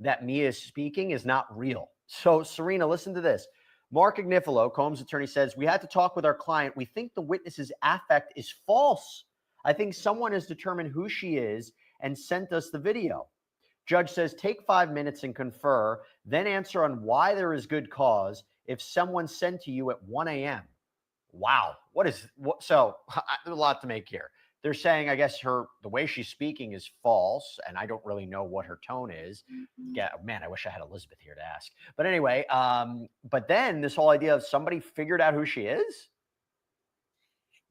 that Mia is speaking is not real. So, Serena, listen to this. Mark Agnifilo, Combs' attorney, says, we had to talk with our client. We think the witness's affect is false. I think someone has determined who she is and sent us the video. Judge says, take 5 minutes and confer, then answer on why there is good cause if someone sent to you at 1 a.m. Wow. So there's a lot to make here. They're saying, I guess the way she's speaking is false, and I don't really know what her tone is. Yeah, man, I wish I had Elizabeth here to ask. But anyway, but then this whole idea of somebody figured out who she is.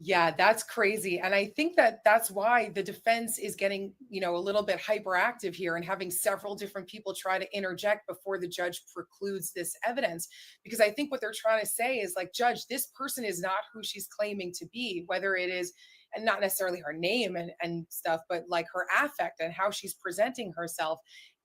Yeah, that's crazy. And I think that that's why the defense is getting, a little bit hyperactive here and having several different people try to interject before the judge precludes this evidence. Because I think what they're trying to say is like, Judge, this person is not who she's claiming to be, whether it is, and not necessarily her name and stuff, but like her affect and how she's presenting herself.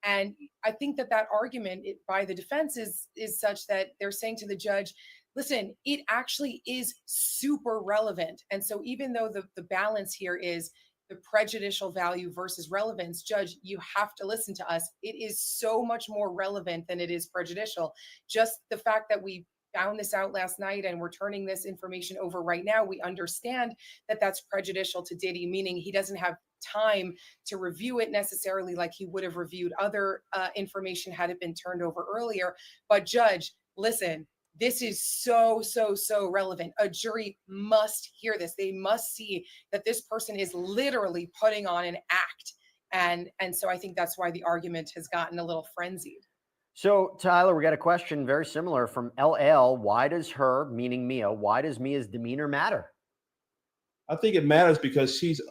And I think that that argument by the defense is such that they're saying to the judge, listen, it actually is super relevant. And so even though the balance here is the prejudicial value versus relevance, Judge, you have to listen to us. It is so much more relevant than it is prejudicial. Just the fact that we found this out last night and we're turning this information over right now, we understand that that's prejudicial to Diddy, meaning he doesn't have time to review it necessarily like he would have reviewed other information had it been turned over earlier. But Judge, listen, this is so relevant. A jury must hear this. They must see that this person is literally putting on an act. And so I think that's why the argument has gotten a little frenzied. So Tyler, we got a question very similar from LL. Why does Mia's demeanor matter? I think it matters because she's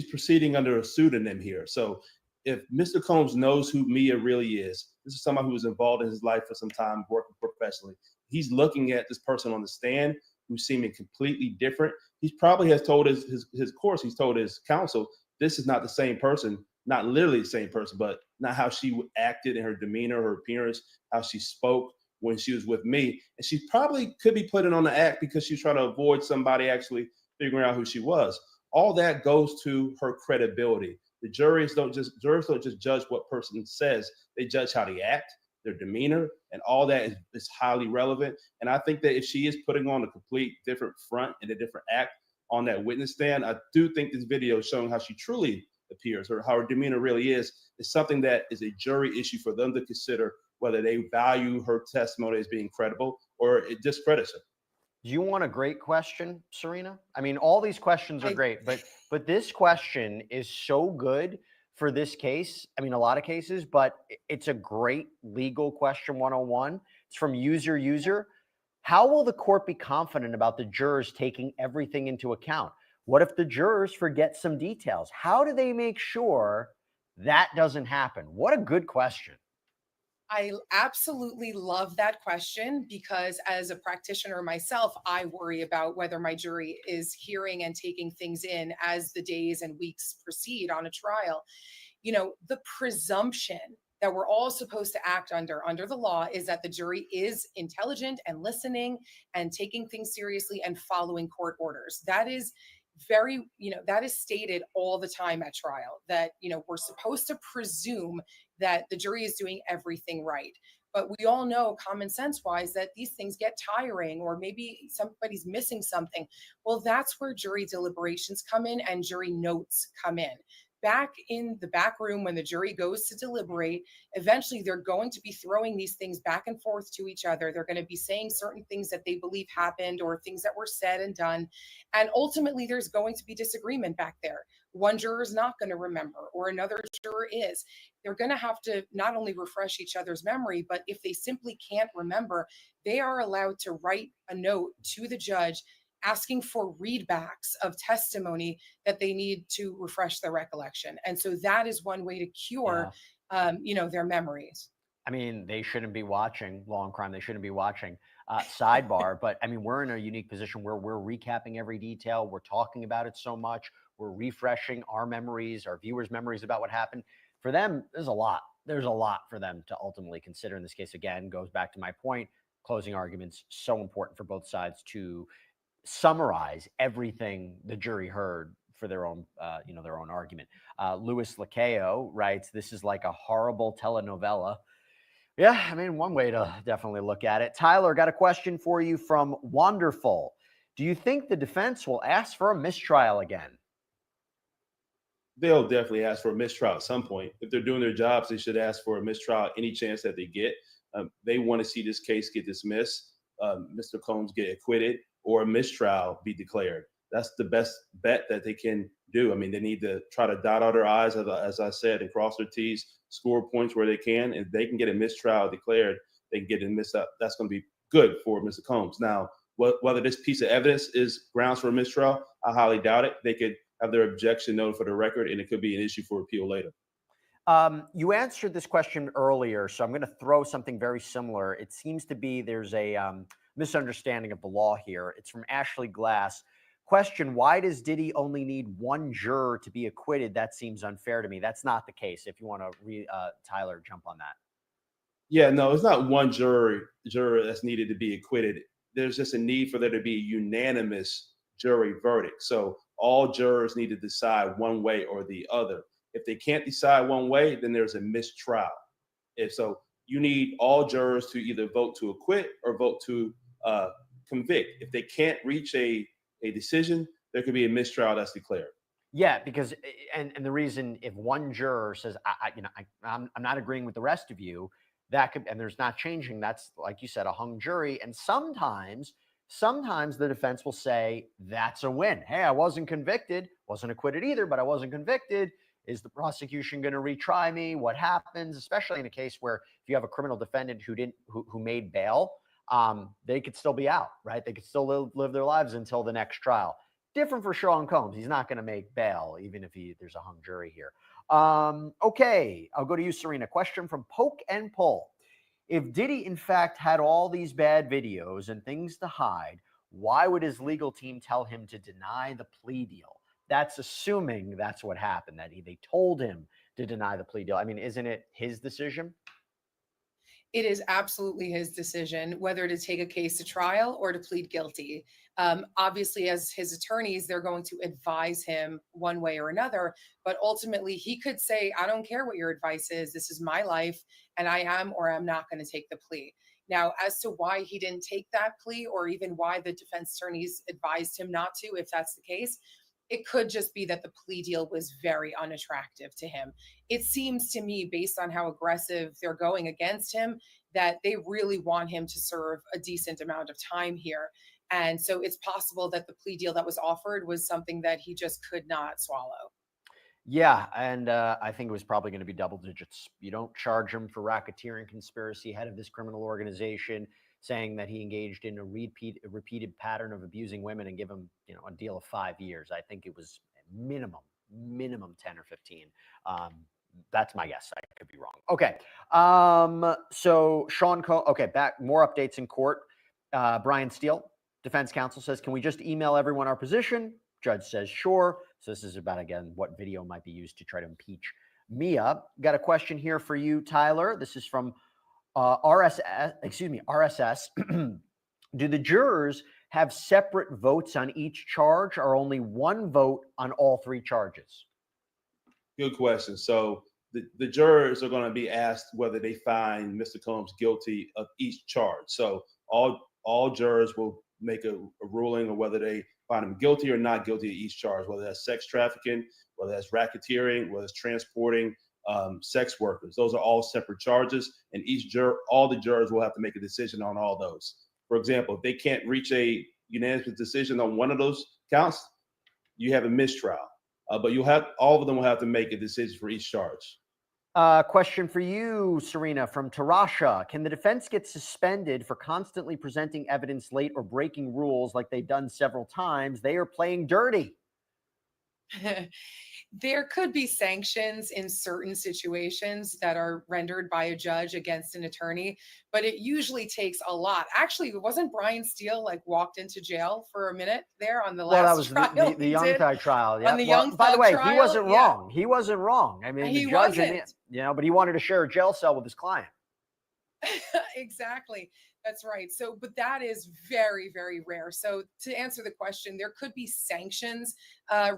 proceeding under a pseudonym here. So if Mr. Combs knows who Mia really is, this is someone who was involved in his life for some time, working professionally. He's looking at this person on the stand who's seeming completely different. He probably has told he's told his counsel, this is not the same person, not literally the same person, but not how she acted in her demeanor, her appearance, how she spoke when she was with me. And she probably could be putting on the act because she's trying to avoid somebody actually figuring out who she was. All that goes to her credibility. The jurors don't just judge what person says, they judge how they act, their demeanor, and all that is highly relevant. And I think that if she is putting on a complete different front and a different act on that witness stand, I do think this video showing how she truly appears or how her demeanor really is something that is a jury issue for them to consider whether they value her testimony as being credible or it discredits her. Do you want a great question, Serena? I mean, all these questions are great, but this question is so good for this case. I mean, a lot of cases, but it's a great legal question 101. It's from user. How will the court be confident about the jurors taking everything into account? What if the jurors forget some details? How do they make sure that doesn't happen? What a good question. I absolutely love that question because as a practitioner myself, I worry about whether my jury is hearing and taking things in as the days and weeks proceed on a trial. The presumption that we're all supposed to act under the law is that the jury is intelligent and listening and taking things seriously and following court orders. That is that is stated all the time at trial, that, we're supposed to presume that the jury is doing everything right. But we all know common sense wise that these things get tiring or maybe somebody's missing something. Well, that's where jury deliberations come in and jury notes come in. Back in the back room when the jury goes to deliberate, eventually they're going to be throwing these things back and forth to each other. They're going to be saying certain things that they believe happened or things that were said and done. And ultimately, there's going to be disagreement back there. One juror is not going to remember or another juror is. They're going to have to not only refresh each other's memory, but if they simply can't remember, they are allowed to write a note to the judge asking for readbacks of testimony that they need to refresh their recollection. And so that is one way to cure, their memories. I mean, they shouldn't be watching Law and Crime. They shouldn't be watching Sidebar. But I mean, we're in a unique position where we're recapping every detail. We're talking about it so much. We're refreshing our memories, our viewers' memories about what happened. For them, there's a lot. There's a lot for them to ultimately consider in this case. Again, goes back to my point. Closing arguments, so important for both sides to summarize everything the jury heard for their own, their own argument. Louis Lacayo writes, "This is like a horrible telenovela." Yeah, I mean, one way to definitely look at it. Tyler, got a question for you from Wonderful. Do you think the defense will ask for a mistrial again? They'll definitely ask for a mistrial at some point. If they're doing their jobs, they should ask for a mistrial any chance that they get. They want to see this case get dismissed, Mr. Combs get acquitted, or a mistrial be declared. That's the best bet that they can do. I mean, they need to try to dot all their I's, as I said, and cross their T's, score points where they can. If they can get a mistrial declared, they can get it missed up. That's going to be good for Mr. Combs. Now, whether this piece of evidence is grounds for a mistrial, I highly doubt it. They could have their objection noted for the record, and it could be an issue for appeal later. You answered this question earlier, so I'm going to throw something very similar. It seems to be there's a misunderstanding of the law here. It's from Ashley Glass. Question, why does Diddy only need one juror to be acquitted? That seems unfair to me. That's not the case. If you want to, Tyler, jump on that. Yeah, no, it's not one juror that's needed to be acquitted. There's just a need for there to be a unanimous jury verdict. So all jurors need to decide one way or the other. If they can't decide one way, then there's a mistrial. If so, you need all jurors to either vote to acquit or vote to convict. If they can't reach a decision, there could be a mistrial that's declared. Yeah, because and the reason, if one juror says, I'm not agreeing with the rest of you, that could, and there's not changing, that's, like you said, a hung jury. And sometimes the defense will say that's a win. Hey, I wasn't convicted, wasn't acquitted either, but I wasn't convicted. Is the prosecution going to retry me? What happens, especially in a case where if you have a criminal defendant who made bail, they could still be out, right? They could still live their lives until the next trial. Different for Sean Combs. He's not going to make bail, even if there's a hung jury here. Okay, I'll go to you, Serena. Question from Poke and Pull. If Diddy, in fact, had all these bad videos and things to hide, why would his legal team tell him to deny the plea deal? That's assuming that's what happened, that they told him to deny the plea deal. I mean, isn't it his decision? It is absolutely his decision whether to take a case to trial or to plead guilty. Obviously, as his attorneys, they're going to advise him one way or another. But ultimately, he could say, I don't care what your advice is. This is my life, and I am or I'm not going to take the plea. Now, as to why he didn't take that plea, or even why the defense attorneys advised him not to, if that's the case, it could just be that the plea deal was very unattractive to him. It seems to me, based on how aggressive they're going against him, that they really want him to serve a decent amount of time here. And so it's possible that the plea deal that was offered was something that he just could not swallow. Yeah, and I think it was probably going to be double digits. You don't charge him for racketeering conspiracy, head of this criminal organization, saying that he engaged in a repeated pattern of abusing women, and give him, a deal of 5 years. I think it was minimum 10 or 15. That's my guess. I could be wrong. Okay. So Sean back, more updates in court. Brian Steele, defense counsel, says, can we just email everyone our position? Judge says, sure. So this is about, again, what video might be used to try to impeach Mia. Got a question here for you, Tyler. This is from RSS. Do the jurors have separate votes on each charge, or only one vote on all three charges? Good question. So the jurors are going to be asked whether they find Mr. Combs guilty of each charge. So all jurors will make a ruling on whether they find him guilty or not guilty of each charge, whether that's sex trafficking, whether that's racketeering, whether it's transporting sex workers. Those are all separate charges, and all the jurors will have to make a decision on all those. For example, if they can't reach a unanimous decision on one of those counts, you have a mistrial. But all of them will have to make a decision for each charge. Question for you, Serena, from Tarasha. Can the defense get suspended for constantly presenting evidence late or breaking rules like they've done several times? They are playing dirty. There could be sanctions in certain situations that are rendered by a judge against an attorney, but it usually takes a lot. Actually, wasn't Brian Steele walked into jail for a minute there on the last trial? That was the Young Thug trial. Yeah. On the Young Thug by the way, trial, he wasn't wrong. He wasn't wrong. I mean, he the judge, wasn't. But he wanted to share a jail cell with his client. Exactly. That's right. So, but that is very, very rare. So to answer the question, there could be sanctions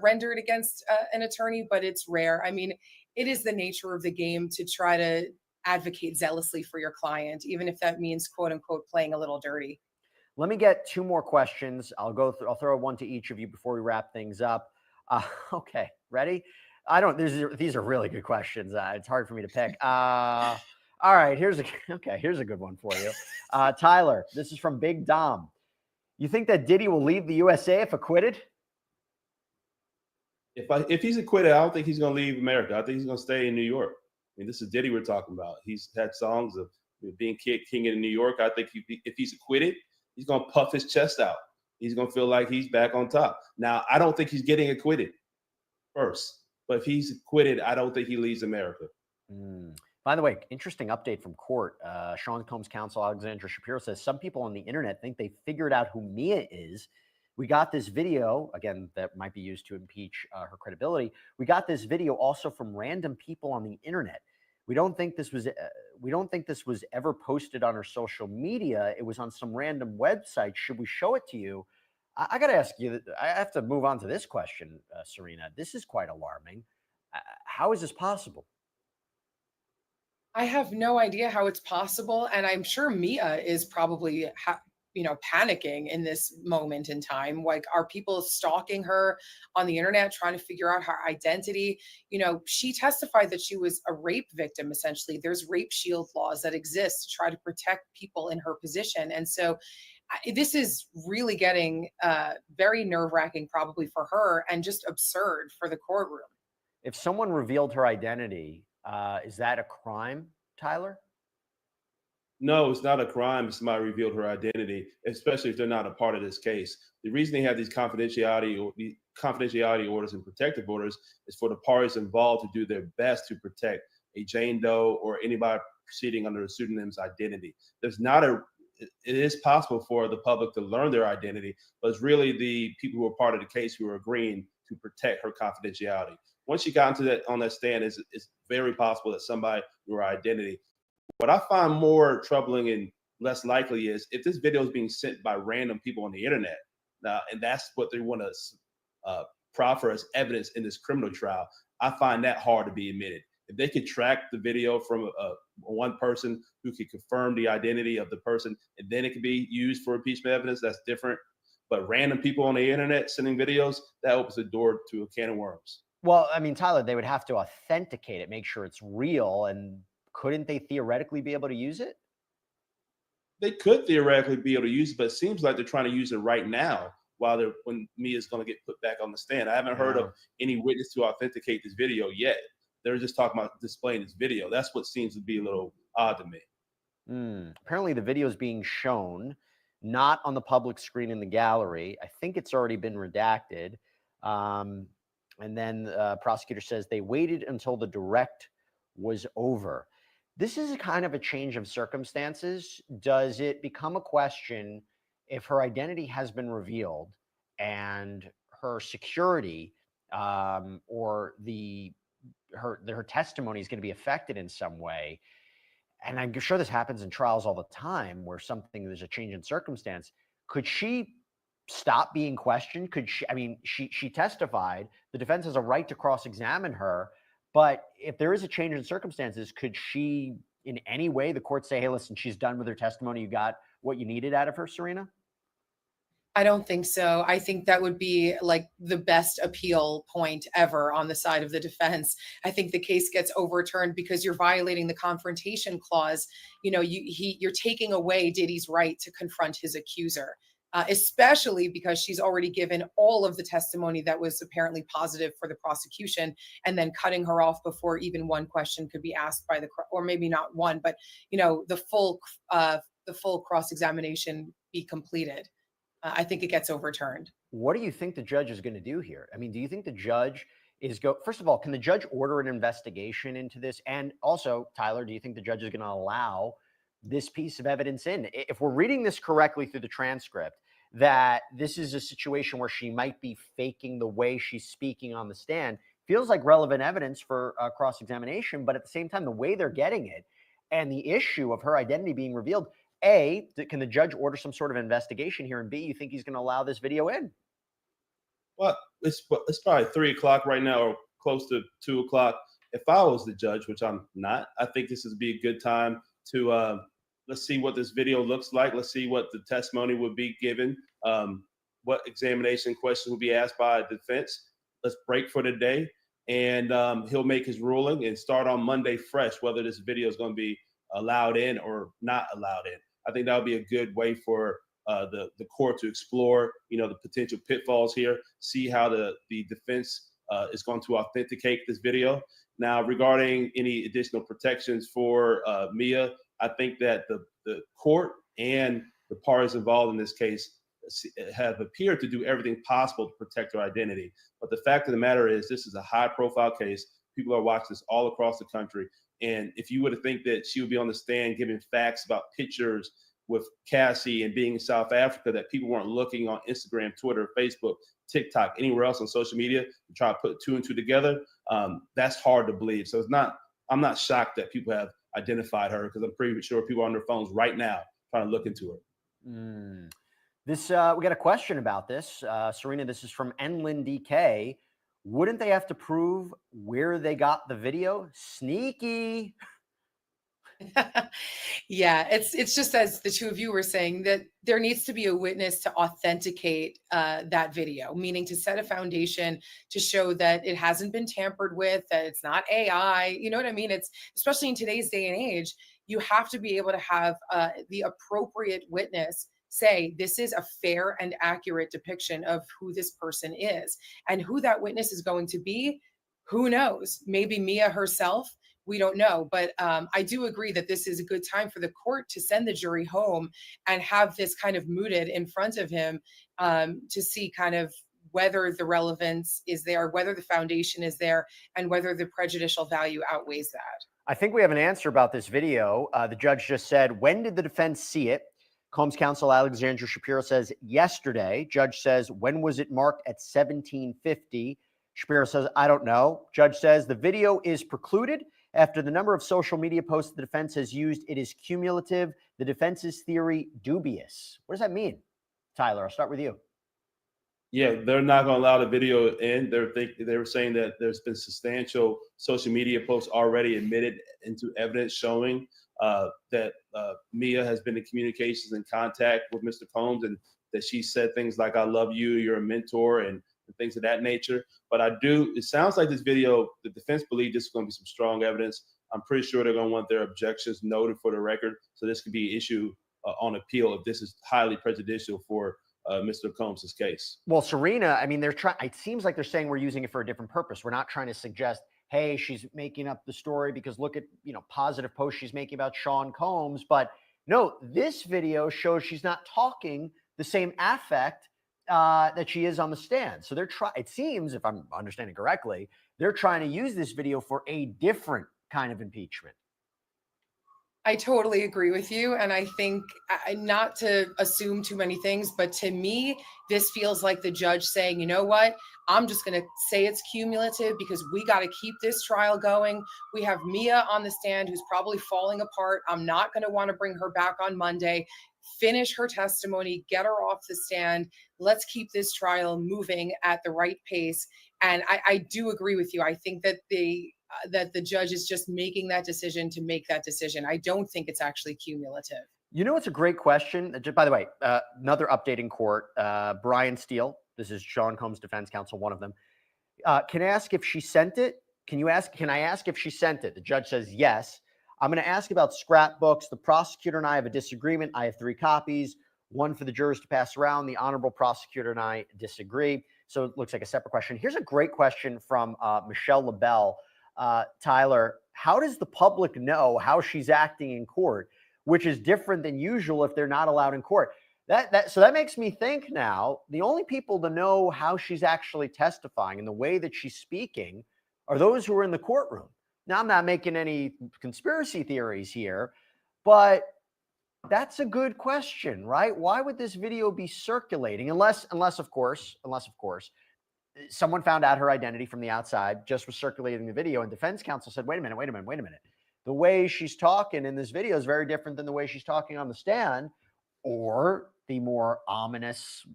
rendered against an attorney, but it's rare. I mean, it is the nature of the game to try to advocate zealously for your client, even if that means, quote unquote, playing a little dirty. Let me get two more questions. I'll throw one to each of you before we wrap things up. Okay. Ready? These are really good questions. It's hard for me to pick. All right, here's a good one for you. Tyler, this is from Big Dom. You think that Diddy will leave the USA if acquitted? If he's acquitted, I don't think he's going to leave America. I think he's going to stay in New York. I mean, this is Diddy we're talking about. He's had songs of being king in New York. I think if he's acquitted, he's going to puff his chest out. He's going to feel like he's back on top. Now, I don't think he's getting acquitted first, but if he's acquitted, I don't think he leaves America. By the way, interesting update from court. Sean Combs' counsel, Alexandra Shapiro, says some people on the internet think they figured out who Mia is. We got this video, again, that might be used to impeach her credibility. We got this video also from random people on the internet. We don't think this was ever posted on her social media. It was on some random website. Should we show it to you? I got to ask you, I have to move on to this question, Serena. This is quite alarming. How is this possible? I have no idea how it's possible. And I'm sure Mia is probably, panicking in this moment in time. Like, are people stalking her on the internet, trying to figure out her identity? She testified that she was a rape victim, essentially. There's rape shield laws that exist to try to protect people in her position. And so this is really getting very nerve-wracking probably for her, and just absurd for the courtroom. If someone revealed her identity, is that a crime, Tyler? No, it's not a crime if somebody revealed her identity, especially if they're not a part of this case. The reason they have these confidentiality orders and protective orders is for the parties involved to do their best to protect a Jane Doe or anybody proceeding under a pseudonym's identity. It is possible for the public to learn their identity, but it's really the people who are part of the case who are agreeing to protect her confidentiality. Once she got on that stand, it's very possible that somebody knew her identity. What I find more troubling and less likely is if this video is being sent by random people on the internet, and that's what they want to proffer as evidence in this criminal trial, I find that hard to be admitted. If they could track the video from one person who could confirm the identity of the person, and then it could be used for impeachment evidence, that's different. But random people on the internet sending videos, that opens the door to a can of worms. Well, I mean, Tyler, they would have to authenticate it, make sure it's real, and couldn't they theoretically be able to use it? They could theoretically be able to use it, but it seems like they're trying to use it right now when Mia's going to get put back on the stand. I haven't heard of any witness to authenticate this video yet. They're just talking about displaying this video. That's what seems to be a little odd to me. Apparently the video is being shown, not on the public screen in the gallery. I think it's already been redacted. And then the prosecutor says they waited until the direct was over. This is a kind of a change of circumstances. Does it become a question if her identity has been revealed and her security or her testimony is going to be affected in some way? And I'm sure this happens in trials all the time where there's a change in circumstance. Could she stop being questioned? She testified. The defense has a right to cross-examine her. But if there is a change in circumstances, could she in any way, the court say, hey, listen, she's done with her testimony. You got what you needed out of her, Serena? I don't think so. I think that would be like the best appeal point ever on the side of the defense. I think the case gets overturned because you're violating the confrontation clause. You're taking away Diddy's right to confront his accuser, especially because she's already given all of the testimony that was apparently positive for the prosecution, and then cutting her off before even one question could be asked by or maybe not one, but the full cross-examination be completed. I think it gets overturned. What do you think the judge is going to do here? I mean, do you think the judge first of all, can the judge order an investigation into this? And also, Tyler, do you think the judge is going to allow this piece of evidence in? If we're reading this correctly through the transcript, that this is a situation where she might be faking the way she's speaking on the stand, feels like relevant evidence for cross-examination, but at the same time, the way they're getting it and the issue of her identity being revealed, A, can the judge order some sort of investigation here? And B, you think he's going to allow this video in? Well, it's probably 3 o'clock right now, or close to 2 o'clock. If I was the judge, which I'm not, I think this would be a good time to let's see what this video looks like. Let's see what the testimony would be given, what examination questions will be asked by the defense. Let's break for the day, and he'll make his ruling and start on Monday fresh, whether this video is going to be allowed in or not allowed in. I think that would be a good way for the court to explore, the potential pitfalls here, see how the defense is going to authenticate this video. Now, regarding any additional protections for Mia, I think that the court and the parties involved in this case have appeared to do everything possible to protect her identity. But the fact of the matter is, this is a high-profile case. People are watching this all across the country. And if you were to think that she would be on the stand giving facts about pictures with Cassie and being in South Africa, that people weren't looking on Instagram, Twitter, Facebook, TikTok, anywhere else on social media to try to put two and two together, that's hard to believe. So I'm not shocked that people have identified her, because I'm pretty sure people are on their phones right now trying to look into her. We got a question about this. Serena, this is from Enlin DK. Wouldn't they have to prove where they got the video? Sneaky. Yeah, it's just as the two of you were saying, that there needs to be a witness to authenticate that video, meaning to set a foundation to show that it hasn't been tampered with, that it's not AI. You know what I mean? It's, especially in today's day and age, you have to be able to have the appropriate witness say this is a fair and accurate depiction of who this person is. And who that witness is going to be, who knows? Maybe Mia herself. We don't know. But I do agree that this is a good time for the court to send the jury home and have this kind of mooted in front of him to see kind of whether the relevance is there, whether the foundation is there, and whether the prejudicial value outweighs that. I think we have an answer about this video. The judge just said, when did the defense see it? Combs counsel Alexandra Shapiro says yesterday. Judge says, when was it marked at 1750? Shapiro says, I don't know. Judge says the video is precluded after the number of social media posts the defense has used. It is cumulative. The defense's theory dubious. What does that mean? Tyler, I'll start with you. Yeah, they're not going to allow the video in. They were saying that there's been substantial social media posts already admitted into evidence showing that Mia has been in communications and contact with Mr. Combs, and that she said things like, I love you, you're a mentor, and things of that nature. But it sounds like this video, the defense believes this is going to be some strong evidence. I'm pretty sure they're going to want their objections noted for the record. So this could be an issue on appeal if this is highly prejudicial for Mr. Combs' case. Well, Serena, I mean, it seems like they're saying we're using it for a different purpose. We're not trying to suggest, hey, she's making up the story because look at, positive posts she's making about Sean Combs. But no, this video shows she's not talking the same affect that she is on the stand. So it seems, if I'm understanding correctly, they're trying to use this video for a different kind of impeachment. I totally agree with you. And I think, not to assume too many things, but to me, this feels like the judge saying, you know what, I'm just going to say it's cumulative because we got to keep this trial going. We have Mia on the stand who's probably falling apart. I'm not going to want to bring her back on Monday. Finish her testimony, get her off the stand. Let's keep this trial moving at the right pace. And I do agree with you. I think that the judge is just making that decision to make that decision. I don't think it's actually cumulative. It's a great question. By the way, another update in court. Brian Steele, this is Sean Combs' defense counsel, one of them, can ask if she sent it. Can I ask if she sent it? The judge says yes. I'm going to ask about scrapbooks. The prosecutor and I have a disagreement. I have 3 copies, one for the jurors to pass around. The honorable prosecutor and I disagree. So it looks like a separate question. Here's a great question from Michelle LaBelle. Tyler, how does the public know how she's acting in court, which is different than usual if they're not allowed in court? So that makes me think now, the only people to know how she's actually testifying and the way that she's speaking are those who are in the courtroom. Now, I'm not making any conspiracy theories here, but that's a good question, right? Why would this video be circulating? Unless of course, someone found out her identity from the outside, just was circulating the video, and defense counsel said, wait a minute. The way she's talking in this video is very different than the way she's talking on the stand. Or the more ominous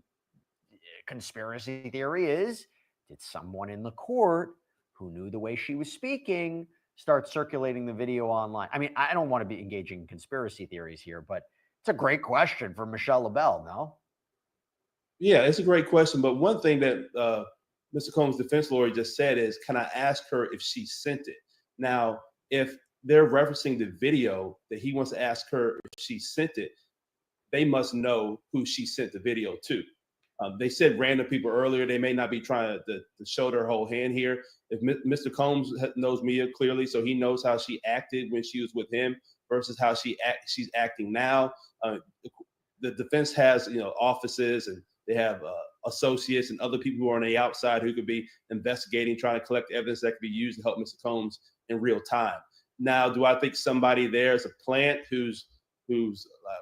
conspiracy theory is, did someone in the court who knew the way she was speaking start circulating the video online? I mean, I don't want to be engaging in conspiracy theories here, but it's a great question from Michelle LaBelle, no? Yeah, it's a great question. But one thing that Mr. Combs' defense lawyer just said is, can I ask her if she sent it? Now, if they're referencing the video that he wants to ask her if she sent it, they must know who she sent the video to. They said random people earlier. They may not be trying to show their whole hand here. If Mr. Combs knows Mia clearly, so he knows how she acted when she was with him versus how she's acting now. The defense has, offices, and they have associates and other people who are on the outside who could be investigating, trying to collect evidence that could be used to help Mr. Combs in real time. Now, do I think somebody there is a plant who's a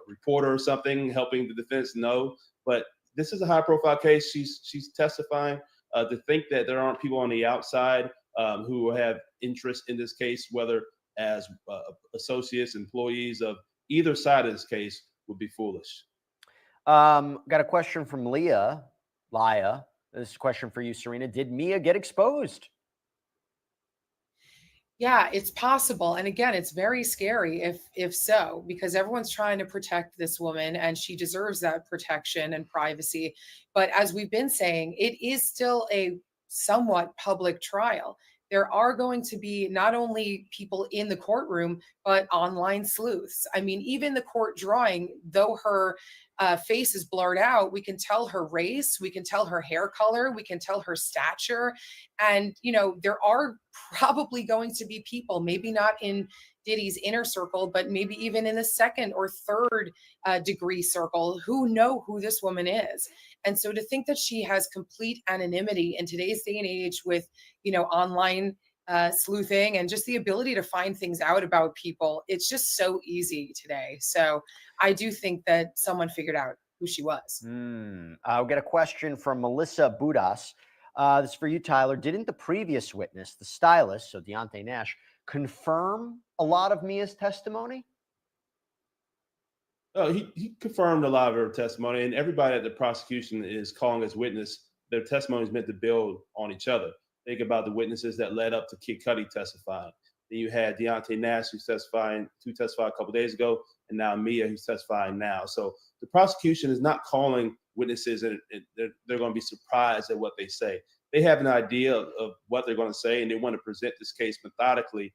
reporter or something helping the defense? No, but this is a high-profile case. She's testifying. To think that there aren't people on the outside who have interest in this case, whether as associates, employees of either side of this case, would be foolish. Got a question from Laya. This is a question for you, Serena. Did Mia get exposed? Yeah, it's possible. And again, it's very scary if so, because everyone's trying to protect this woman and she deserves that protection and privacy. But as we've been saying, it is still a somewhat public trial. There are going to be not only people in the courtroom, but online sleuths. I mean, even the court drawing, though her face is blurred out, we can tell her race, we can tell her hair color, we can tell her stature. And, there are probably going to be people, maybe not in Diddy's inner circle, but maybe even in the second or third degree circle, who know who this woman is. And so to think that she has complete anonymity in today's day and age with, online sleuthing and just the ability to find things out about people, it's just so easy today. So I do think that someone figured out who she was. I'll get a question from Melissa Budas. This is for you, Tyler. Didn't the previous witness, the stylist, so Deontay Nash, confirm a lot of Mia's testimony? Oh, he confirmed a lot of her testimony, and everybody that the prosecution is calling as witness, their testimony is meant to build on each other. Think about the witnesses that led up to Kid Cudi testifying. Then you had Deontay Nash, who testified a couple of days ago, and now Mia, who's testifying now. So the prosecution is not calling witnesses, and they're going to be surprised at what they say. They have an idea of what they're going to say, and they want to present this case methodically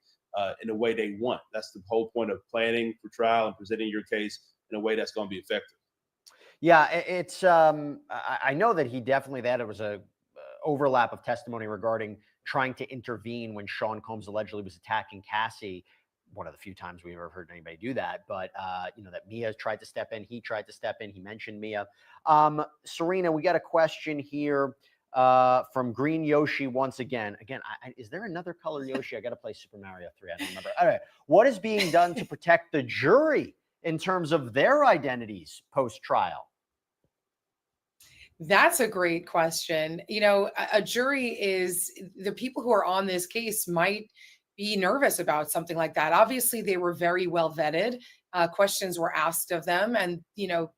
in a way they want. That's the whole point of planning for trial and presenting your case in a way that's going to be effective. Yeah, it's. I know that there was a overlap of testimony regarding trying to intervene when Sean Combs allegedly was attacking Cassie. One of the few times we've ever heard anybody do that. But, that Mia tried to step in. He tried to step in. He mentioned Mia. Serena, we got a question here from Green Yoshi once again. Is there another color Yoshi? I got to play Super Mario 3. I don't remember. All right. What is being done to protect the jury in terms of their identities post-trial? That's a great question. A jury is the people who are on this case might be nervous about something like that. Obviously, they were very well vetted. Questions were asked of them, and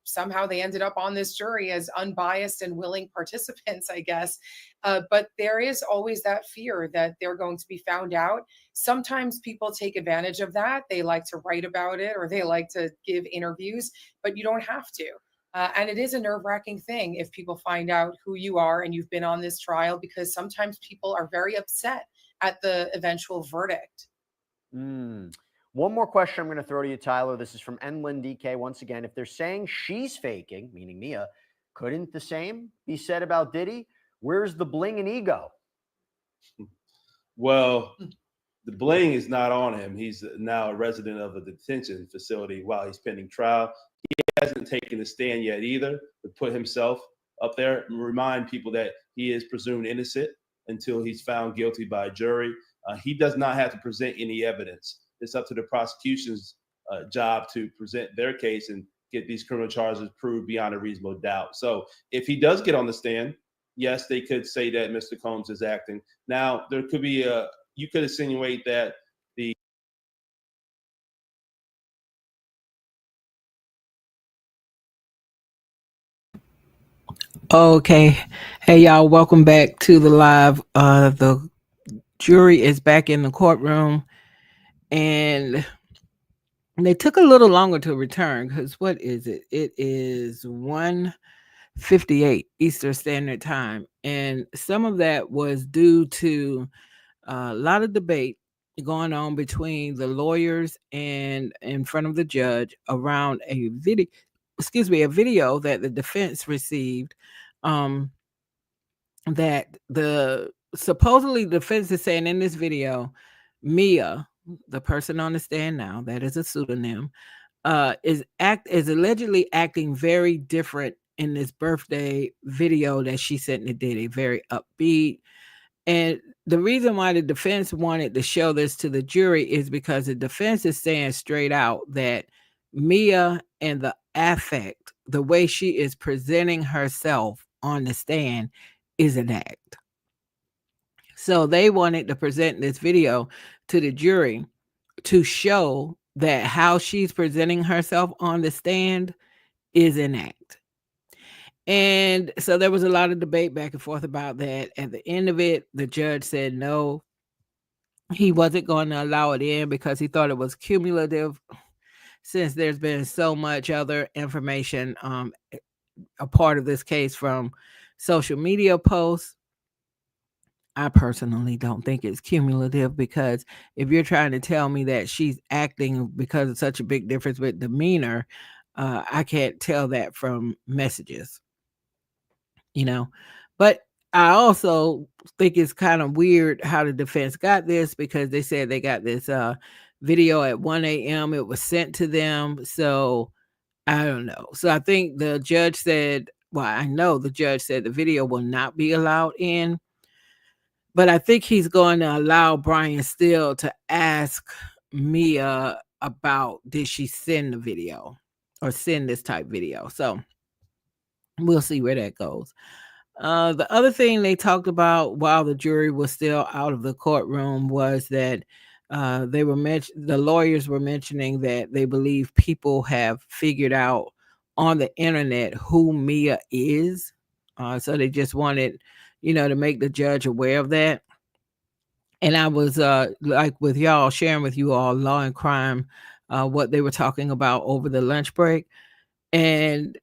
somehow they ended up on this jury as unbiased and willing participants, I guess. But there is always that fear that they're going to be found out. Sometimes people take advantage of that. They like to write about it, or they like to give interviews, but you don't have to. And it is a nerve-wracking thing if people find out who you are and you've been on this trial, because sometimes people are very upset at the eventual verdict. One more question I'm going to throw to you, Tyler. This is from Enlin DK. Once again, if they're saying she's faking, meaning Mia, couldn't the same be said about Diddy? Where's the bling and ego? Well, the bling is not on him. He's now a resident of a detention facility while he's pending trial. He hasn't taken a stand yet either to put himself up there and remind people that he is presumed innocent until he's found guilty by a jury. He does not have to present any evidence. It's up to the prosecution's job to present their case and get these criminal charges proved beyond a reasonable doubt. So if he does get on the stand, yes, they could say that Mr. Combs is acting. Now, there could be you could insinuate that the Okay. Hey, y'all, welcome back to the live. The jury is back in the courtroom, and they took a little longer to return because what is it? It is 1:58 Eastern Standard Time, and some of that was due to a lot of debate going on between the lawyers and in front of the judge around a a video that the defense received, that supposedly the defense is saying in this video, Mia, the person on the stand now, that is a pseudonym, is allegedly acting very different in this birthday video that she sent to Diddy, very upbeat. And the reason why the defense wanted to show this to the jury is because the defense is saying straight out that Mia and the affect, the way she is presenting herself on the stand, is an act. So they wanted to present this video to the jury to show that how she's presenting herself on the stand is an act. And so there was a lot of debate back and forth about that. At the end of it, the judge said no, he wasn't going to allow it in because he thought it was cumulative, since there's been so much other information a part of this case from social media posts. I personally don't think it's cumulative, because if you're trying to tell me that she's acting because of such a big difference with demeanor, I can't tell that from messages, you know. But I also think it's kind of weird how the defense got this, because they said they got this video at 1 a.m. It was sent to them. So I don't know. So I think the judge said, well, I know the judge said the video will not be allowed in. But I think he's going to allow Brian Steele to ask Mia about, did she send the video or send this type video? So we'll see where that goes. The other thing they talked about while the jury was still out of the courtroom was that the lawyers were mentioning that they believe people have figured out on the internet who Mia is. So they just wanted, to make the judge aware of that. And I was like with y'all, sharing with you all Law and Crime, what they were talking about over the lunch break. And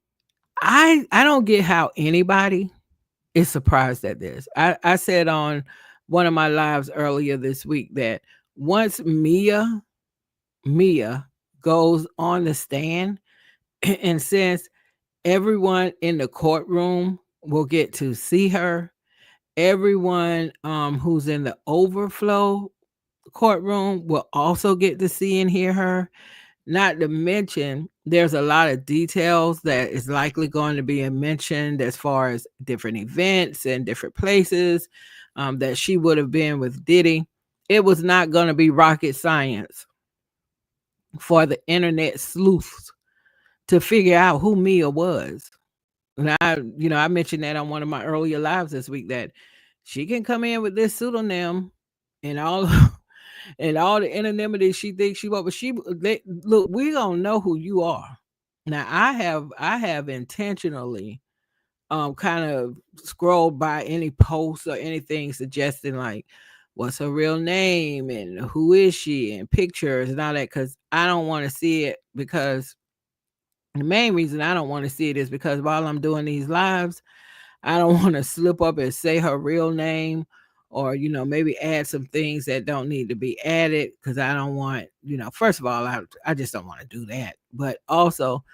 I don't get how anybody is surprised at this. I said on one of my lives earlier this week that once Mia goes on the stand, and since everyone in the courtroom will get to see her, everyone who's in the overflow courtroom will also get to see and hear her. Not to mention, there's a lot of details that is likely going to be mentioned as far as different events and different places that she would have been with Diddy. It was not going to be rocket science for the internet sleuths to figure out who Mia was. And I mentioned that on one of my earlier lives this week, that she can come in with this pseudonym and all and all the anonymity she thinks she was, but look, we don't know who you are. Now I have intentionally kind of scrolled by any posts or anything suggesting like what's her real name and who is she and pictures and all that, because I don't want to see it. Because the main reason I don't want to see it is because while I'm doing these lives, I don't want to slip up and say her real name, or maybe add some things that don't need to be added, because I don't want, first of all, I just don't want to do that. But also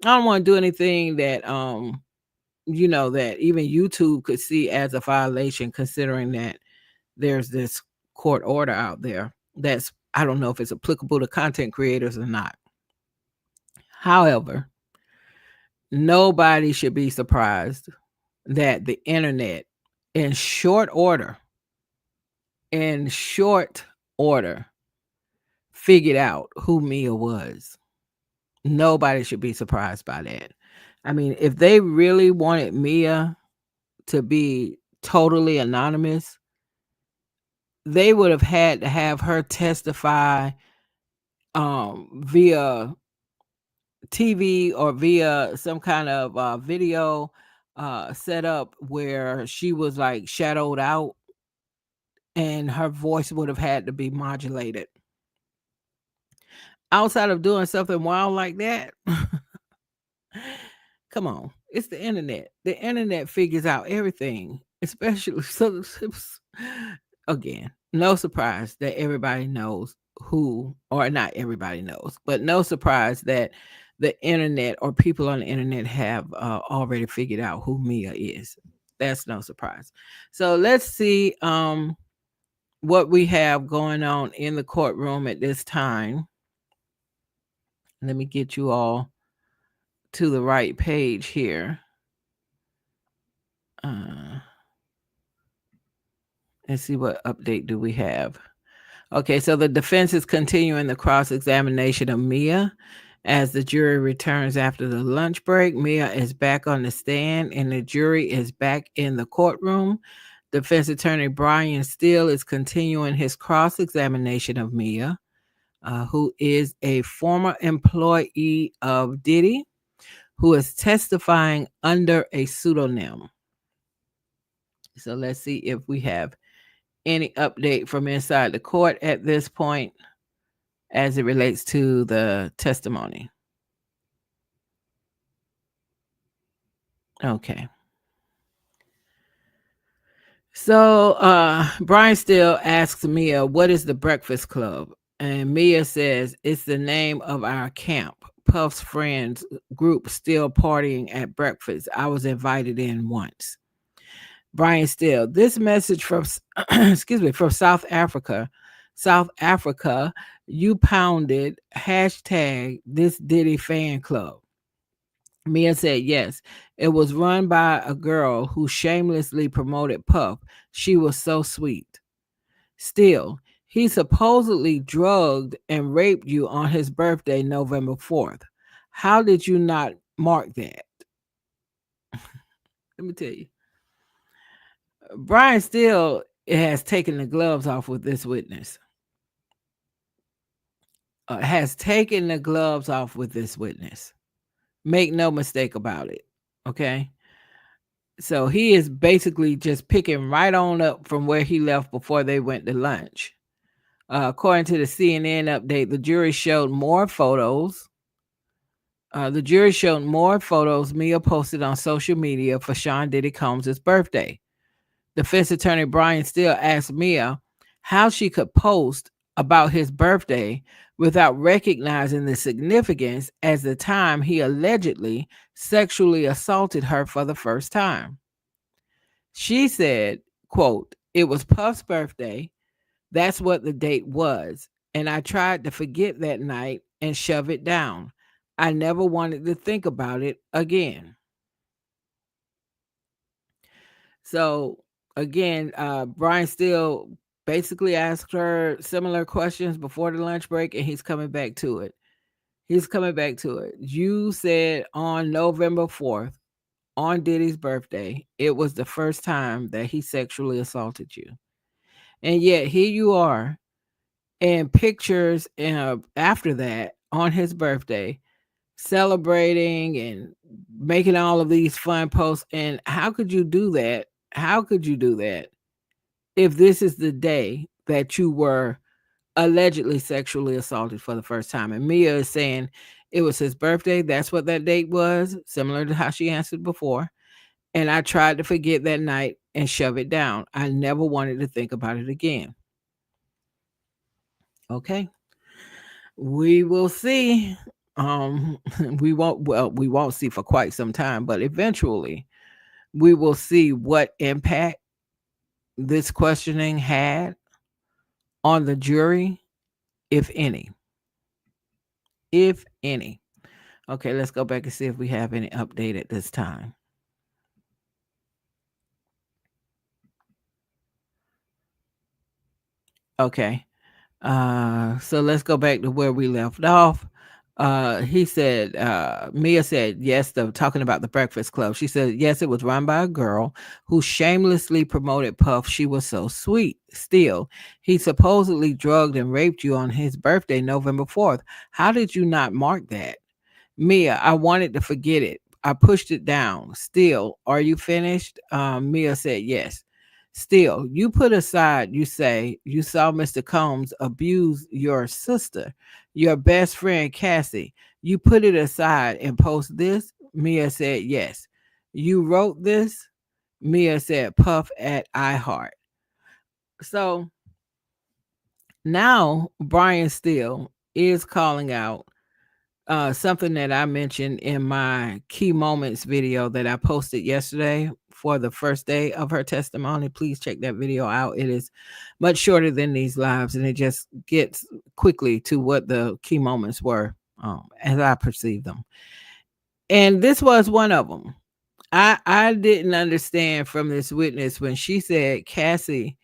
I don't want to do anything that that even YouTube could see as a violation, considering that there's this court order out there that's, I don't know if it's applicable to content creators or not. However, nobody should be surprised that the internet in short order figured out who Mia was. Nobody should be surprised by that. I mean, if they really wanted Mia to be totally anonymous, they would have had to have her testify via TV or via some kind of video setup where she was like shadowed out, and her voice would have had to be modulated. Outside of doing something wild like that, come on, it's the internet. The internet figures out everything, especially so. Again, no surprise that everybody knows who, or not everybody knows, but no surprise that the internet or people on the internet have already figured out who Mia is. That's no surprise. So let's see what we have going on in the courtroom at this time. Let me get you all to the right page here. Let's see what update do we have. Okay, so the defense is continuing the cross-examination of Mia. As the jury returns after the lunch break, Mia is back on the stand and the jury is back in the courtroom. Defense attorney Brian Steele is continuing his cross-examination of Mia, who is a former employee of Diddy, who is testifying under a pseudonym. So let's see if we have any update from inside the court at this point as it relates to the testimony. Okay. So Brian Steele asks Mia, what is the Breakfast Club? And Mia says, it's the name of our camp. Puff's friends group still partying at breakfast. I was invited in once. Brian Steele, this message from from South Africa. South Africa, you pounded hashtag this Diddy fan club. Mia said yes. It was run by a girl who shamelessly promoted Puff. She was so sweet. Still, he supposedly drugged and raped you on his birthday, November 4th. How did you not mark that? Let me tell you. Brian Steele has taken the gloves off with this witness. Has taken the gloves off with this witness. Make no mistake about it. Okay. So he is basically just picking right on up from where he left before they went to lunch. According to the CNN update, the jury showed more photos. Mia posted on social media for Sean Diddy Combs' birthday. Defense attorney Brian Steele asked Mia how she could post about his birthday without recognizing the significance as the time he allegedly sexually assaulted her for the first time. She said, quote, it was Puff's birthday. That's what the date was. And I tried to forget that night and shove it down. I never wanted to think about it again. So again, Brian Steele basically asked her similar questions before the lunch break, and he's coming back to it. You said on November 4th, on Diddy's birthday, it was the first time that he sexually assaulted you. And yet here you are in pictures after that on his birthday, celebrating and making all of these fun posts. And how could you do that? If this is the day that you were allegedly sexually assaulted for the first time? And Mia is saying it was his birthday. That's what that date was, similar to how she answered before. And I tried to forget that night and shove it down. I never wanted to think about it again. Okay. We will see. We won't see for quite some time, but eventually we will see what impact this questioning had on the jury, if any. If any. Okay, let's go back and see if we have any update at this time. Okay. So let's go back to where we left off. Mia said, yes, talking about the Breakfast Club. She said, yes, it was run by a girl who shamelessly promoted Puff. She was so sweet. Still, he supposedly drugged and raped you on his birthday, November 4th. How did you not mark that? Mia, I wanted to forget it. I pushed it down. Still, are you finished? Mia said, yes. Still, you put aside, you say, you saw Mr. Combs abuse your sister, your best friend, Cassie. You put it aside and post this? Mia said, yes. You wrote this? Mia said, Puff at iHeart. So now Brian Steele is calling out something that I mentioned in my key moments video that I posted yesterday for the first day of her testimony. Please check that video out. It is much shorter than these lives, and it just gets quickly to what the key moments were as I perceive them. And this was one of them. I didn't understand from this witness when she said Cassie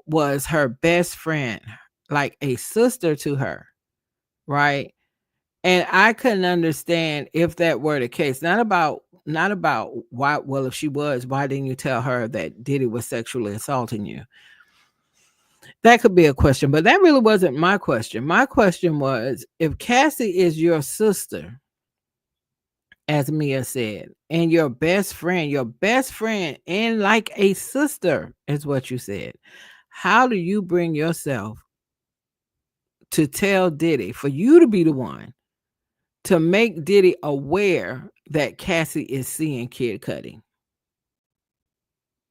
was her best friend, like a sister to her, right? And I couldn't understand if that were the case. Not about why. Well, if she was, why didn't you tell her that Diddy was sexually assaulting you? That could be a question, but that really wasn't my question. My question was, if Cassie is your sister, as Mia said, and your best friend, and like a sister is what you said, how do you bring yourself to tell Diddy, for you to be the one to make Diddy aware that Cassie is seeing Kid Cudi?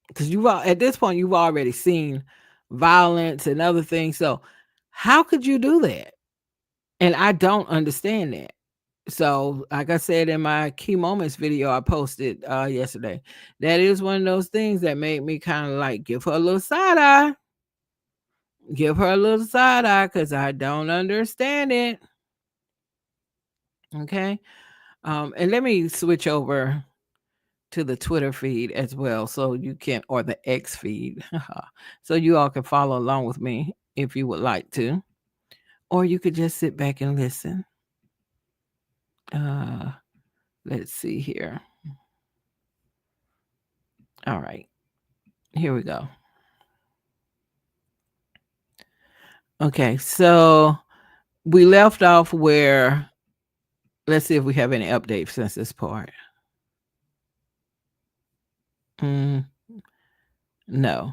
Because at this point you've already seen violence and other things. So how could you do that? And I don't understand that. So, like I said in my key moments video I posted yesterday, that is one of those things that made me kind of like give her a little side eye. Give her a little side eye because I don't understand it. Okay. And let me switch over to the Twitter feed as well, so you can, or the X feed, so you all can follow along with me if you would like to, or you could just sit back and listen. Let's see here. All right, here we go. Okay, so we left off where, let's see if we have any updates since this part. No.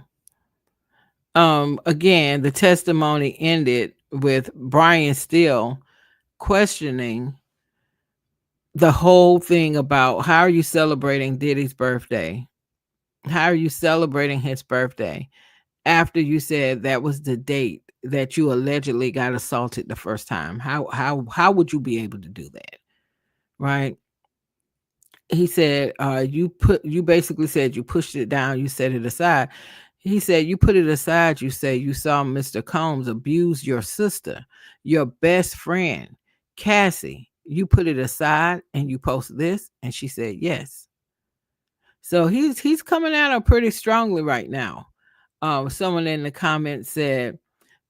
Again, the testimony ended with Brian Steele questioning the whole thing about, how are you celebrating Diddy's birthday? How are you celebrating his birthday after you said that was the date that you allegedly got assaulted the first time? How would you be able to do that? Right? He said, you basically said you pushed it down, you set it aside. He said, you put it aside. You say you saw Mr. Combs abuse your sister, your best friend, Cassie. You put it aside and you post this. And she said, yes. So he's coming at her pretty strongly right now. Someone in the comments said,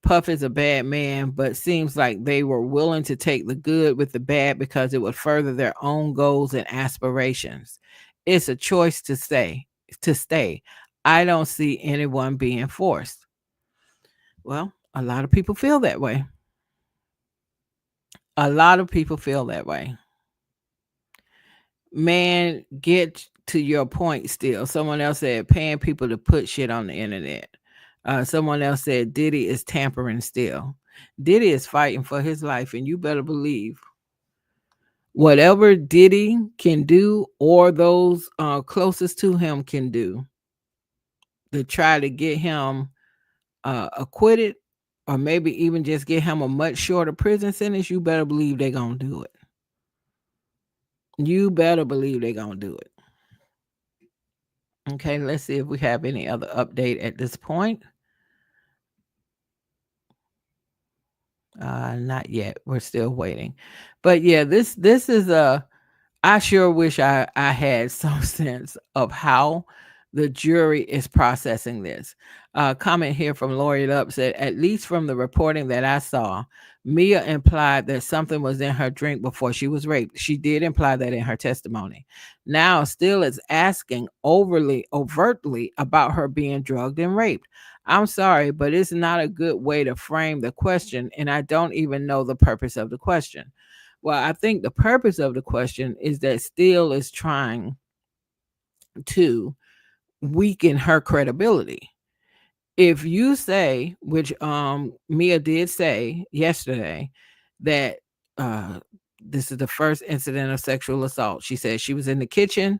Puff is a bad man, but seems like they were willing to take the good with the bad because it would further their own goals and aspirations. It's a choice to stay. I don't see anyone being forced. Well, a lot of people feel that way. Man, get to your point still. Someone else said paying people to put shit on the internet. Someone else said Diddy is tampering still. Diddy is fighting for his life, and you better believe whatever Diddy can do or those closest to him can do to try to get him acquitted, or maybe even just get him a much shorter prison sentence, you better believe they're going to do it. You better believe they're going to do it. Okay, let's see if we have any other update at this point. Not yet. We're still waiting. But yeah, this is I sure wish I had some sense of how the jury is processing this. Comment here from Lori Up said, at least from the reporting that I saw, Mia implied that something was in her drink before she was raped. She did imply that in her testimony. Now Steele is asking overtly about her being drugged and raped. I'm sorry, but it's not a good way to frame the question, and I don't even know the purpose of the question. Well, I think the purpose of the question is that Steele is trying to weaken her credibility. If you say, which Mia did say yesterday, that this is the first incident of sexual assault. She said she was in the kitchen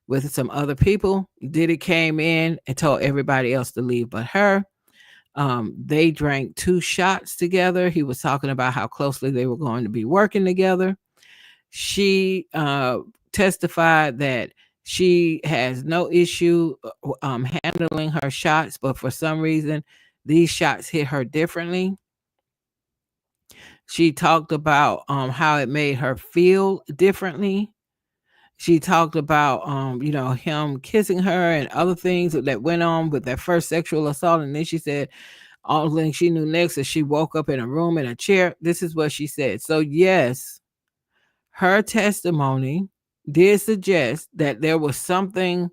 with some other people. Diddy came in and told everybody else to leave but her. They drank 2 shots together. He was talking about how closely they were going to be working together. She testified that she has no issue handling her shots, but for some reason, these shots hit her differently. She talked about how it made her feel differently. She talked about him kissing her and other things that went on with that first sexual assault. And then she said all the things she knew next is she woke up in a room in a chair. This is what she said. So yes, her testimony did suggest that there was something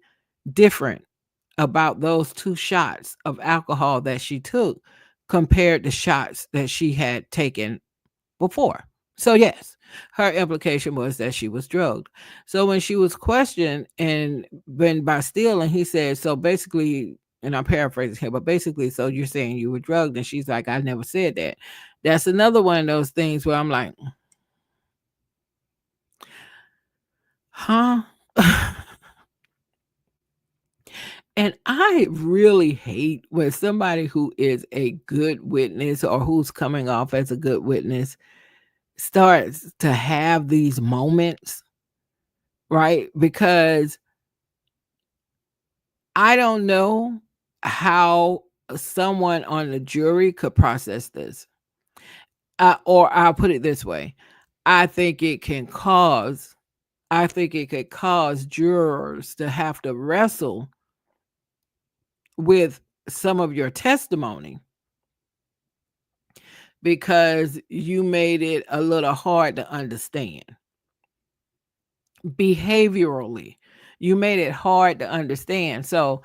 different about those 2 shots of alcohol that she took compared to shots that she had taken before. So yes, her implication was that she was drugged. So when she was questioned and Ben Bastille, and he said, so basically, and I'm paraphrasing here, but basically, so you're saying you were drugged? And she's like, I never said that. That's another one of those things where I'm like, huh? And I really hate when somebody who is a good witness or who's coming off as a good witness starts to have these moments, right? Because I don't know how someone on the jury could process this. Or I'll put it this way. I think it could cause jurors to have to wrestle with some of your testimony because you made it a little hard to understand. Behaviorally, you made it hard to understand. So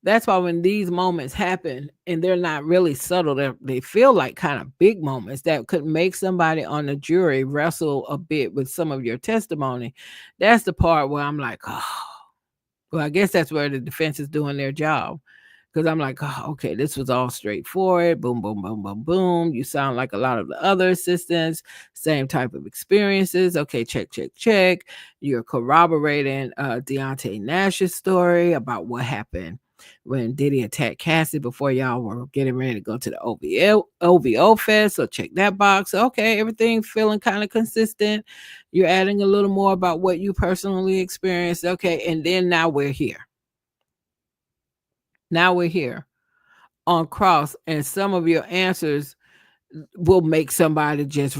that's why when these moments happen and they're not really subtle, they feel like kind of big moments that could make somebody on the jury wrestle a bit with some of your testimony. That's the part where I'm like, oh, well, I guess that's where the defense is doing their job. Because I'm like, oh, okay, this was all straightforward. Boom, boom, boom, boom, boom. You sound like a lot of the other assistants, same type of experiences. Okay, check, check, check. You're corroborating Deontay Nash's story about what happened when Diddy attacked Cassie before y'all were getting ready to go to the OVO Fest. So check that box. Okay, everything feeling kind of consistent. You're adding a little more about what you personally experienced. Okay, and then now we're here. Now we're here on cross, and some of your answers will make somebody just,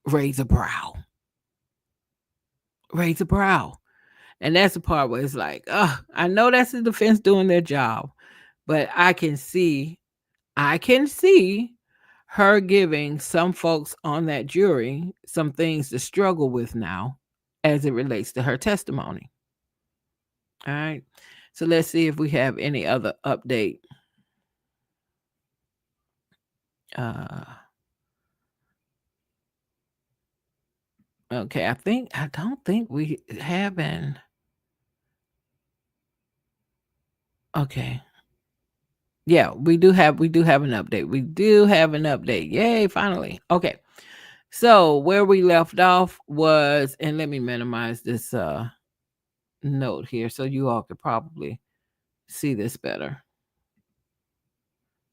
raise a brow. Raise a brow. And that's the part where it's like, I know that's the defense doing their job, but I can see her giving some folks on that jury some things to struggle with now as it relates to her testimony. All right. So let's see if we have any other update. Okay, I don't think we have an. Okay. Yeah, we do have an update. We do have an update. Yay, finally. Okay. So where we left off was, and let me minimize this note here so you all could probably see this better.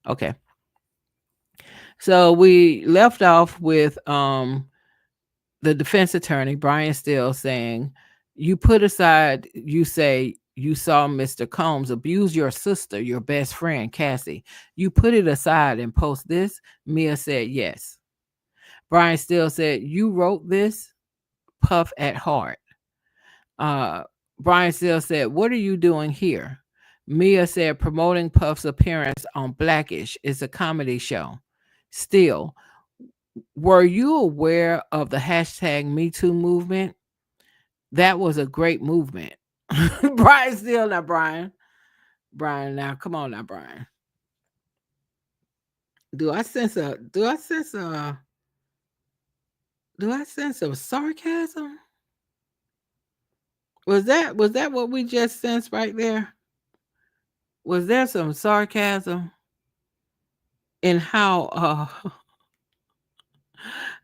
Okay. So we left off with the defense attorney, Brian Steele, saying, you put aside, you say you saw Mr. Combs abuse your sister, your best friend, Cassie. You put it aside and post this? Mia said, yes. Brian Steele said, you wrote this? Puff at heart. Brian Steele said, what are you doing here? Mia said, promoting Puff's appearance on Blackish. It's a comedy show. Steele, were you aware of the hashtag Me Too movement? That was a great movement. Brian Steele, now Brian. Brian, now come on now, Brian. Do I sense a sarcasm? Was that what we just sensed right there? Was there some sarcasm in how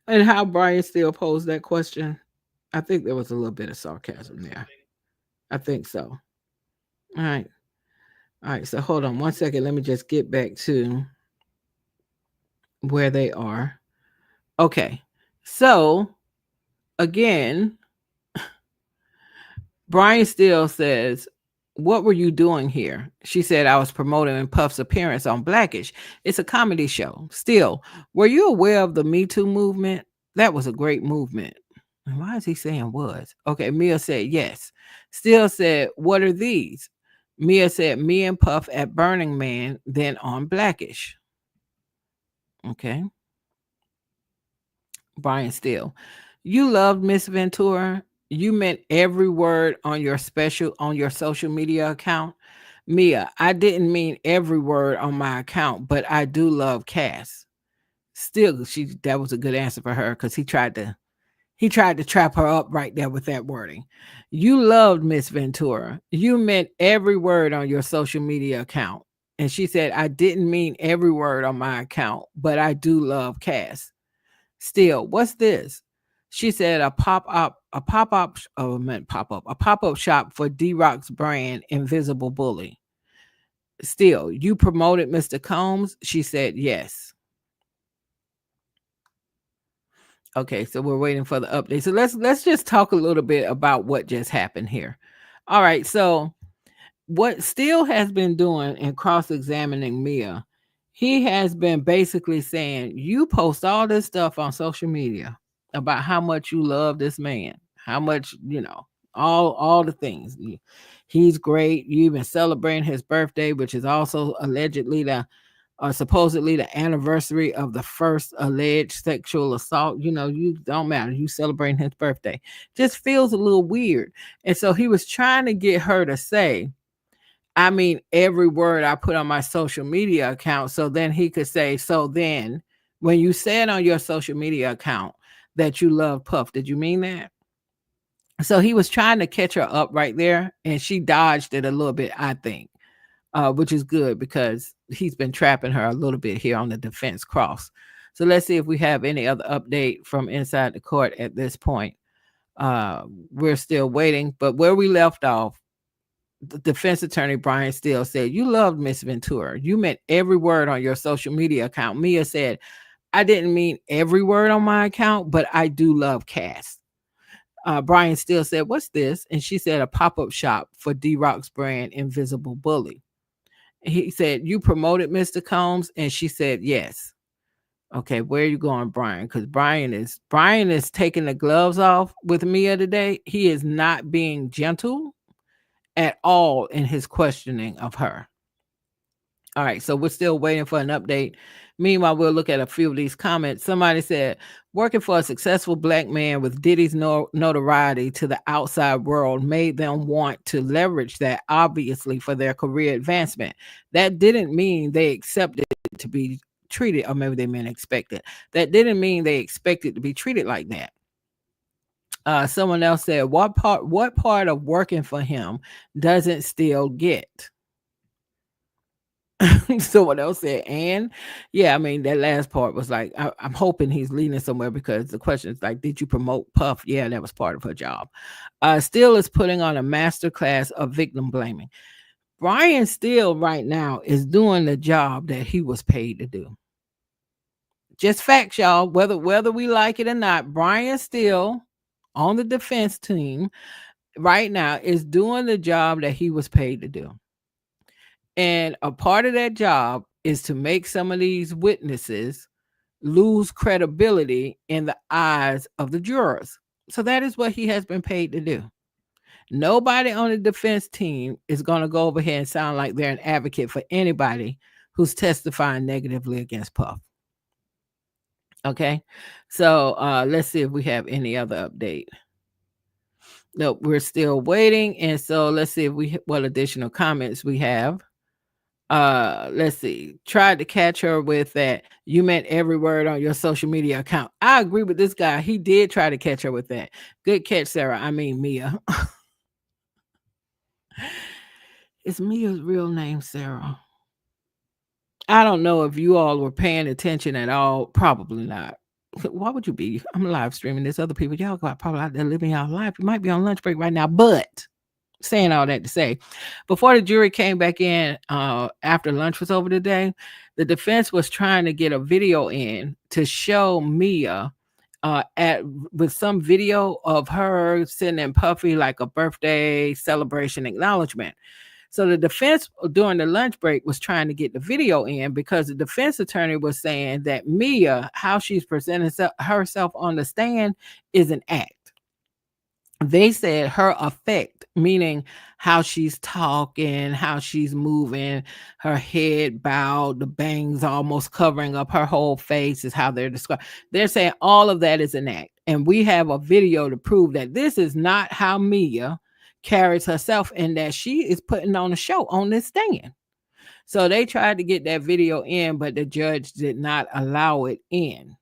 and how Brian Steele posed that question? I think there was a little bit of sarcasm there. I think so. All right. All right. So hold on 1 second. Let me just get back to where they are. Okay. So again, Brian Steele says, "What were you doing here?" She said, "I was promoting Puff's appearance on Blackish. It's a comedy show." Still, were you aware of the Me Too movement? That was a great movement. Why is he saying was? Okay, Mia said yes. Steele said, "What are these?" Mia said, "Me and Puff at Burning Man, then on Blackish." Okay. Brian Steele, "You loved Miss Ventura. You meant every word on your social media account." Mia, "I didn't mean every word on my account, but I do love Cass." Still, that was a good answer for her because he tried to trap her up right there with that wording. "You loved Miss Ventura. You meant every word on your social media account." And she said, "I didn't mean every word on my account, but I do love Cass." Still, "What's this?" She said, a pop up shop for D Rock's brand, Invisible Bully." Still, "You promoted Mr. Combs?" She said, "Yes." Okay, so we're waiting for the update. So let's just talk a little bit about what just happened here. All right, so what Steele has been doing in cross-examining Mia, he has been basically saying, "You post all this stuff on social media about how much you love this man, how much, all the things. He's great. You even celebrating his birthday, which is also allegedly supposedly the anniversary of the first alleged sexual assault. You don't matter. You celebrating his birthday. Just feels a little weird." And so he was trying to get her to say, "I mean, every word I put on my social media account." So then he could say, "So then, when you said on your social media account that you love Puff, did you mean that?" So he was trying to catch her up right there, and she dodged it a little bit, I think, which is good because he's been trapping her a little bit here on the defense cross. So let's see if we have any other update from inside the court at this point. We're still waiting, but where we left off, the defense attorney Brian Steele said, "You loved Miss Ventura. You meant every word on your social media account." Mia said, "I didn't mean every word on my account, but I do love Cass." Brian Steele said, "What's this?" And she said, "A pop-up shop for D Rock's brand, Invisible Bully." He said, "You promoted Mr. Combs?" And she said, "Yes." Okay, where are you going, Brian? Because Brian is taking the gloves off with Mia today. He is not being gentle at all in his questioning of her. All right, so we're still waiting for an update. Meanwhile, we'll look at a few of these comments. Somebody said, "Working for a successful Black man with Diddy's notoriety to the outside world made them want to leverage that, obviously, for their career advancement. That didn't mean they accepted to be treated," or maybe they meant expected. "That didn't mean they expected to be treated like that." Someone else said, what part of working for him doesn't Steele get?" Someone else said, "And yeah, I mean, that last part was like, I'm hoping he's leaning somewhere because the question is like, did you promote Puff?" Yeah, that was part of her job. Steele is putting on a master class of victim blaming. Brian Steele right now is doing the job that he was paid to do. Just facts, y'all. Whether we like it or not, Brian Steele on the defense team right now is doing the job that he was paid to do. And a part of that job is to make some of these witnesses lose credibility in the eyes of the jurors. So that is what he has been paid to do. Nobody on the defense team is going to go over here and sound like they're an advocate for anybody who's testifying negatively against Puff. Okay, so let's see if we have any other update. Nope, we're still waiting. And so let's see what additional comments we have. Let's see. Tried to catch her with that. "You meant every word on your social media account." I agree with this guy. He did try to catch her with that. Good catch, Sarah. I mean, Mia. Is Mia's real name Sarah? I don't know if you all were paying attention at all. Probably not. Why would you be? I'm live streaming this. Other people, y'all probably out there living y'all life. You might be on lunch break right now, but saying all that to say, before the jury came back in after lunch was over today, the defense was trying to get a video in to show Mia with some video of her sitting in Puffy like a birthday celebration acknowledgement. So the defense during the lunch break was trying to get the video in because the defense attorney was saying that Mia, how she's presenting herself on the stand, is an act. They said her effect, meaning how she's talking, how she's moving, her head bowed, the bangs almost covering up her whole face is how they're described. They're saying all of that is an act. And we have a video to prove that this is not how Mia carries herself and that she is putting on a show on this stand. So they tried to get that video in, but the judge did not allow it in.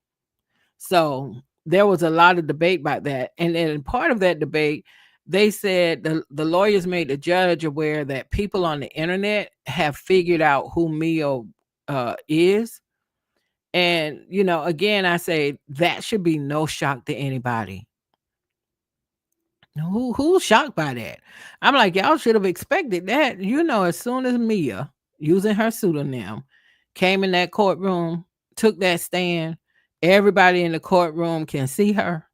So there was a lot of debate about that. And then part of that debate, they said the lawyers made the judge aware that people on the internet have figured out who Mia is. And, you know, again, I say that should be no shock to anybody. Who's shocked by that? I'm like, y'all should have expected that. You know, as soon as Mia, using her pseudonym, came in that courtroom, took that stand, everybody in the courtroom can see her.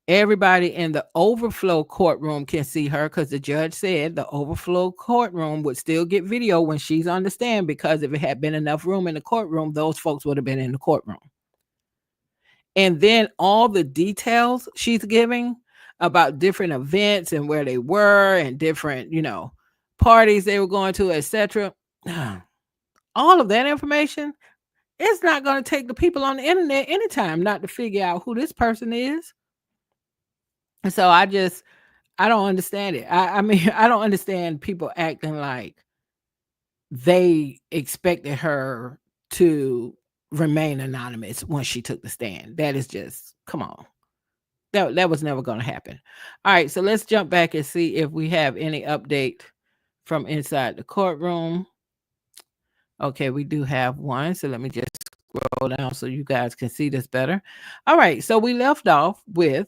Everybody in the overflow courtroom can see her because the judge said the overflow courtroom would still get video when she's on the stand because if it had been enough room in the courtroom, those folks would have been in the courtroom. And then all the details she's giving about different events and where they were and different, you know, parties they were going to, etc. All of that information, it's not going to take the people on the internet anytime not to figure out who this person is. And so I don't understand it. I mean, I don't understand people acting like they expected her to remain anonymous when she took the stand. That is just, come on. That was never going to happen. All right, so let's jump back and see if we have any update from inside the courtroom. Okay, we do have one. So let me just scroll down so you guys can see this better. All right, so we left off with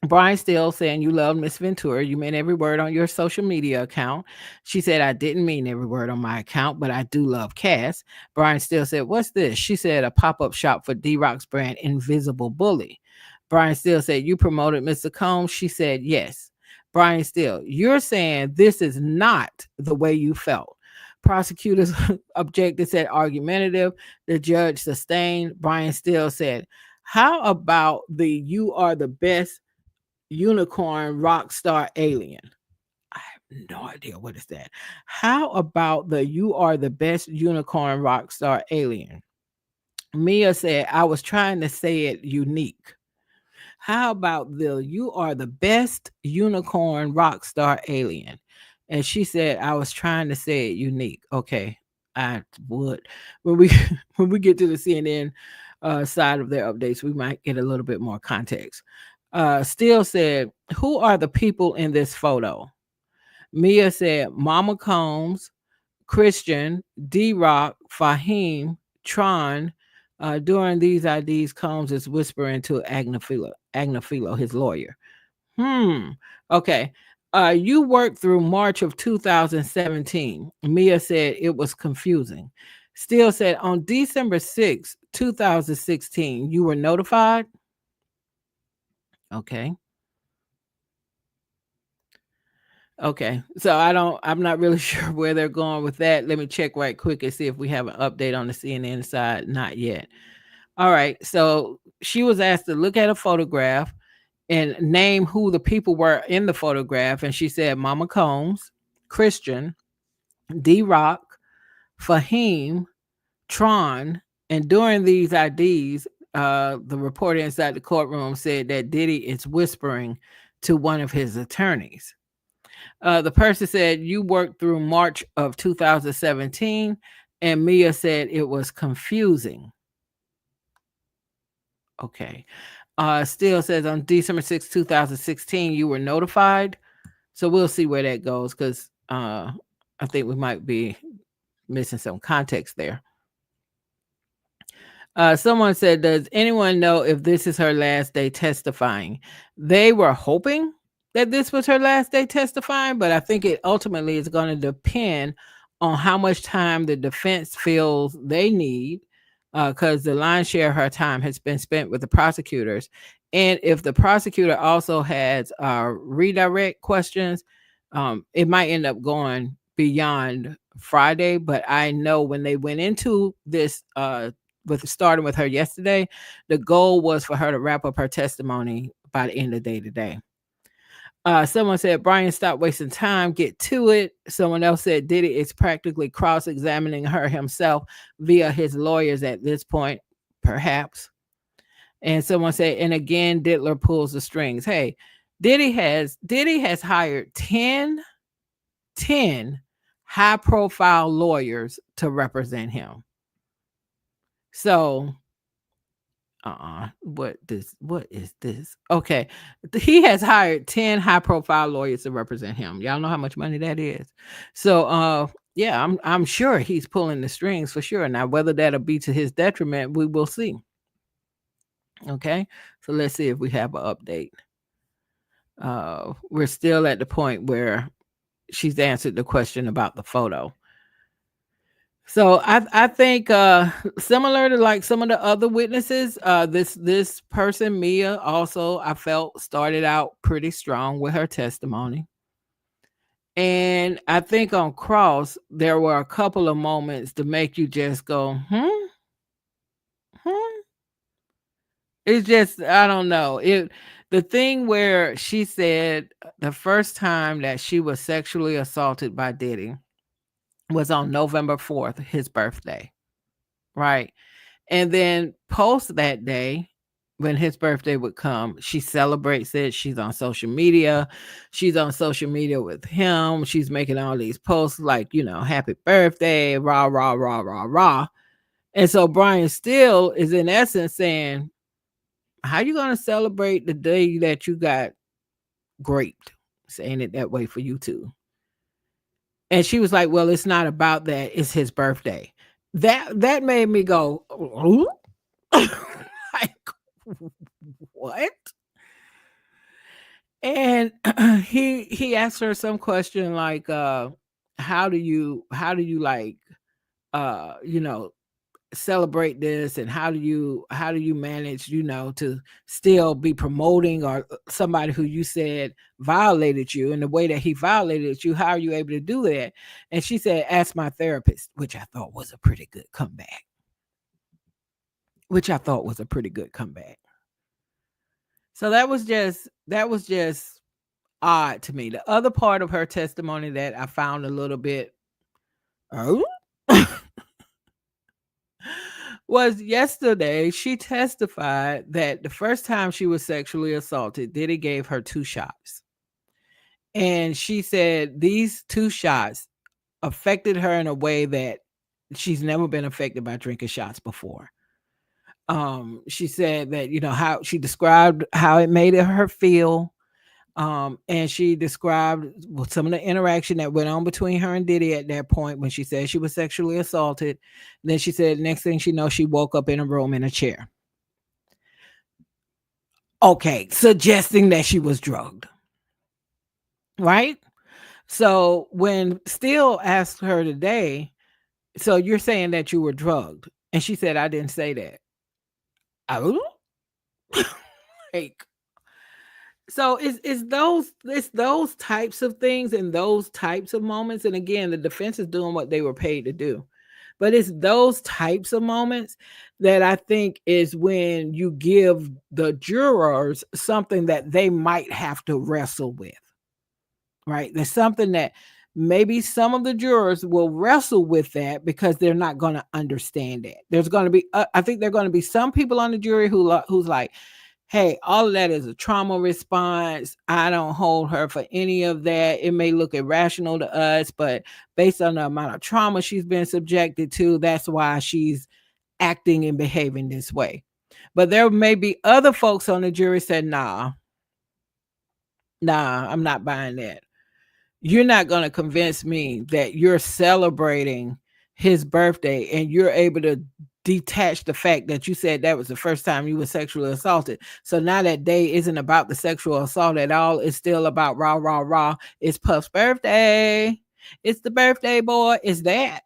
Brian Steele saying you love Miss Ventura. You meant every word on your social media account. She said, I didn't mean every word on my account, but I do love Cass. Brian Steele said, what's this? She said, a pop-up shop for D-Rock's brand, Invisible Bully. Brian Steele said, you promoted Mr. Combs? She said, yes. Brian Steele, you're saying this is not the way you felt. Prosecutors objected, said argumentative. The judge sustained. Brian Steele said, how about the you are the best unicorn rock star alien? I have no idea what is that. How about the you are the best unicorn rock star alien? Mia said, I was trying to say it unique. How about the you are the best unicorn rock star alien? And she said, I was trying to say it unique. Okay, I would. When we get to the CNN side of their updates, we might get a little bit more context. Steele said, who are the people in this photo? Mia said, Mama Combs, Christian, D-Rock, Fahim, Tron. During these IDs, Combs is whispering to Agnafilo, his lawyer. Okay. You worked through March of 2017. Mia said it was confusing. Steele said on December 6, 2016, you were notified? Okay. Okay. So I'm not really sure where they're going with that. Let me check right quick and see if we have an update on the CNN side. Not yet. All right. So she was asked to look at a photograph and name who the people were in the photograph. And she said, Mama Combs, Christian, D-Rock, Fahim, Tron. And during these IDs, the reporter inside the courtroom said that Diddy is whispering to one of his attorneys. The person said, you worked through March of 2017. And Mia said it was confusing. Okay. Steele says on December 6, 2016, you were notified. So we'll see where that goes because I think we might be missing some context there. Someone said, does anyone know if this is her last day testifying? They were hoping that this was her last day testifying, but I think it ultimately is going to depend on how much time the defense feels they need because the lion's share of her time has been spent with the prosecutors. And if the prosecutor also has redirect questions, it might end up going beyond Friday. But I know when they went into this, with starting with her yesterday, the goal was for her to wrap up her testimony by the end of the day today. Someone said, Brian, stop wasting time, get to it. Someone else said, Diddy is practically cross-examining her himself via his lawyers at this point, perhaps. And someone said, and again, Diddler pulls the strings. Hey, Diddy has hired 10 high-profile lawyers to represent him. So what is this? Okay. He has hired 10 high-profile lawyers to represent him. Y'all know how much money that is. So yeah, I'm sure he's pulling the strings for sure. Now, whether that'll be to his detriment, we will see. Okay, so let's see if we have an update. We're still at the point where she's answered the question about the photo. So I think similar to like some of the other witnesses, this person, Mia, also I felt started out pretty strong with her testimony. And I think on cross, there were a couple of moments to make you just go, It's just, I don't know. The thing where she said the first time that she was sexually assaulted by Diddy was on November 4th, his birthday. Right. And then post that day, when his birthday would come, she celebrates it. She's on social media. She's on social media with him. She's making all these posts like, happy birthday, rah, rah, rah, rah, rah. And so Brian still is in essence saying, how you going to celebrate the day that you got raped? Saying it that way for you too. And she was like, well, it's not about that. It's his birthday. That made me go, like, what? And he asked her some question like, how do you like, celebrate this, and how do you manage, to still be promoting or somebody who you said violated you in the way that he violated you? How are you able to do that? And she said, ask my therapist, which I thought was a pretty good comeback. So that was just odd to me. The other part of her testimony that I found a little bit was yesterday. She testified that the first time she was sexually assaulted, Diddy gave her 2 shots. And she said these 2 shots affected her in a way that she's never been affected by drinking shots before. She said that, how she described how it made her feel. And she described some of the interaction that went on between her and Diddy at that point when she said she was sexually assaulted. And then she said, next thing she knows, she woke up in a room in a chair. Okay, suggesting that she was drugged. Right? So when Steele asked her today, so you're saying that you were drugged? And she said, I didn't say that. Oh, like, so it's those types of things and those types of moments. And again, the defense is doing what they were paid to do. But it's those types of moments that I think is when you give the jurors something that they might have to wrestle with. Right? There's something that maybe some of the jurors will wrestle with that because they're not going to understand it. There's going to be, I think there are going to be some people on the jury who's like, hey, all of that is a trauma response. I don't hold her for any of that. It may look irrational to us, but based on the amount of trauma she's been subjected to, that's why she's acting and behaving this way. But there may be other folks on the jury said, nah, I'm not buying that. You're not going to convince me that you're celebrating his birthday and you're able to detach the fact that you said that was the first time you were sexually assaulted. So now that day isn't about the sexual assault at all. It's still about rah, rah, rah. It's Puff's birthday. It's the birthday boy. It's that.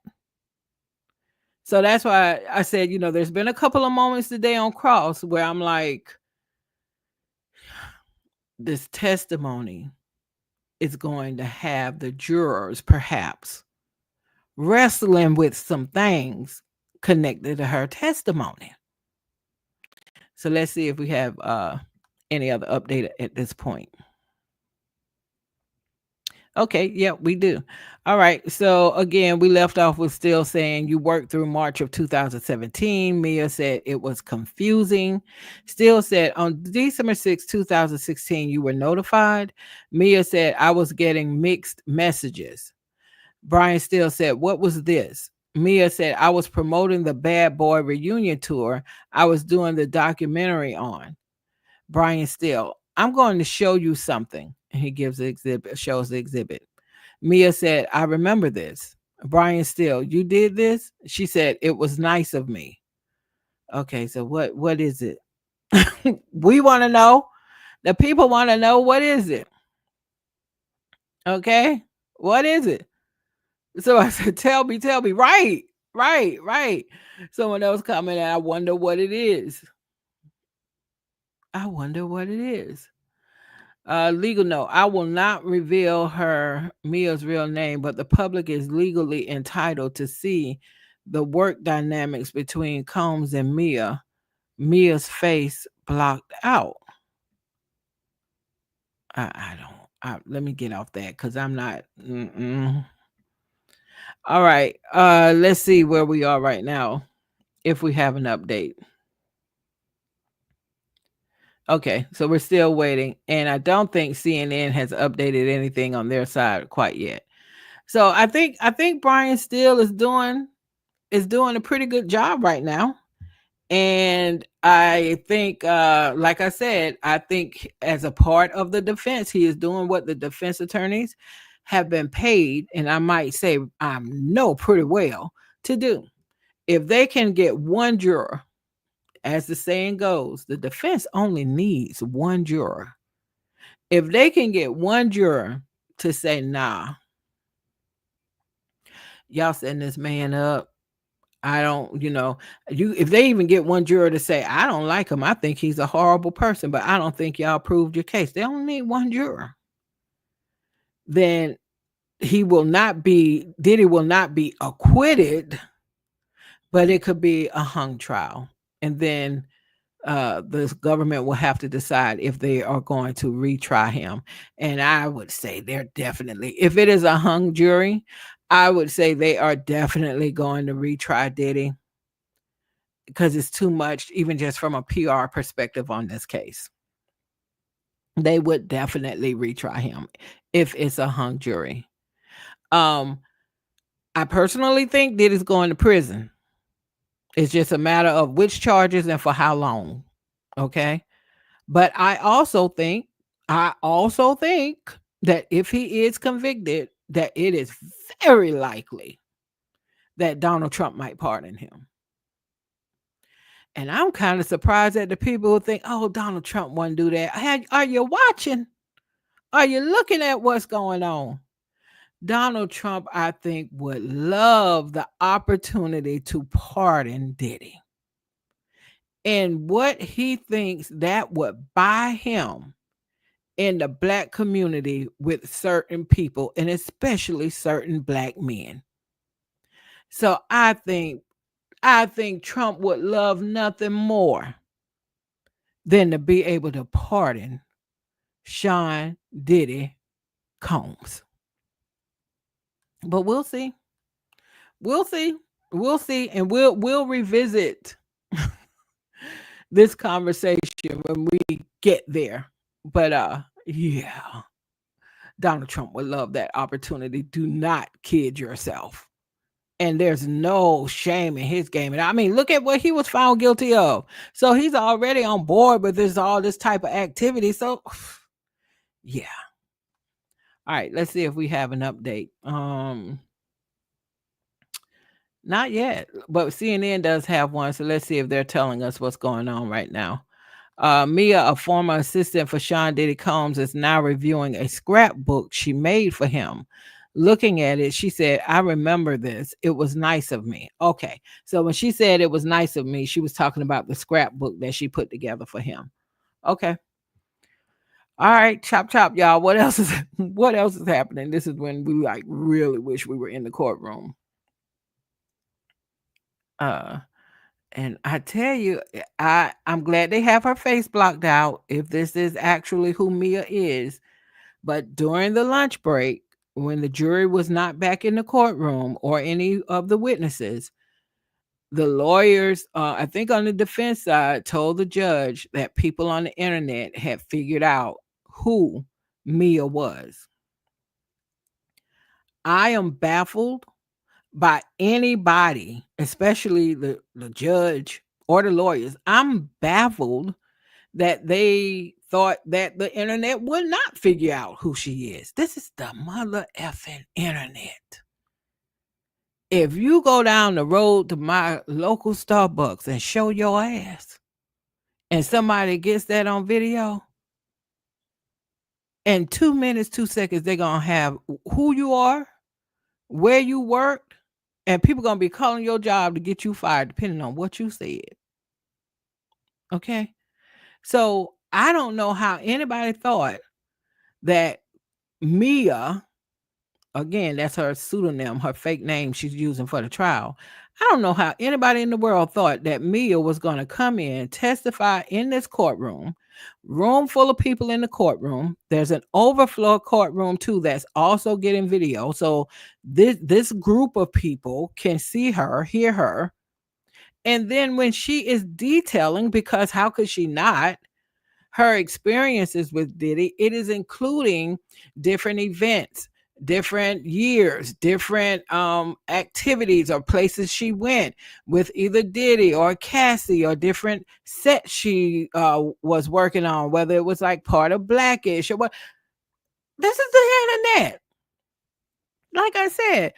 So that's why I said, there's been a couple of moments today on Cross where I'm like, this testimony is going to have the jurors perhaps wrestling with some things connected to her testimony. So let's see if we have any other update at this point. Okay, yeah, we do. All right. So again, we left off with still saying you worked through March of 2017. Mia said it was confusing. Still said on December 6, 2016, you were notified. Mia said I was getting mixed messages. Brian Still said, what was this? Mia said, I was promoting the Bad Boy reunion tour I was doing the documentary on. Brian Still, I'm going to show you something. And he gives the exhibit, shows the exhibit. Mia said, I remember this. Brian Still, you did this? She said, it was nice of me. Okay, so what is it? We want to know. The people want to know, what is it? Okay, what is it? So I said, tell me. Right. Someone else commented, I wonder what it is. Legal note, I will not reveal Mia's real name, but the public is legally entitled to see the work dynamics between Combs and Mia. Mia's face blocked out. I don't. Let me get off that because I'm not. All right. Let's see where we are right now, if we have an update. Okay, so we're still waiting, and I don't think CNN has updated anything on their side quite yet. So I think Brian Steele is doing a pretty good job right now. And I think, like I said, I think as a part of the defense, he is doing what the defense attorneys have been paid, and I might say I know pretty well, to do. If they can get one juror, as the saying goes, the defense only needs one juror. If they can get one juror to say, nah, y'all setting this man up, I don't, if they even get one juror to say, I don't like him, I think he's a horrible person, but I don't think y'all proved your case. They only need one juror. Then Diddy will not be acquitted, but it could be a hung trial. And then the government will have to decide if they are going to retry him. And I would say they're definitely, if it is a hung jury, I would say they are definitely going to retry Diddy, because it's too much, even just from a PR perspective on this case. They would definitely retry him if it's a hung jury. I personally think Diddy's going to prison. It's just a matter of which charges and for how long. Okay. But I also think that if he is convicted, that it is very likely that Donald Trump might pardon him. And I'm kind of surprised at the people who think, oh, Donald Trump wouldn't do that. Are you watching? Are you looking at what's going on? Donald Trump, I think, would love the opportunity to pardon Diddy. And what he thinks that would buy him in the Black community with certain people, and especially certain Black men. So I think Trump would love nothing more than to be able to pardon Sean Diddy Combs. But we'll see. And we'll revisit this conversation when we get there. But yeah, Donald Trump would love that opportunity. Do not kid yourself. And there's no shame in his game. And I mean, look at what he was found guilty of. So he's already on board with all this type of activity. So yeah. All right, let's see if we have an update. Not yet, but CNN does have one. So let's see if they're telling us what's going on right now. Mia, a former assistant for Sean Diddy Combs, is now reviewing a scrapbook she made for him. Looking at it, she said, I remember this. It was nice of me. Okay. So when she said it was nice of me, she was talking about the scrapbook that she put together for him. Okay. All right, chop chop, y'all. What else is what else is happening? This is when we like really wish we were in the courtroom. Uh and I tell you, I'm glad they have her face blocked out if this is actually who Mia is. But during the lunch break, when the jury was not back in the courtroom or any of the witnesses, the lawyers, I think on the defense side, told the judge that people on the internet had figured out who Mia was. I am baffled by anybody, especially the judge or the lawyers. I'm baffled that they thought that the internet would not figure out who she is. This is the mother effing internet. If you go down the road to my local Starbucks and show your ass, and somebody gets that on video, in 2 minutes, 2 seconds, they're going to have who you are, where you worked, and people going to be calling your job to get you fired, depending on what you said. Okay? So I don't know how anybody thought that Mia, again, that's her pseudonym, her fake name she's using for the trial. I don't know how anybody in the world thought that Mia was going to come in, testify in this courtroom, room full of people in the courtroom. There's an overflow courtroom too that's also getting video. So this group of people can see her, hear her. And then when she is detailing, because how could she not, her experiences with Diddy, it is including different events, different years, different activities or places she went with either Diddy or Cassie, or different sets she was working on, whether it was like part of Blackish or what. This is the internet. Like I said,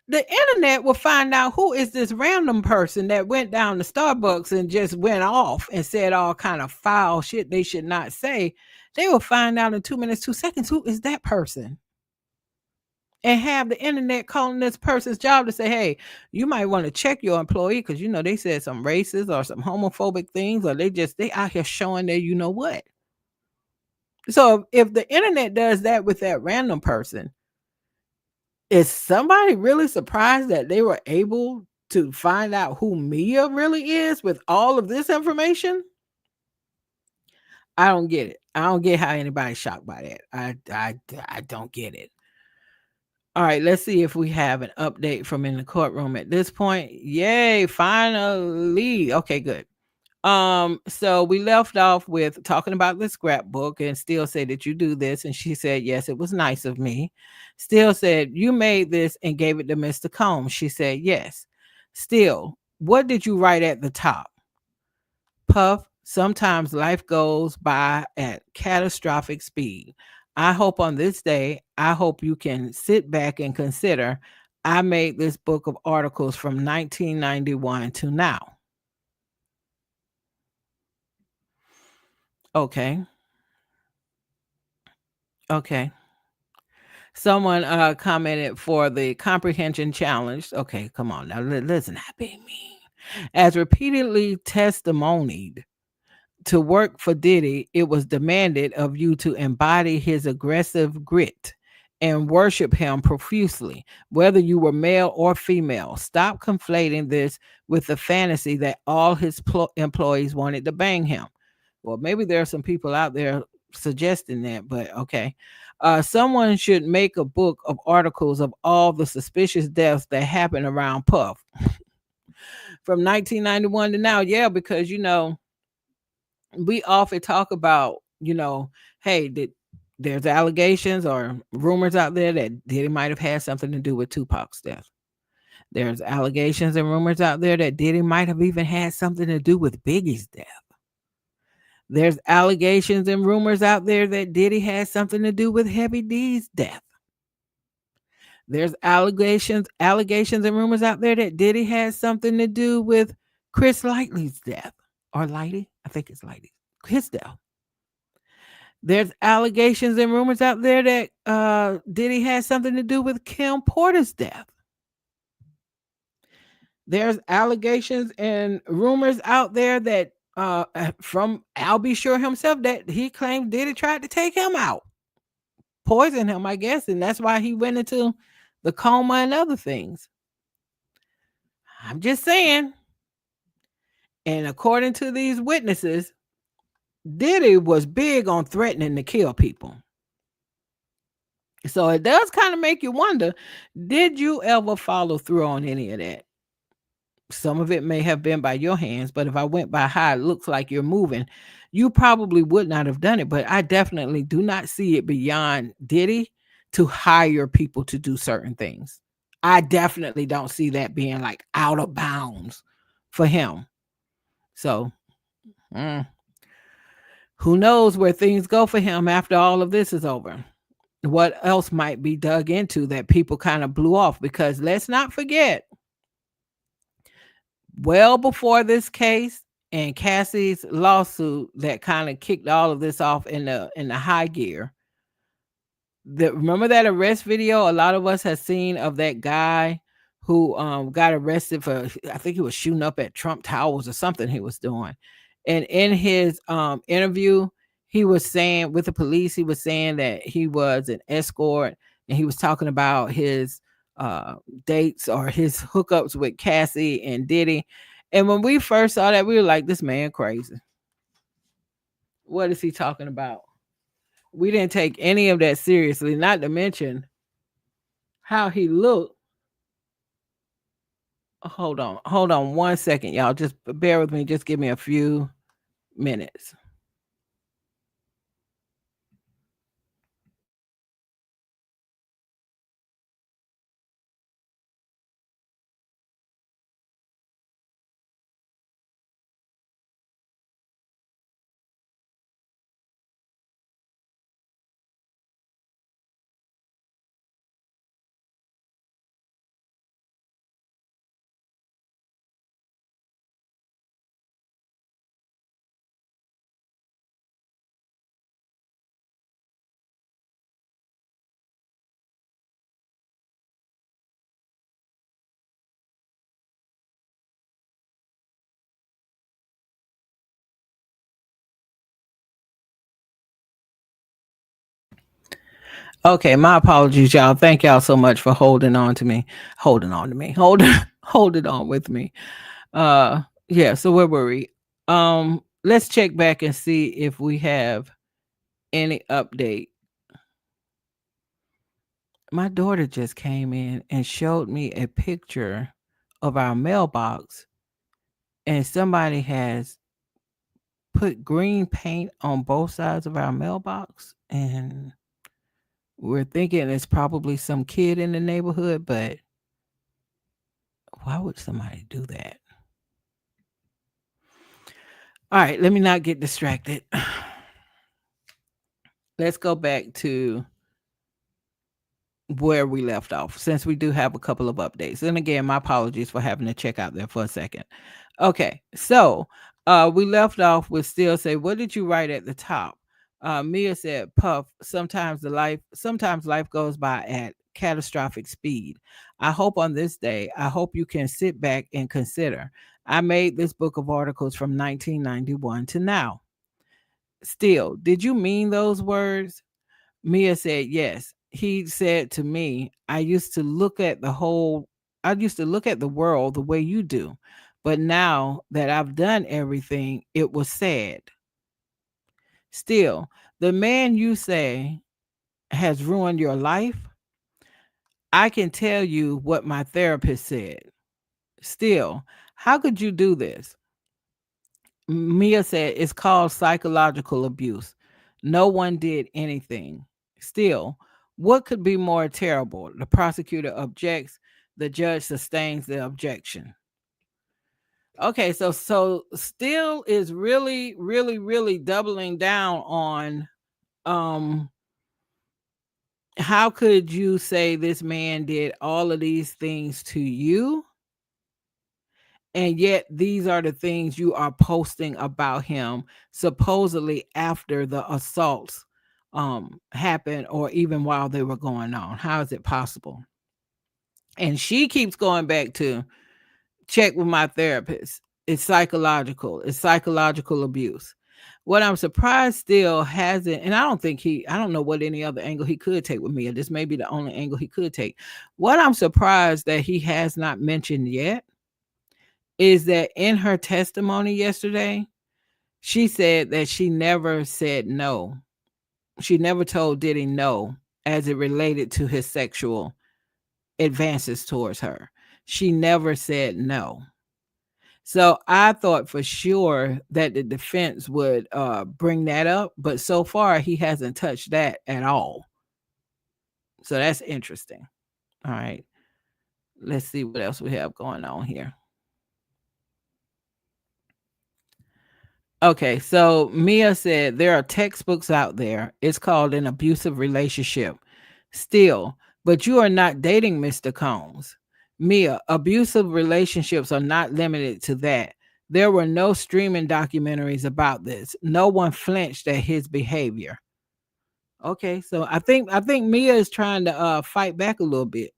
the internet will find out who is this random person that went down to Starbucks and just went off and said all kind of foul shit they should not say. They will find out in 2 minutes, 2 seconds who is that person, and have the internet calling this person's job to say, hey, you might want to check your employee because they said some racist or some homophobic things, or they out here showing that you know what. So if the internet does that with that random person, is somebody really surprised that they were able to find out who Mia really is with all of this information? I don't get it. I don't get how anybody's shocked by that. I don't get it. All right, let's see if we have an update from in the courtroom at this point. Yay, finally. Okay, good. So we left off with talking about the scrapbook, and Steele said, did you do this? And she said, yes, it was nice of me. Steele said, you made this and gave it to Mr. Combs. She said, yes. Steele, what did you write at the top? Puff, sometimes life goes by at catastrophic speed. I hope on this day, I hope you can sit back and consider I made this book of articles from 1991 to now. Okay. Okay. Someone commented for the comprehension challenge. Okay, come on now. Listen, not being mean. As repeatedly testimonied to work for Diddy, it was demanded of you to embody his aggressive grit and worship him profusely, whether you were male or female. Stop conflating this with the fantasy that all his employees wanted to bang him. Well, maybe there are some people out there suggesting that, but okay. Someone should make a book of articles of all the suspicious deaths that happened around Puff from 1991 to now. Yeah, because we often talk about, hey, there's allegations or rumors out there that Diddy might have had something to do with Tupac's death. There's allegations and rumors out there that Diddy might have even had something to do with Biggie's death. There's allegations and rumors out there that Diddy had something to do with Heavy D's death. There's allegations and rumors out there that Diddy had something to do with Chris Lightley's death. Or Lighty? I think it's Lighty. His death. There's allegations and rumors out there that Diddy has something to do with Kim Porter's death. There's allegations and rumors out there that from Al B. Sure himself that he claimed Diddy tried to take him out, poison him, I guess, and that's why he went into the coma and other things. I'm just saying. And according to these witnesses, Diddy was big on threatening to kill people. So it does kind of make you wonder, did you ever follow through on any of that? Some of it may have been by your hands, but if I went by how it looks like you're moving, you probably would not have done it. But I definitely do not see it beyond Diddy to hire people to do certain things. I definitely don't see that being like out of bounds for him. So, who knows where things go for him after all of this is over? What else might be dug into that people kind of blew off? Because let's not forget, well before this case and Cassie's lawsuit that kind of kicked all of this off in the high gear. Remember that arrest video a lot of us have seen of that guy who got arrested for, I think he was shooting up at Trump Towers or something he was doing. And in his interview, he was saying with the police, he was saying that he was an escort, and he was talking about his dates or his hookups with Cassie and Diddy. And when we first saw that, we were like, this man crazy. What is he talking about? We didn't take any of that seriously, not to mention how he looked. Hold on 1 second, y'all. Just bear with me. Just give me a few minutes. Okay, my apologies, y'all. Thank y'all so much for holding on to me. Holding on with me. Yeah, so where were we? Let's check back and see if we have any update. My daughter just came in and showed me a picture of our mailbox, and somebody has put green paint on both sides of our mailbox, and we're thinking it's probably some kid in the neighborhood, but why would somebody do that? All right, let me not get distracted. Let's go back to where we left off, since we do have a couple of updates. And again, my apologies for having to check out there for a second. Okay, so we left off with Still Say, what did you write at the top? Mia said, Puff, sometimes life goes by at catastrophic speed. I hope on this day, I hope you can sit back and consider. I made this book of articles from 1991 to now. Still, did you mean those words? Mia said, yes. He said to me, I used to look at the world the way you do. But now that I've done everything, it was sad. Still, the man you say has ruined your life, I can tell you what my therapist said. Still, how could you do this? Mia said, it's called psychological abuse. No one did anything. Still, what could be more terrible? The prosecutor objects, the judge sustains the objection. Okay, so Still is really, really, really doubling down on how could you say this man did all of these things to you? And yet these are the things you are posting about him supposedly after the assaults happen or even while they were going on. How is it possible? And she keeps going back to check with my therapist. It's psychological abuse. What I'm surprised still hasn't, and I don't know what any other angle he could take with me. This may be the only angle he could take. What I'm surprised that he has not mentioned yet is that in her testimony yesterday, she said that she never said no. She never told Diddy no as it related to his sexual advances towards her. She never said no. So I thought for sure that the defense would bring that up, but so far he hasn't touched that at all. So that's interesting. All right. Let's see what else we have going on here. Okay, so Mia said there are textbooks out there. It's called an abusive relationship. Still, but you are not dating Mr. Combs. Mia, abusive relationships are not limited to that. There were no streaming documentaries about this. No one flinched at his behavior. Okay, so I think Mia is trying to fight back a little bit.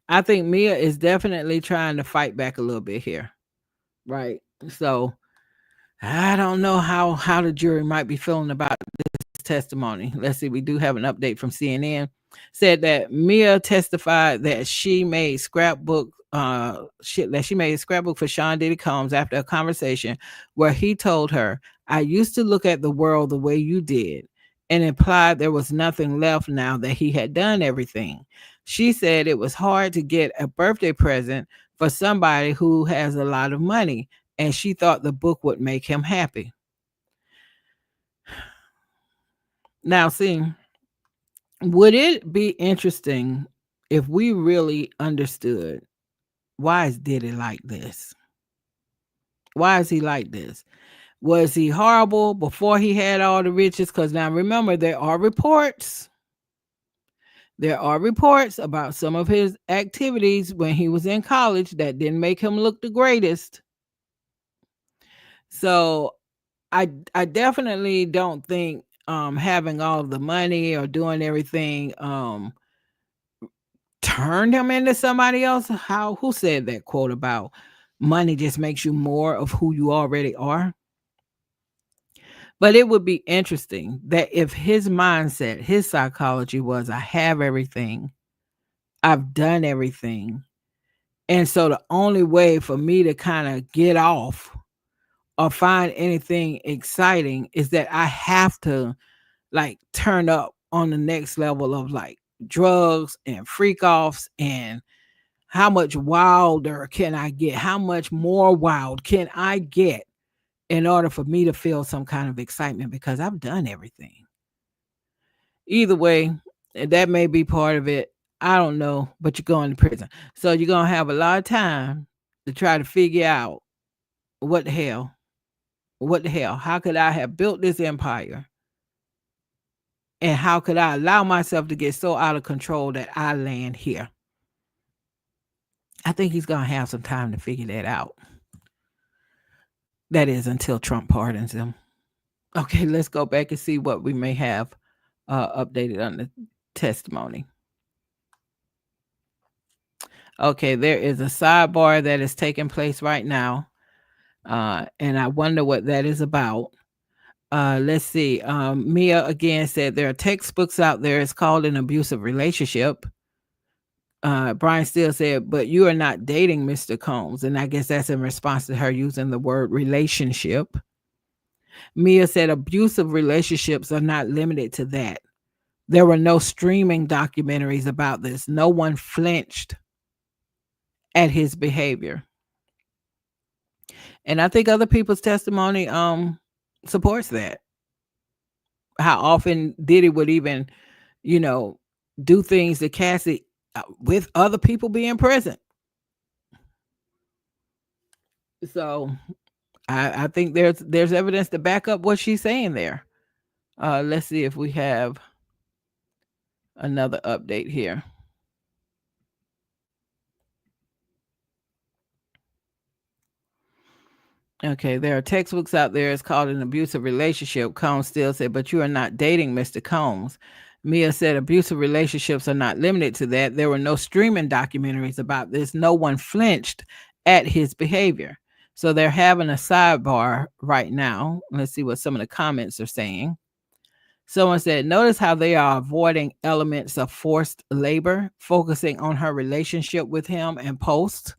I think Mia is definitely trying to fight back a little bit here. Right. So I don't know how the jury might be feeling about this testimony. Let's see. We do have an update from CNN. Said that Mia testified that she made scrapbook she made a scrapbook for Sean Diddy Combs after a conversation where he told her, "I used to look at the world the way you did," and implied there was nothing left now that he had done everything. She said it was hard to get a birthday present for somebody who has a lot of money, and she thought the book would make him happy. Now, see, would it be interesting if we really understood why is Diddy like this? Why is he like this? Was he horrible before he had all the riches? Because now remember, there are reports. There are reports about some of his activities when he was in college that didn't make him look the greatest. So I definitely don't think having all of the money or doing everything turned him into somebody else. Who said that quote about money just makes you more of who you already are? But it would be interesting that if his mindset, his psychology was, I have everything, I've done everything. And so the only way for me to kind of get off or find anything exciting is that I have to like turn up on the next level of like drugs and freak offs, and how much wilder can I get? How much more wild can I get in order for me to feel some kind of excitement because I've done everything? Either way, that may be part of it. I don't know, but you're going to prison. So you're going to have a lot of time to try to figure out what the hell, how could I have built this empire? And how could I allow myself to get so out of control that I land here? I think he's going to have some time to figure that out. That is until Trump pardons him. Okay, let's go back and see what we may have updated on the testimony. Okay, there is a sidebar that is taking place right now. And I wonder what that is about. Let's see. Mia again said there are textbooks out there. It's called an abusive relationship. Brian Steele said, but you are not dating Mr. Combs. And I guess that's in response to her using the word relationship. Mia said abusive relationships are not limited to that. There were no streaming documentaries about this. No one flinched at his behavior. And I think other people's testimony supports that. How often Diddy would even, do things to Cassie with other people being present. So I think there's evidence to back up what she's saying there. Let's see if we have another update here. Okay, there are textbooks out there. It's called an abusive relationship. Combs still said, but you are not dating Mr. Combs. Mia said abusive relationships are not limited to that. There were no streaming documentaries about this. No one flinched at his behavior. So they're having a sidebar right now. Let's see what some of the comments are saying. Someone said, notice how they are avoiding elements of forced labor, focusing on her relationship with him and post.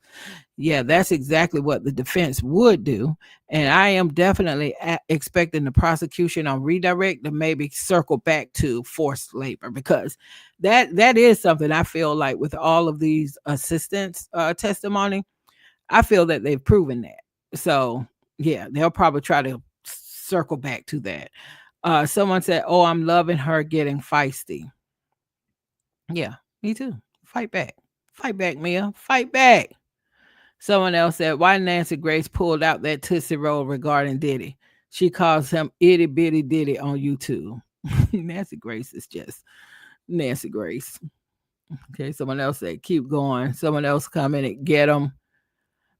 Yeah, that's exactly what the defense would do. And I am definitely expecting the prosecution on redirect to maybe circle back to forced labor, because that is something I feel like with all of these assistants testimony, I feel that they've proven that. So yeah, they'll probably try to circle back to that. Someone said, oh, I'm loving her getting feisty. Yeah, me too. Fight back. Fight back, Mia. Fight back. Someone else said, why Nancy Grace pulled out that Tootsie Roll regarding Diddy? She calls him itty bitty Diddy on YouTube. Nancy Grace is just Nancy Grace. Okay, someone else said, keep going. Someone else commented, get him.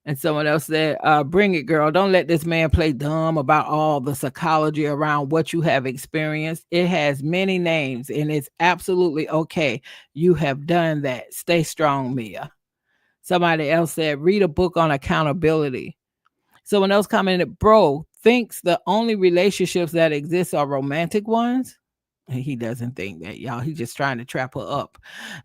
And someone else said, bring it, girl. Don't let this man play dumb about all the psychology around what you have experienced. It has many names and it's absolutely okay. You have done that. Stay strong, Mia. Somebody else said, read a book on accountability. Someone else commented, bro thinks the only relationships that exist are romantic ones. He doesn't think that, y'all. He's just trying to trap her up.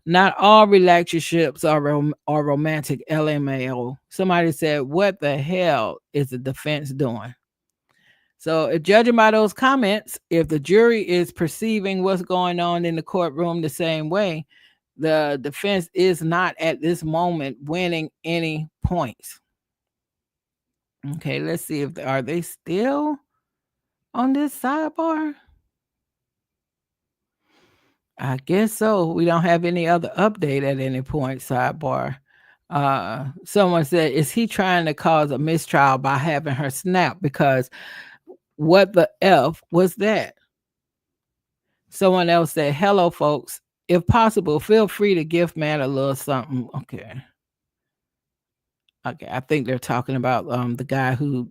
Not all relationships are romantic. LMAO. Somebody said, what the hell is the defense doing? So, judging by those comments, if the jury is perceiving what's going on in the courtroom the same way, the defense is not at this moment winning any points. Okay, let's see if are they still on this sidebar? I guess so. We don't have any other update at any point, sidebar. Someone said, is he trying to cause a mistrial by having her snap? Because what the F was that? Someone else said, hello, folks. If possible, feel free to give man a little something. Okay. Okay, I think they're talking about the guy who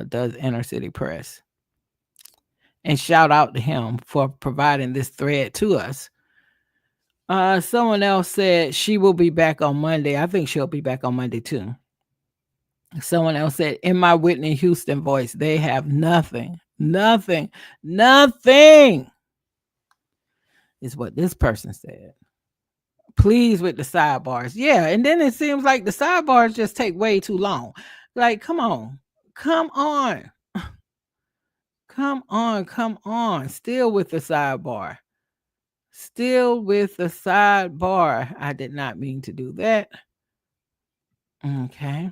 does inner city press. And shout out to him for providing this thread to us. Someone else said she will be back on Monday. I think she'll be back on Monday too. Someone else said, in my Whitney Houston voice, they have nothing, nothing, nothing, is what this person said. Please with the sidebars. Yeah, and then it seems like the sidebars just take way too long. Like, come on. Come on. Come on. Come on. Still with the sidebar. Still with the sidebar. I did not mean to do that. Okay.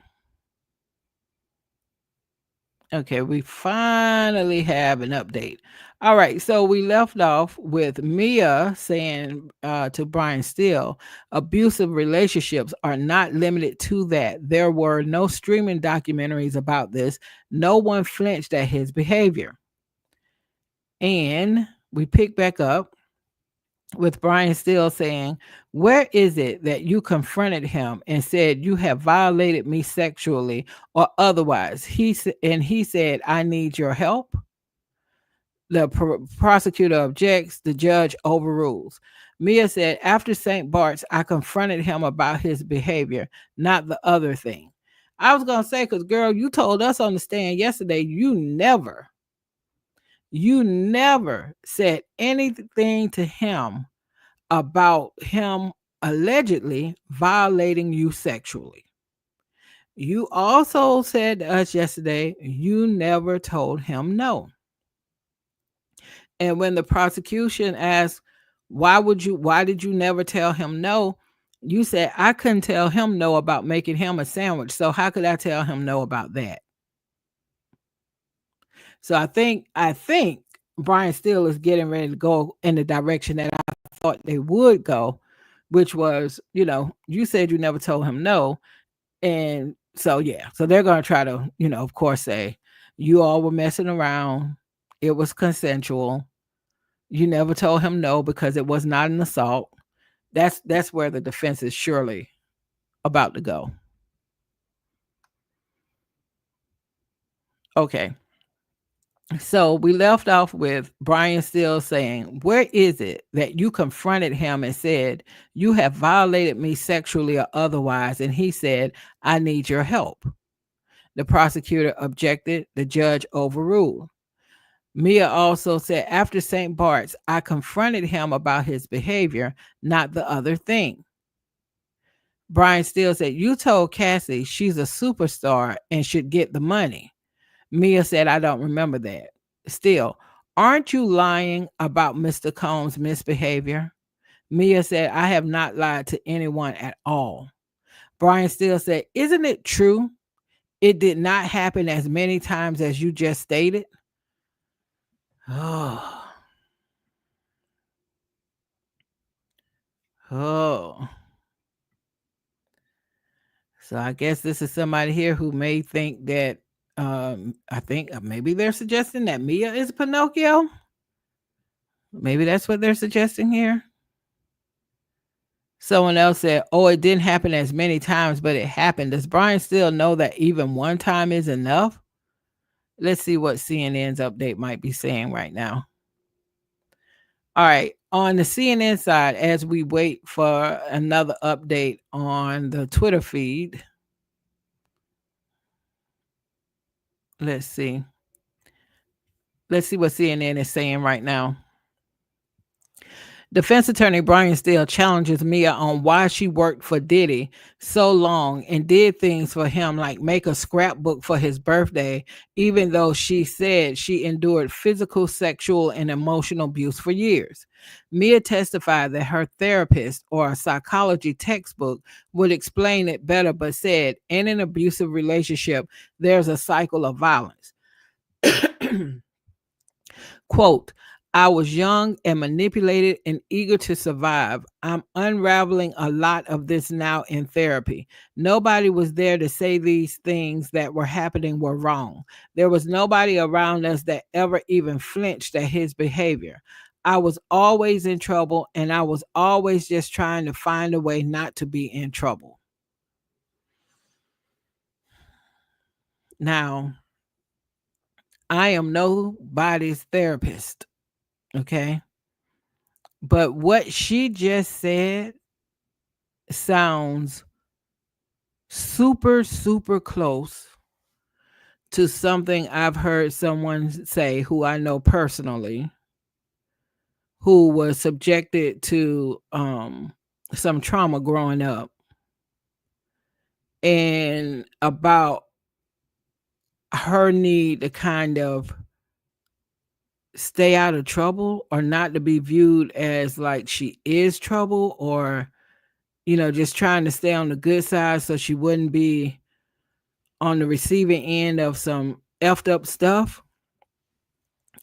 Okay, we finally have an update. All right, so we left off with Mia saying to Brian Steele, abusive relationships are not limited to that. There were no streaming documentaries about this. No one flinched at his behavior. And we pick back up with Brian Steele saying, where is it that you confronted him and said you have violated me sexually or otherwise? He said, I need your help. The prosecutor objects, the judge overrules. Mia said, after St. Bart's, I confronted him about his behavior, not the other thing. I was going to say, because girl, you told us on the stand yesterday, you never said anything to him about him allegedly violating you sexually. You also said to us yesterday, you never told him no. And when the prosecution asked, why did you never tell him no? You said, I couldn't tell him no about making him a sandwich. So how could I tell him no about that? So I think Brian Steele is getting ready to go in the direction that I thought they would go, which was, you said you never told him no. And so, yeah, so they're going to try to, of course, say you all were messing around. It was consensual. You never told him no because it was not an assault. That's where the defense is surely about to go. Okay. So we left off with Brian Steele saying, "Where is it that you confronted him and said, 'You have violated me sexually or otherwise?' And he said, 'I need your help.' The prosecutor objected. The judge overruled. Mia also said, after St. Bart's, I confronted him about his behavior, not the other thing. Brian Steele said, you told Cassie she's a superstar and should get the money. Mia said, I don't remember that. Still, aren't you lying about Mr. Combs' misbehavior? Mia said, I have not lied to anyone at all. Brian Steele said, isn't it true? It did not happen as many times as you just stated. Oh. Oh. So I guess this is somebody here who may think that I think maybe they're suggesting that Mia is Pinocchio. Maybe that's what they're suggesting here. Someone else said, oh, it didn't happen as many times, but it happened. Does Brian still know that even one time is enough? Let's see what CNN's update might be saying right now. All right. On the CNN side, as we wait for another update on the Twitter feed, let's see. Let's see what CNN is saying right now. Defense attorney Brian Steele challenges Mia on why she worked for Diddy so long and did things for him like make a scrapbook for his birthday, even though she said she endured physical, sexual, and emotional abuse for years. Mia testified that her therapist or a psychology textbook would explain it better, but said in an abusive relationship, there's a cycle of violence. Quote, I was young and manipulated and eager to survive. I'm unraveling a lot of this now in therapy. Nobody was there to say these things that were happening were wrong. There was nobody around us that ever even flinched at his behavior. I was always in trouble and I was always just trying to find a way not to be in trouble. Now, I am nobody's therapist. Okay. But what she just said sounds super, super close to something I've heard someone say who I know personally, who was subjected to some trauma growing up, and about her need to kind of stay out of trouble or not to be viewed as like she is trouble, or just trying to stay on the good side so she wouldn't be on the receiving end of some effed up stuff.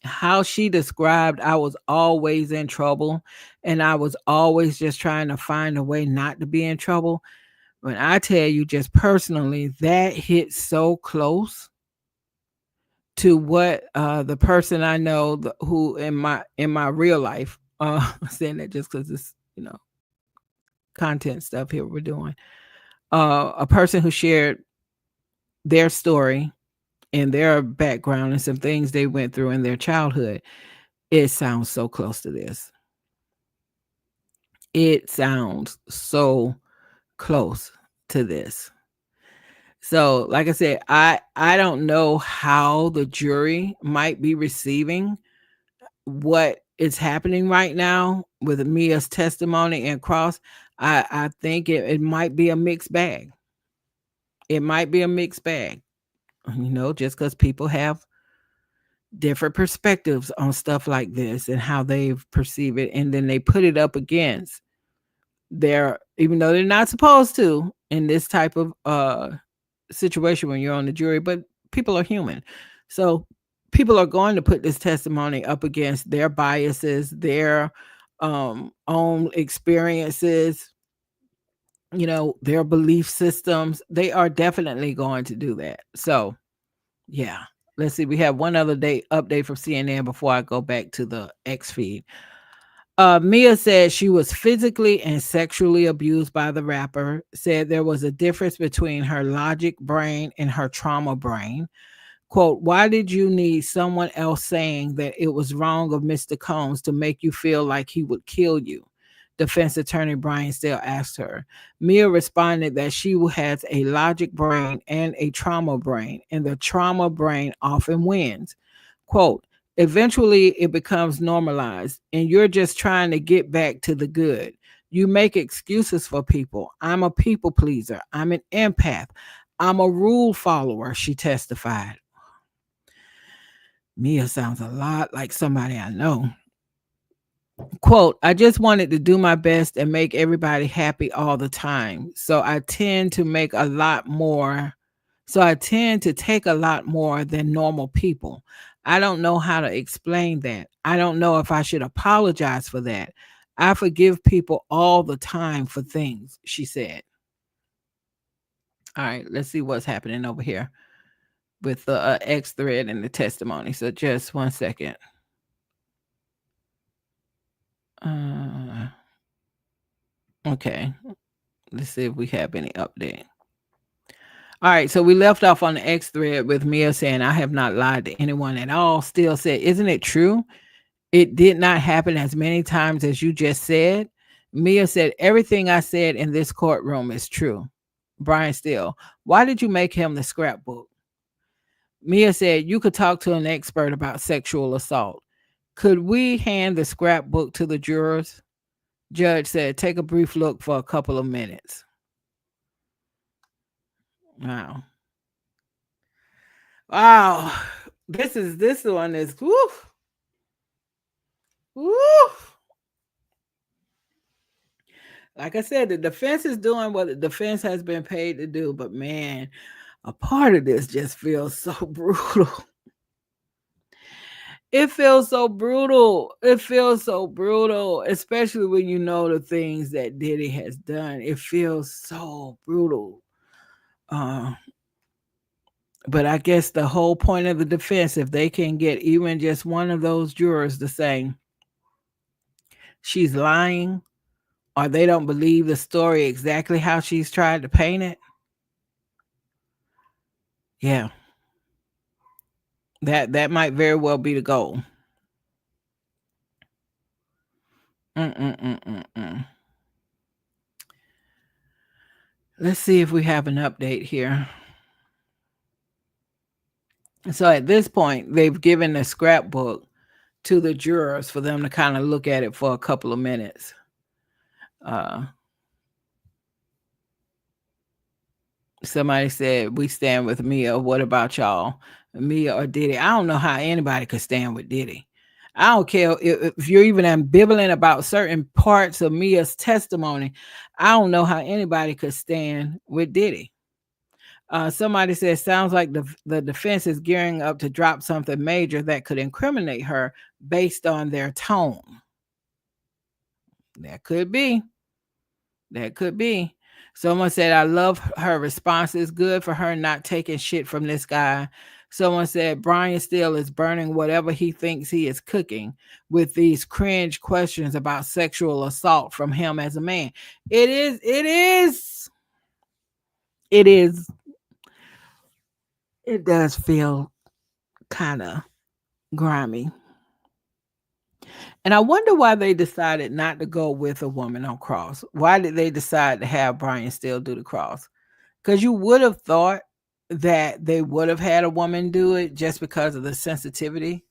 How she described, I was always in trouble and I was always just trying to find a way not to be in trouble. When I tell you just personally, that hits so close to what the person I know who in my real life, saying that just because it's content stuff here we're doing, a person who shared their story and their background and some things they went through in their childhood. It sounds so close to this. It sounds so close to this. So, like I said, I don't know how the jury might be receiving what is happening right now with Mia's testimony and cross. I think it might be a mixed bag. It might be a mixed bag, just because people have different perspectives on stuff like this and how they perceive it, and then they put it up against even though they're not supposed to in this type of situation when you're on the jury, but people are human. So people are going to put this testimony up against their biases, their own experiences, their belief systems. They are definitely going to do that. So, yeah. Let's see. We have one other update from CNN before I go back to the X feed. Mia said she was physically and sexually abused by the rapper, said there was a difference between her logic brain and her trauma brain. Quote, why did you need someone else saying that it was wrong of Mr. Combs to make you feel like he would kill you? Defense attorney Brian Steele asked her. Mia responded that she has a logic brain and a trauma brain, and the trauma brain often wins. Quote, eventually it becomes normalized, and you're just trying to get back to the good. You make excuses for people. I'm a people pleaser. I'm an empath. I'm a rule follower, she testified. Mia sounds a lot like somebody I know. Quote, I just wanted to do my best and make everybody happy all the time. So I tend to make a lot more. So I tend to take a lot more than normal people. I don't know how to explain that. I don't know if I should apologize for that. I forgive people all the time for things, she said. All right, let's see what's happening over here with the X thread and the testimony. So just 1 second. Okay, let's see if we have any update. All right, so we left off on the X thread with Mia saying, I have not lied to anyone at all. Still said, isn't it true? It did not happen as many times as you just said. Mia said, everything I said in this courtroom is true. Brian Steele, why did you make him the scrapbook? Mia said, you could talk to an expert about sexual assault. Could we hand the scrapbook to the jurors? Judge said, take a brief look for a couple of minutes. Wow. Wow. This one is woof. Woof. Like I said, the defense is doing what the defense has been paid to do, but man, a part of this just feels so brutal. It feels so brutal. It feels so brutal, especially when you know the things that Diddy has done. It feels so brutal. But I guess the whole point of the defense, if they can get even just one of those jurors to say she's lying or they don't believe the story exactly how she's tried to paint it, yeah, that might very well be the goal. Let's see if we have an update here. So at this point, they've given the scrapbook to the jurors for them to kind of look at it for a couple of minutes. Somebody said, we stand with Mia. What about y'all? Mia or Diddy? I don't know how anybody could stand with Diddy. I don't care if you're even ambivalent about certain parts of Mia's testimony. I don't know how anybody could stand with Diddy. Somebody says, sounds like the defense is gearing up to drop something major that could incriminate her based on their tone. That could be. That could be. Someone said, I love her response. It's good for her not taking shit from this guy. Someone said, Brian Steele is burning whatever he thinks he is cooking with these cringe questions about sexual assault from him as a man. It does feel kind of grimy. And I wonder why they decided not to go with a woman on cross. Why did they decide to have Brian Steele do the cross? Because you would have thought that they would have had a woman do it just because of the sensitivity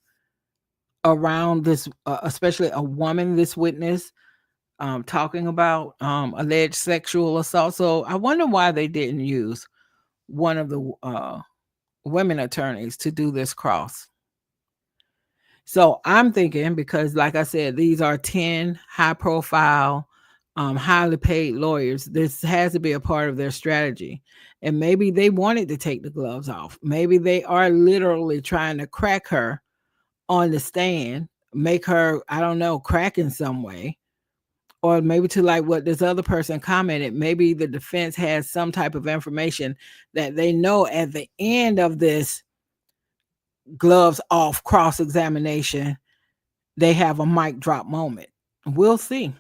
around this, especially a woman, this witness, talking about alleged sexual assault. So I wonder why they didn't use one of the women attorneys to do this cross. So I'm thinking, because like I said, these are 10 high profile, highly paid lawyers. This has to be a part of their strategy. And maybe they wanted to take the gloves off. Maybe they are literally trying to crack her on the stand, make her, I don't know, crack in some way. Or maybe to like what this other person commented, maybe the defense has some type of information that they know at the end of this gloves off cross-examination, they have a mic drop moment. We'll see.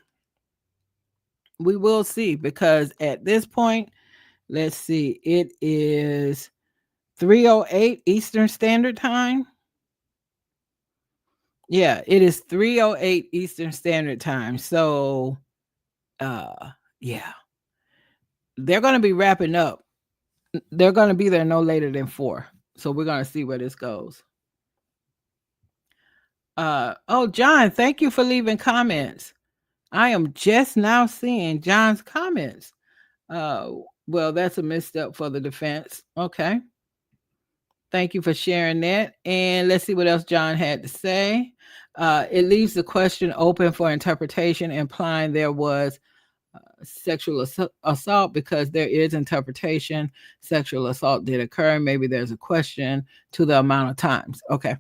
We will see, because at this point, let's see, it is 3:08 Eastern Standard Time. Yeah, it is 3:08 Eastern Standard Time. So, yeah, they're going to be wrapping up. They're going to be there no later than 4. So we're going to see where this goes. Oh, John, thank you for leaving comments. I am just now seeing John's comments. Well, that's a misstep for the defense. Okay. Thank you for sharing that. And let's see what else John had to say. It leaves the question open for interpretation, implying there was sexual assault because there is interpretation. Sexual assault did occur. Maybe there's a question to the amount of times. Okay.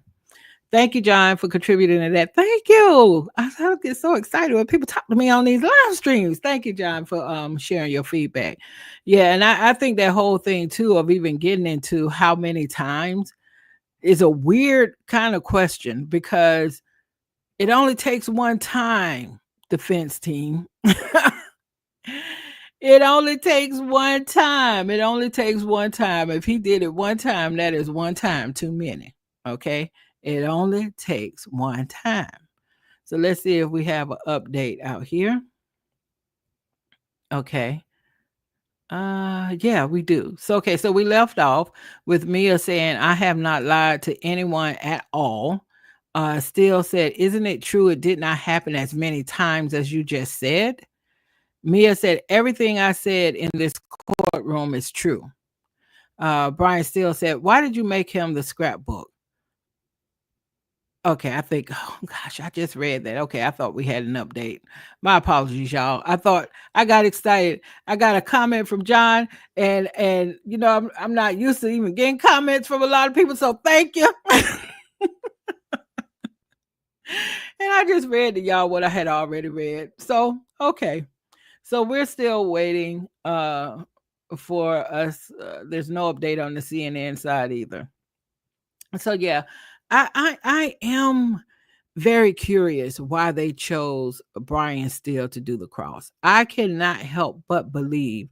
Thank you, John, for contributing to that. Thank you. I get so excited when people talk to me on these live streams. Thank you, John, for sharing your feedback. Yeah, and I think that whole thing too of even getting into how many times is a weird kind of question because it only takes one time, defense team. It only takes one time. It only takes one time. If he did it one time, that is one time too many. Okay. It only takes one time. So let's see if we have an update out here. Okay. Yeah, we do. So okay, so we left off with Mia saying, I have not lied to anyone at all. Still said, isn't it true it did not happen as many times as you just said? Mia said, everything I said in this courtroom is true. Brian Steele said, why did you make him the scrapbook? Okay, I think, oh gosh, I just read that. Okay, I thought we had an update. My apologies, y'all. I thought I got excited. I got a comment from John, and you know, I'm not used to even getting comments from a lot of people, so thank you. And I just read to y'all what I had already read. So, okay. So we're still waiting for us. There's no update on the CNN side either. So yeah, I am very curious why they chose Brian Steele to do the cross. I cannot help but believe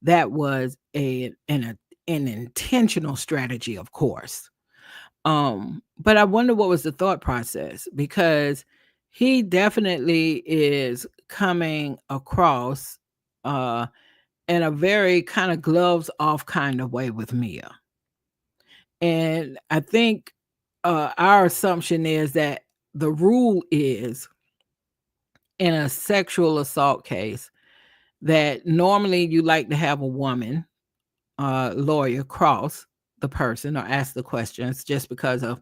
that was an intentional strategy, of course. But I wonder what was the thought process, because he definitely is coming across in a very kind of gloves off kind of way with Mia. And I think our assumption is that the rule is in a sexual assault case that normally you like to have a woman lawyer cross the person or ask the questions just because of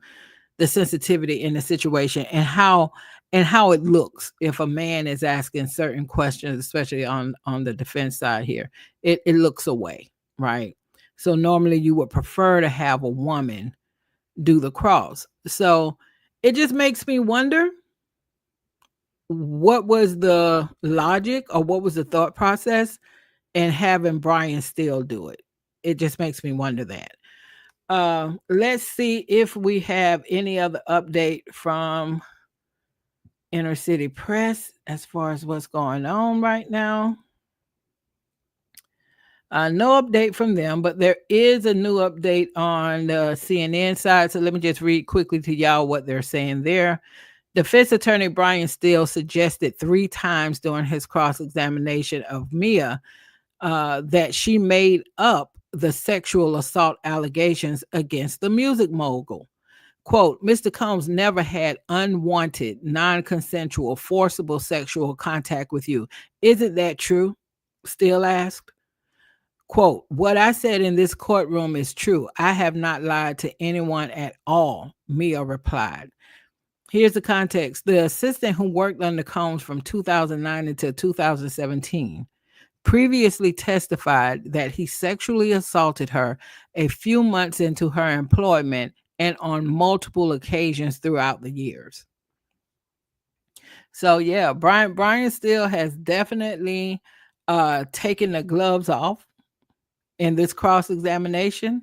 the sensitivity in the situation and how it looks if a man is asking certain questions, especially on the defense side here. It looks away, right? So normally you would prefer to have a woman do the cross. So it just makes me wonder what was the logic or what was the thought process in having Brian Steele do it. It just makes me wonder that. Let's see if we have any other update from Inner City Press as far as what's going on right now. No update from them, but there is a new update on the CNN side. So let me just read quickly to y'all what they're saying there. Defense attorney Brian Steele suggested 3 times during his cross-examination of Mia that she made up the sexual assault allegations against the music mogul. Quote, Mr. Combs never had unwanted, non-consensual, forcible sexual contact with you. Isn't that true? Steele asked. Quote, what I said in this courtroom is true. I have not lied to anyone at all, Mia replied. Here's the context. The assistant who worked under Combs from 2009 until 2017 previously testified that he sexually assaulted her a few months into her employment and on multiple occasions throughout the years. So yeah, Brian Steele has definitely taken the gloves off in this cross-examination.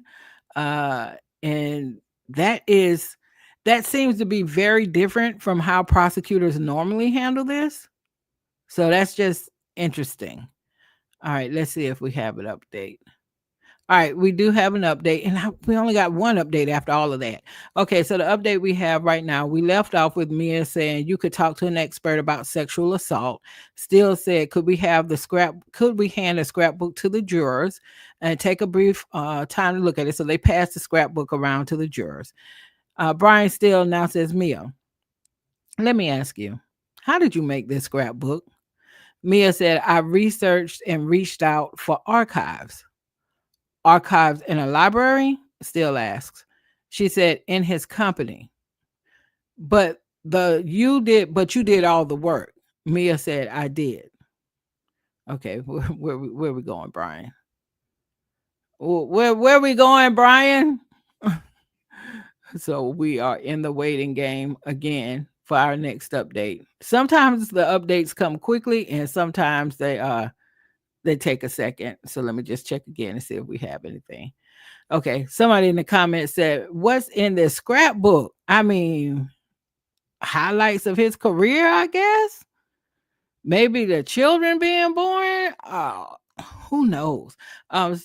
And that seems to be very different from how prosecutors normally handle this. So that's just interesting. All right, let's see if we have an update. All right, we do have an update, and we only got one update after all of that. Okay, so the update we have right now, we left off with Mia saying you could talk to an expert about sexual assault. Still said, could we hand a scrapbook to the jurors and take a brief time to look at it? So they passed the scrapbook around to the jurors. Brian Still now says, Mia, let me ask you, how did you make this scrapbook? Mia said, I researched and reached out for archives. Archives in a library? Still asks. She said, in his company. But you did all the work. Mia said, I did. Okay, where we going, Brian? Where we going, Brian? So we are in the waiting game again for our next update. Sometimes the updates come quickly and sometimes they take a second. So let me just check again and see if we have anything. Okay, somebody in the comments said, what's in this scrapbook? I mean, highlights of his career, I guess. Maybe the children being born. Who knows?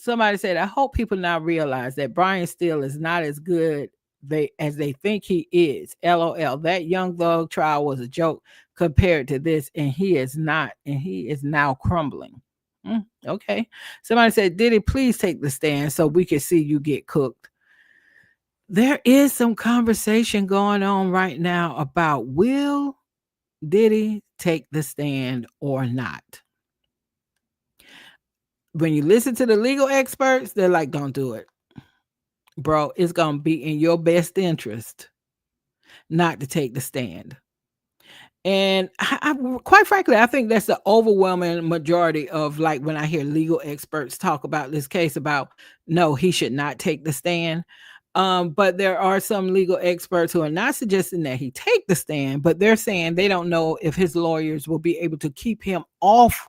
Somebody said, I hope people now realize that Brian Steele is not as good as they think he is. LOL. That young thug trial was a joke compared to this, and he is not, and he is now crumbling. Okay. Somebody said, Diddy, please take the stand so we can see you get cooked. There is some conversation going on right now about will Diddy take the stand or not. When you listen to the legal experts, they're like, don't do it. Bro, it's going to be in your best interest not to take the stand. And quite frankly, I think that's the overwhelming majority of, like, when I hear legal experts talk about this case about, no, he should not take the stand. But there are some legal experts who are not suggesting that he take the stand, but they're saying they don't know if his lawyers will be able to keep him off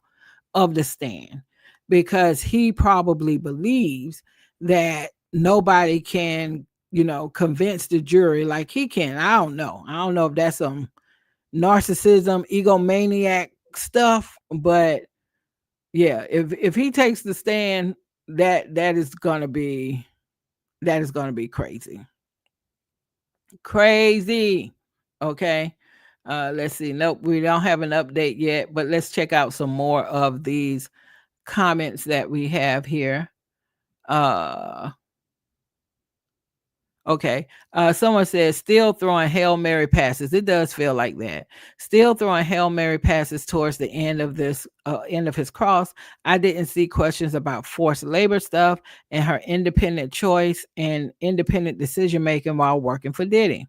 of the stand because he probably believes that nobody can, convince the jury like he can. I don't know. I don't know if that's some narcissism, egomaniac stuff, but yeah, if he takes the stand, that is gonna be crazy. Okay. Let's see. Nope, we don't have an update yet, but let's check out some more of these comments that we have here. Okay. Someone says still throwing Hail Mary passes. It does feel like that. Still throwing Hail Mary passes towards the end of this end of his cross. I didn't see questions about forced labor stuff and her independent choice and independent decision making while working for Diddy.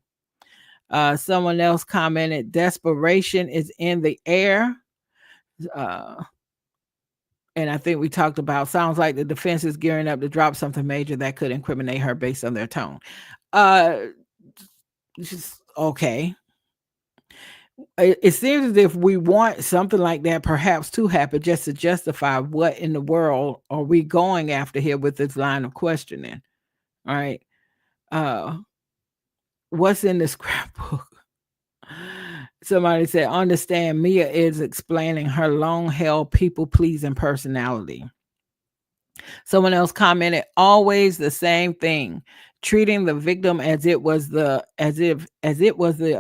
Someone else commented, desperation is in the air. And I think we talked about, sounds like the defense is gearing up to drop something major that could incriminate her based on their tone. Just okay. It seems as if we want something like that perhaps to happen just to justify what in the world are we going after here with this line of questioning. All right. What's in the scrapbook? Somebody said, understand Mia is explaining her long-held people-pleasing personality. Someone else commented, always the same thing, treating the victim as it was the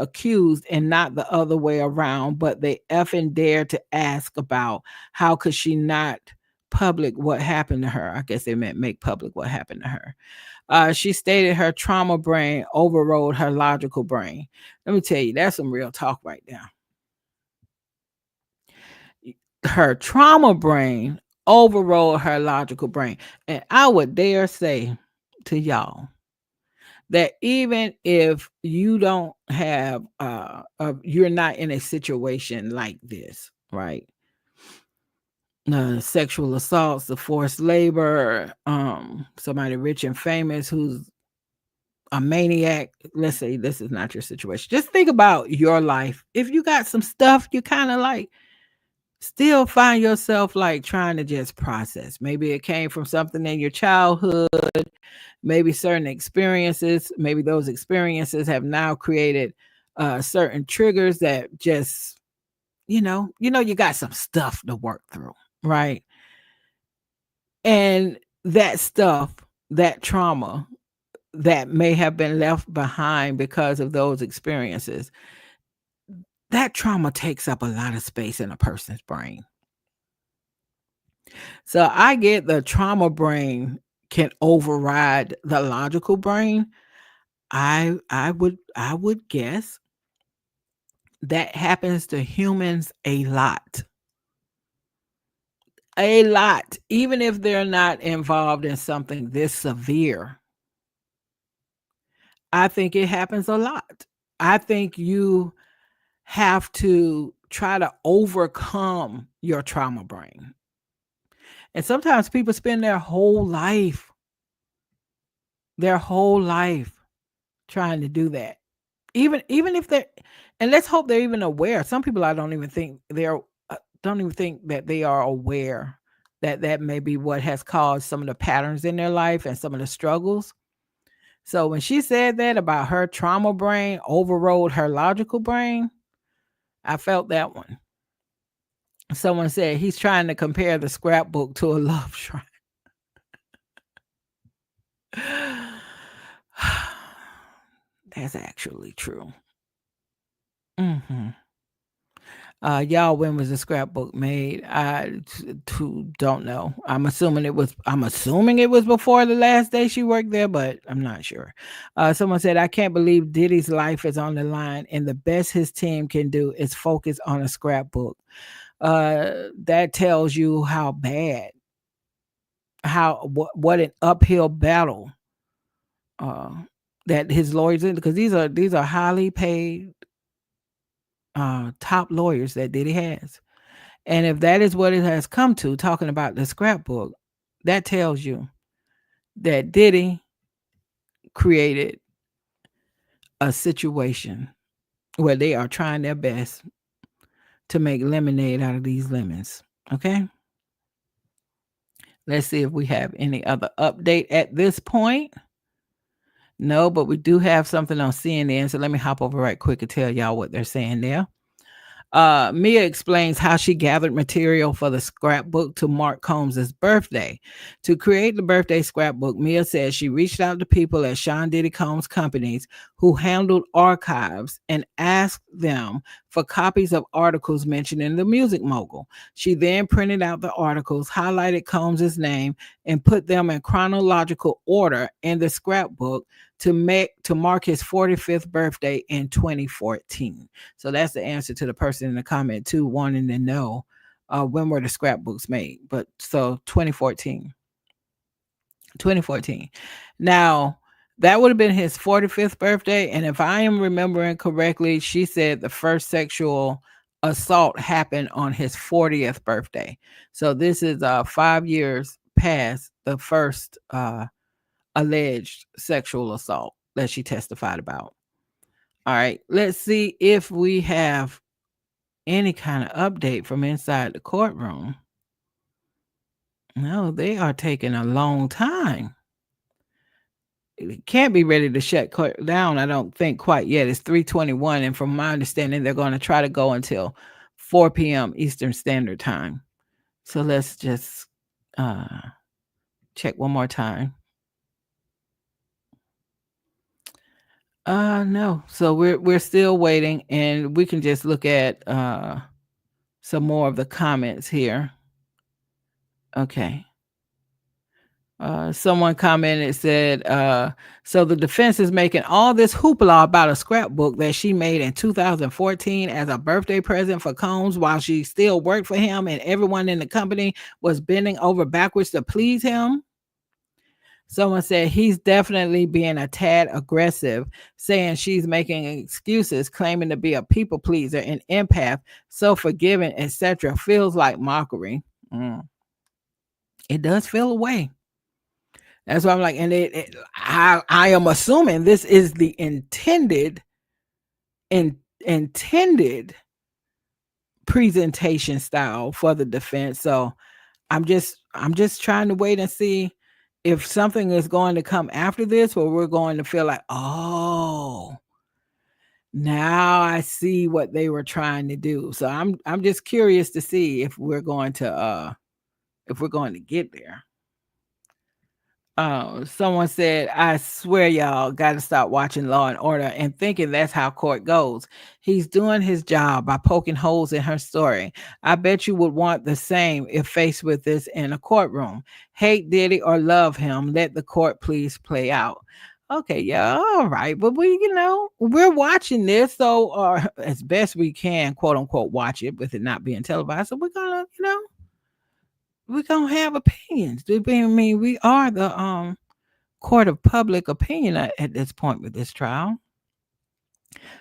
accused and not the other way around, but they effing dare to ask about how could she not public what happened to her. I guess they meant make public what happened to her. She stated her trauma brain overrode her logical brain. Let me tell you, that's some real talk right now. Her trauma brain overrode her logical brain. And I would dare say to y'all that even if you don't have, you're not in a situation like this, right? Sexual assaults, the forced labor, somebody rich and famous who's a maniac. Let's say this is not your situation. Just think about your life. If you got some stuff you kind of like, still find yourself like trying to just process. Maybe it came from something in your childhood, maybe certain experiences, maybe those experiences have now created certain triggers that just, you got some stuff to work through, right? And that stuff, that trauma that may have been left behind because of those experiences, that trauma takes up a lot of space in a person's brain. So I get the trauma brain can override the logical brain. I would guess that happens to humans a lot. A lot, even if they're not involved in something this severe. I think it happens a lot. I think you have to try to overcome your trauma brain. And sometimes people spend their whole life trying to do that. Even if they're, and let's hope they're even aware. Some people I don't even think that they are aware that that may be what has caused some of the patterns in their life and some of the struggles. So when she said that about her trauma brain overrode her logical brain, I felt that one. Someone said he's trying to compare the scrapbook to a love shrine. That's actually true. Hmm. Y'all, when was the scrapbook made? Don't know. I'm assuming it was. I'm assuming it was before the last day she worked there, but I'm not sure. Someone said, "I can't believe Diddy's life is on the line, and the best his team can do is focus on a scrapbook." That tells you how bad, what an uphill battle uh, that his lawyers in, because these are highly paid top lawyers that Diddy has. And if that is what it has come to, talking about the scrapbook, that tells you that Diddy created a situation where they are trying their best to make lemonade out of these lemons. Okay? Let's see if we have any other update at this point. No, but we do have something on CNN. So let me hop over right quick and tell y'all what they're saying there. Mia explains how she gathered material for the scrapbook to mark Combs's birthday. To create the birthday scrapbook, Mia says she reached out to people at Sean Diddy Combs companies who handled archives and asked them for copies of articles mentioning the music mogul. She then printed out the articles, highlighted Combs's name, and put them in chronological order in the scrapbook to mark his 45th birthday in 2014. So that's the answer to the person in the comment too, wanting to know when were the scrapbooks made. But so 2014. Now that would have been his 45th birthday, and if I am remembering correctly, she said the first sexual assault happened on his 40th birthday. So this is 5 years past the first alleged sexual assault that she testified about. All right, let's see if we have any kind of update from inside the courtroom. No, they are taking a long time. It can't be ready to shut court down, I don't think, quite yet. It's 3:21, and from my understanding, they're going to try to go until 4 p.m. Eastern Standard Time. So let's just check one more time. No. So we're still waiting, and we can just look at some more of the comments here. Okay. Someone commented, said, so the defense is making all this hoopla about a scrapbook that she made in 2014 as a birthday present for Combs while she still worked for him, and everyone in the company was bending over backwards to please him. Someone said he's definitely being a tad aggressive, saying she's making excuses, claiming to be a people pleaser and empath, so forgiving, etc. Feels like mockery. It does feel away. That's why I'm like, and I am assuming this is the intended presentation style for the defense. So I'm just trying to wait and see if something is going to come after this, where we're going to feel like, oh, now I see what they were trying to do. So I'm just curious to see if we're going to get there. Someone said, I swear y'all got to stop watching Law and Order and thinking that's how court goes. He's doing his job by poking holes in her story. I bet you would want the same if faced with this in a courtroom. Hate Diddy or love him, let the court please play out. Okay, yeah, all right. But we're watching this, so or as best we can, quote unquote, watch it with it not being televised. So we're gonna have opinions. We are the court of public opinion at this point with this trial.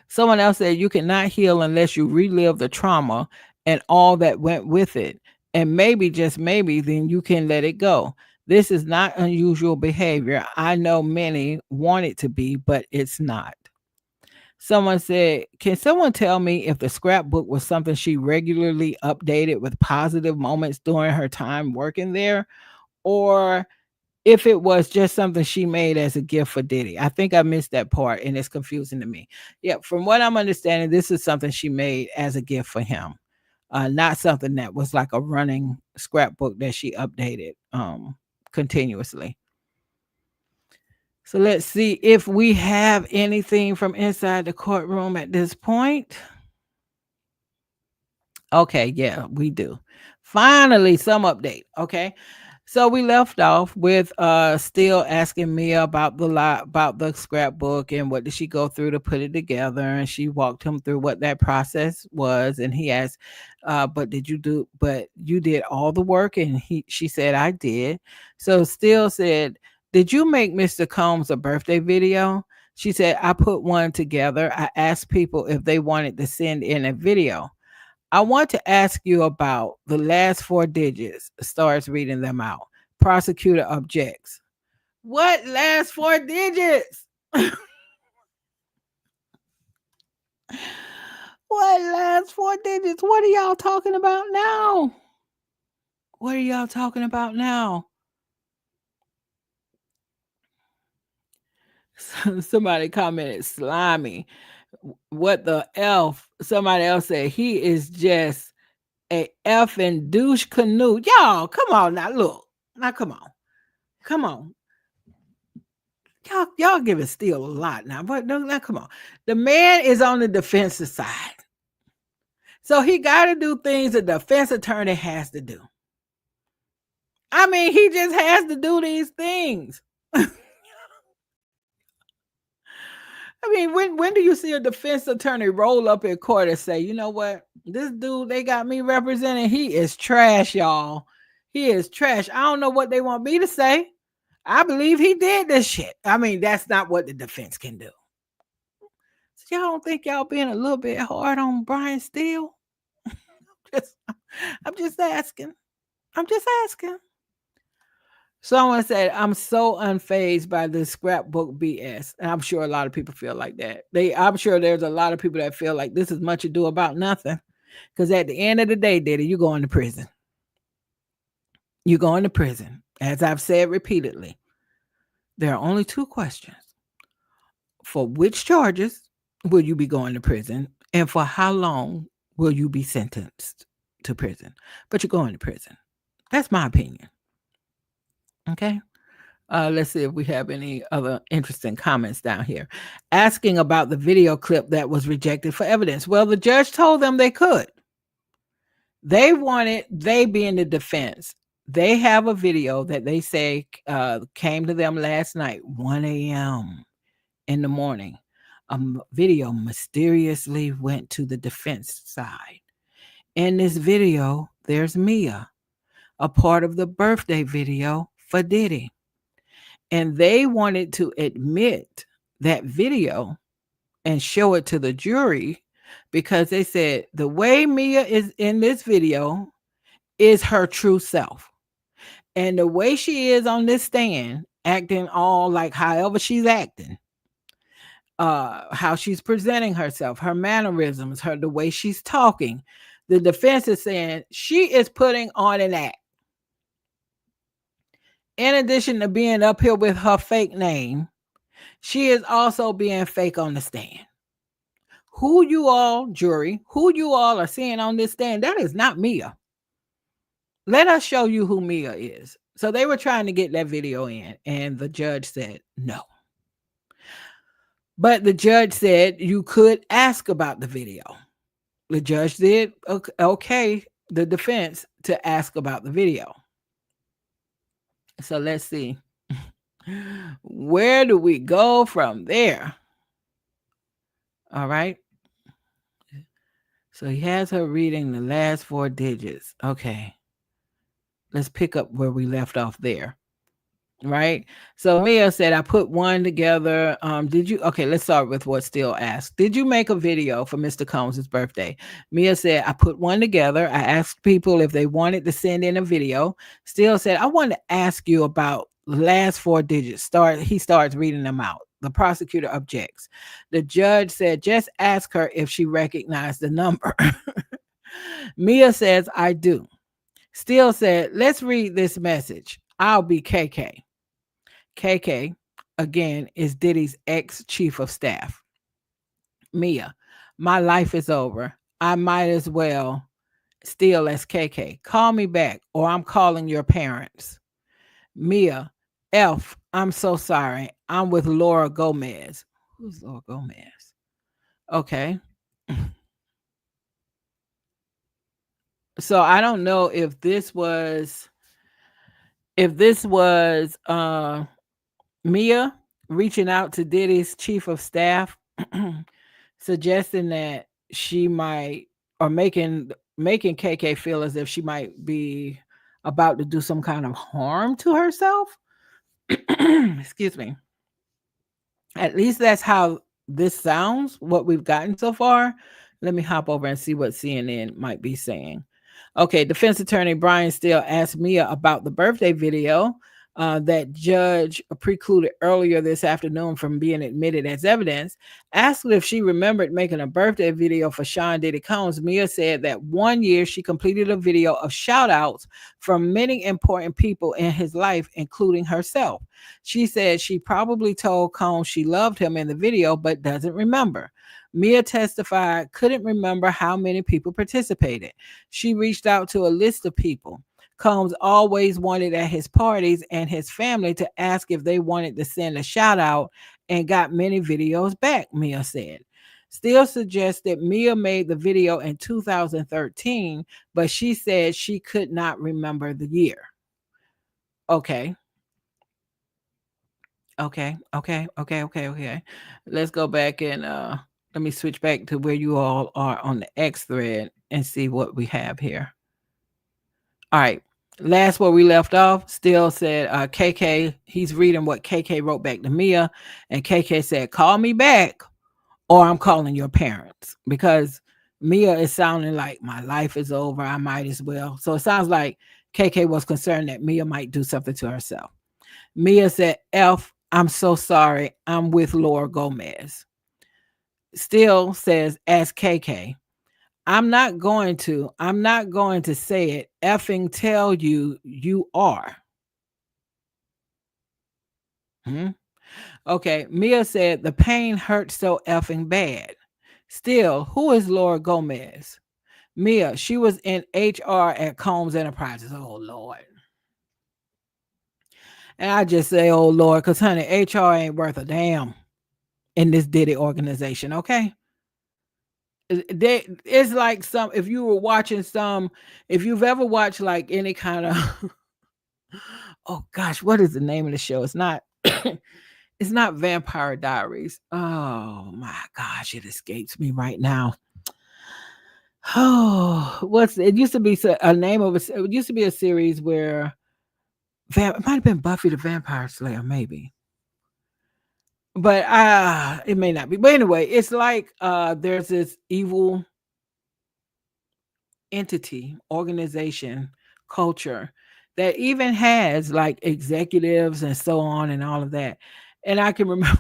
Someone else said you cannot heal unless you relive the trauma and all that went with it. And maybe, just maybe, then you can let it go. This is not unusual behavior. I know many want it to be, but it's not. Someone said, can someone tell me if the scrapbook was something she regularly updated with positive moments during her time working there? Or if it was just something she made as a gift for Diddy. I think I missed that part and it's confusing to me. Yeah, from what I'm understanding, this is something she made as a gift for him. Not something that was like a running scrapbook that she updated continuously. So let's see if we have anything from inside the courtroom at this point. Okay, yeah, we do. Finally, some update. Okay. So we left off with still asking Mia about about the scrapbook and what did she go through to put it together, and she walked him through what that process was, and he asked, but you did all the work, and she said I did. So still said, did you make Mr. Combs a birthday video? She said I put one together. I asked people if they wanted to send in a video. I want to ask you about the last four digits. Starts reading them out. Prosecutor objects. What last four digits? What last four digits? What are y'all talking about now? What are y'all talking about now? Somebody commented slimy. What the F? Somebody else said he is just a effing douche canoe. Y'all, come on now. Look. Now come on. Come on. Y'all give it still a lot now. But no, now come on. The man is on the defensive side. So he gotta do things a defense attorney has to do. I mean, he just has to do these things. I mean, when do you see a defense attorney roll up in court and say, you know what? This dude they got me representing, he is trash, y'all. He is trash. I don't know what they want me to say. I believe he did this shit. I mean, that's not what the defense can do. So y'all don't think y'all being a little bit hard on Brian Steele? I'm just asking. I'm just asking. Someone said, I'm so unfazed by this scrapbook BS. And I'm sure a lot of people feel like that. I'm sure there's a lot of people that feel like this is much ado about nothing. Because at the end of the day, Diddy, you're going to prison. You're going to prison. As I've said repeatedly, there are only two questions. For which charges will you be going to prison? And for how long will you be sentenced to prison? But you're going to prison. That's my opinion. Okay. Let's see if we have any other interesting comments down here. Asking about the video clip that was rejected for evidence. Well, the judge told them they could. They being the defense, they have a video that they say came to them last night, 1 a.m. in the morning. A video mysteriously went to the defense side. In this video, there's Mia, a part of the birthday video for Diddy. And they wanted to admit that video and show it to the jury because they said the way Mia is in this video is her true self. And the way she is on this stand, acting all like however she's acting, how she's presenting herself, her mannerisms, the way she's talking, the defense is saying she is putting on an act. In addition to being up here with her fake name, she is also being fake on the stand. Who you all, jury, who you all are seeing on this stand, that is not Mia. Let us show you who Mia is. So they were trying to get that video in, and the judge said no. But the judge said you could ask about the video. The judge did okay the defense to ask about the video. So let's see. Where do we go from there? All right. So he has her reading the last 4 digits. Okay. Let's pick up where we left off there. Right. So Mia said, I put one together. Did you? Okay, let's start with what Steele asked. Did you make a video for Mr. Combs' birthday? Mia said, I put one together. I asked people if they wanted to send in a video. Steele said, I wanted to ask you about the last 4 digits. He starts reading them out. The prosecutor objects. The judge said, just ask her if she recognized the number. Mia says, I do. Steele said, let's read this message. I'll be KK. KK, again, is Diddy's ex-chief of staff. Mia, my life is over. I might as well steal as KK. Call me back or I'm calling your parents. Mia, F, I'm so sorry. I'm with Laura Gomez. Who's Laura Gomez? Okay. So I don't know if this was Mia reaching out to Diddy's chief of staff, suggesting that she might, or making KK feel as if she might be about to do some kind of harm to herself. Excuse me. At least that's how this sounds, what we've gotten so far. Let me hop over and see what CNN might be saying. Okay, defense attorney Brian Steele asked Mia about the birthday video that judge precluded earlier this afternoon from being admitted as evidence. Asked if she remembered making a birthday video for Sean Diddy Combs. Mia said that one year she completed a video of shout outs from many important people in his life, including herself. She said she probably told Combs she loved him in the video, but doesn't remember. Mia testified couldn't remember how many people participated. She reached out to a list of people Combs always wanted at his parties and his family to ask if they wanted to send a shout out and got many videos back, Mia said. Steele suggested Mia made the video in 2013, but she said she could not remember the year. Okay. Let's go back and let me switch back to where you all are on the X thread and see what we have here. All right. Last where we left off, Steele said KK, he's reading what KK wrote back to Mia, and KK said, call me back or I'm calling your parents, because Mia is sounding like my life is over. I might as well. So it sounds like KK was concerned that Mia might do something to herself. Mia said, F, I'm so sorry. I'm with Laura Gomez. Steele says, ask KK. I'm not going to say it. Effing tell you you are. Okay. Mia said the pain hurts so effing bad. Still, who is Laura Gomez? Mia, she was in HR at Combs Enterprises. Oh, Lord. And I just say, oh, Lord, because, honey, HR ain't worth a damn in this Diddy organization, okay? It's like if you were watching if you've ever watched like any kind of oh gosh, what is the name of the show? It's not it's not Vampire Diaries. Oh my gosh, it escapes me right now. Oh, it used to be a name of it used to be a series where it might have been Buffy the Vampire Slayer, maybe. But it may not be. But anyway, it's like there's this evil entity, organization, culture that even has like executives and so on and all of that. And I can remember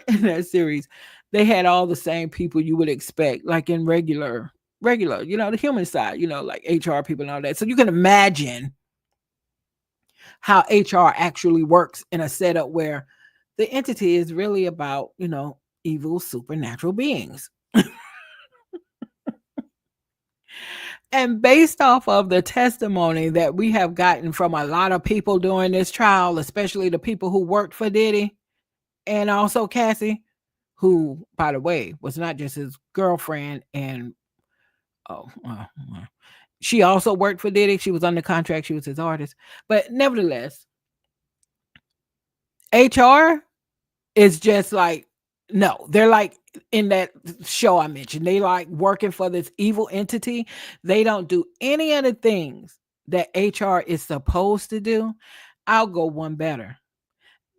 in that series, they had all the same people you would expect, like in regular, the human side, like HR people and all that. So you can imagine how HR actually works in a setup where the entity is really about, evil supernatural beings. And based off of the testimony that we have gotten from a lot of people during this trial, especially the people who worked for Diddy and also Cassie, who, by the way, was not just his girlfriend and she also worked for Diddy. She was under contract. She was his artist. But nevertheless, HR is just like, no, they're like in that show I mentioned. They like working for this evil entity. They don't do any of the things that HR is supposed to do. I'll go one better.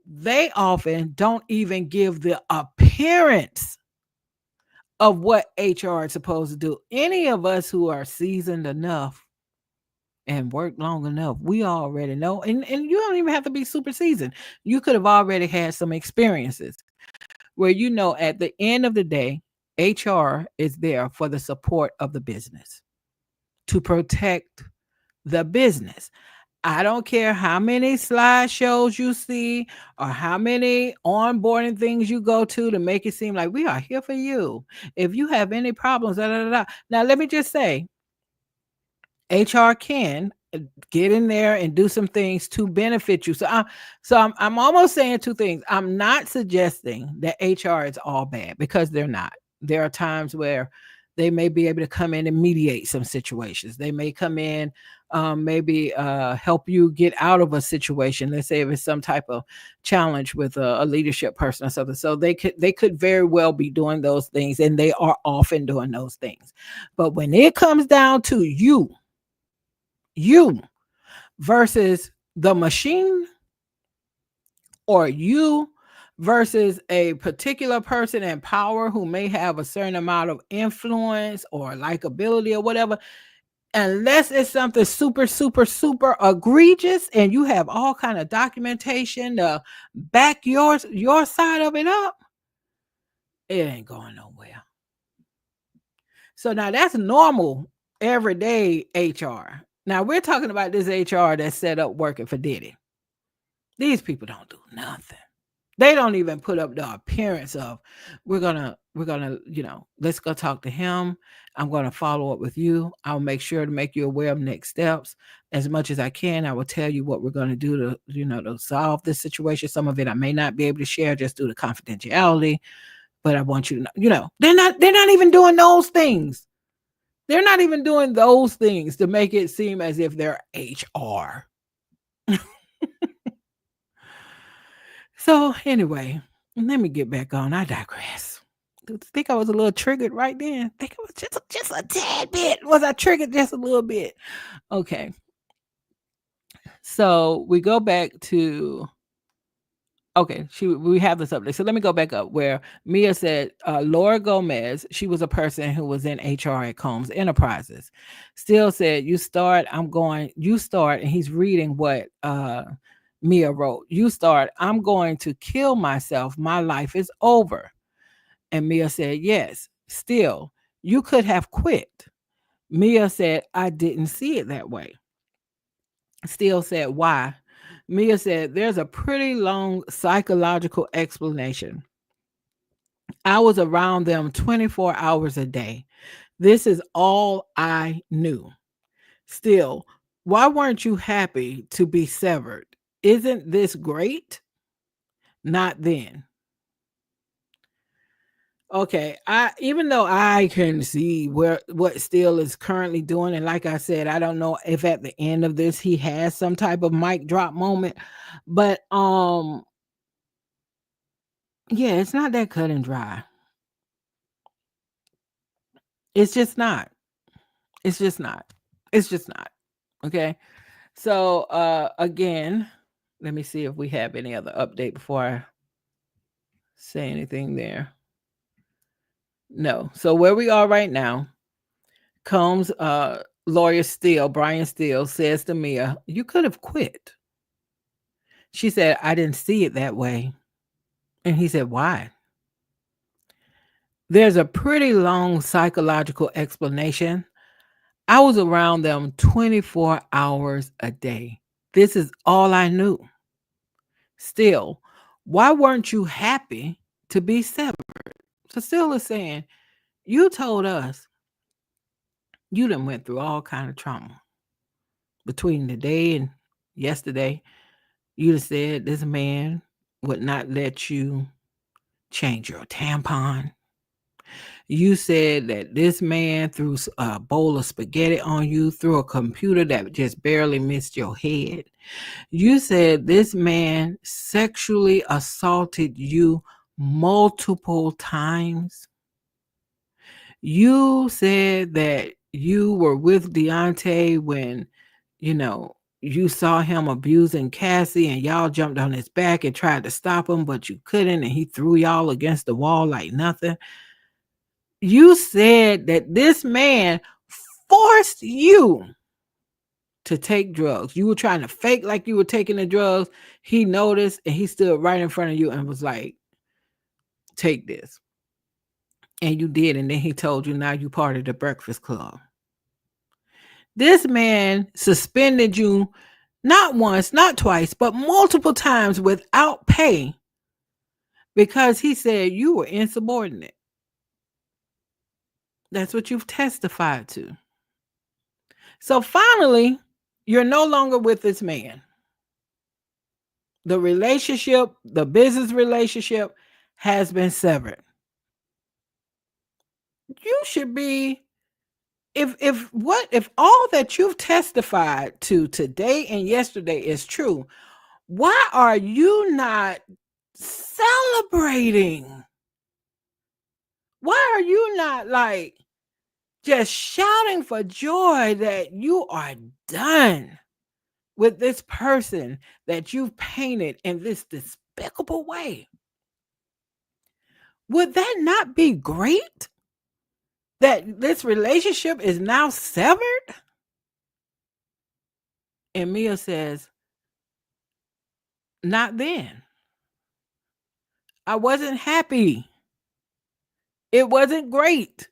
They often don't even give the appearance of what HR is supposed to do. Any of us who are seasoned enough and worked long enough, we already know. And you don't even have to be super seasoned. You could have already had some experiences where you know at the end of the day, HR is there for the support of the business, to protect the business. I don't care how many slideshows you see or how many onboarding things you go to make it seem like we are here for you. If you have any problems, da, da, da, da. Now, let me just say, HR can get in there and do some things to benefit you. So I'm almost saying two things. I'm not suggesting that HR is all bad, because they're not. There are times where they may be able to come in and mediate some situations. They may come in, maybe help you get out of a situation. Let's say if it's some type of challenge with a leadership person or something. So they could very well be doing those things, and they are often doing those things. But when it comes down to you versus the machine, or you versus a particular person in power who may have a certain amount of influence or likability or whatever, unless it's something super, super, super egregious and you have all kind of documentation to back your side of it up, it ain't going nowhere. So now that's normal, everyday HR. Now we're talking about this HR that's set up working for Diddy. These people don't do nothing. They don't even put up the appearance of, we're gonna, let's go talk to him. I'm gonna follow up with you. I'll make sure to make you aware of next steps as much as I can. I will tell you what we're gonna do to, to solve this situation. Some of it I may not be able to share just due to confidentiality, but I want you to know, they're not even doing those things. They're not even doing those things to make it seem as if they're HR. So anyway, let me get back on. I digress. I think I was a little triggered right then. I think it was just a tad bit. Was I triggered just a little bit? Okay. So we go back to, okay, we have this update. So let me go back up where Mia said Laura Gomez, she was a person who was in HR at Combs Enterprises, still said, you start, and he's reading what Mia wrote. You start, I'm going to kill myself. My life is over. And Mia said, yes. Still, you could have quit. Mia said, I didn't see it that way. Still said, why? Mia said, there's a pretty long psychological explanation. I was around them 24 hours a day. This is all I knew. Still, why weren't you happy to be severed? Isn't this great? Not then. Okay, even though I can see what Steele is currently doing, and like I said, I don't know if at the end of this he has some type of mic drop moment, but yeah, it's not that cut and dry. It's just not. It's just not. It's just not. Okay. So again, let me see if we have any other update before I say anything there. No. So where we are right now, Combs lawyer Brian Steele, says to Mia, you could have quit. She said, I didn't see it that way. And he said, why? There's a pretty long psychological explanation. I was around them 24 hours a day. This is all I knew. Still, why weren't you happy to be severed? So Steele is saying, you told us You done went through all kind of trauma between the day and yesterday. You done said this man would not let you change your tampon. You said that this man threw a bowl of spaghetti on you, threw a computer that just barely missed your head. You said this man sexually assaulted you multiple times. You said that you were with Deontay when, you saw him abusing Cassie and y'all jumped on his back and tried to stop him, but you couldn't, and he threw y'all against the wall like nothing. You said that this man forced you to take drugs. You were trying to fake like you were taking the drugs. He noticed and he stood right in front of you and was like, take this. And you did. And then he told you, now you part of the Breakfast Club. This man suspended you not once, not twice, but multiple times without pay because he said you were insubordinate. That's what you've testified to. So finally, you're no longer with this man. The relationship, the business relationship has been severed. You should be, if all that you've testified to today and yesterday is true, why are you not celebrating? Why are you not like just shouting for joy that you are done with this person that you've painted in this despicable way? Would that not be great? That this relationship is now severed? And Mia says, not then. I wasn't happy. It wasn't great.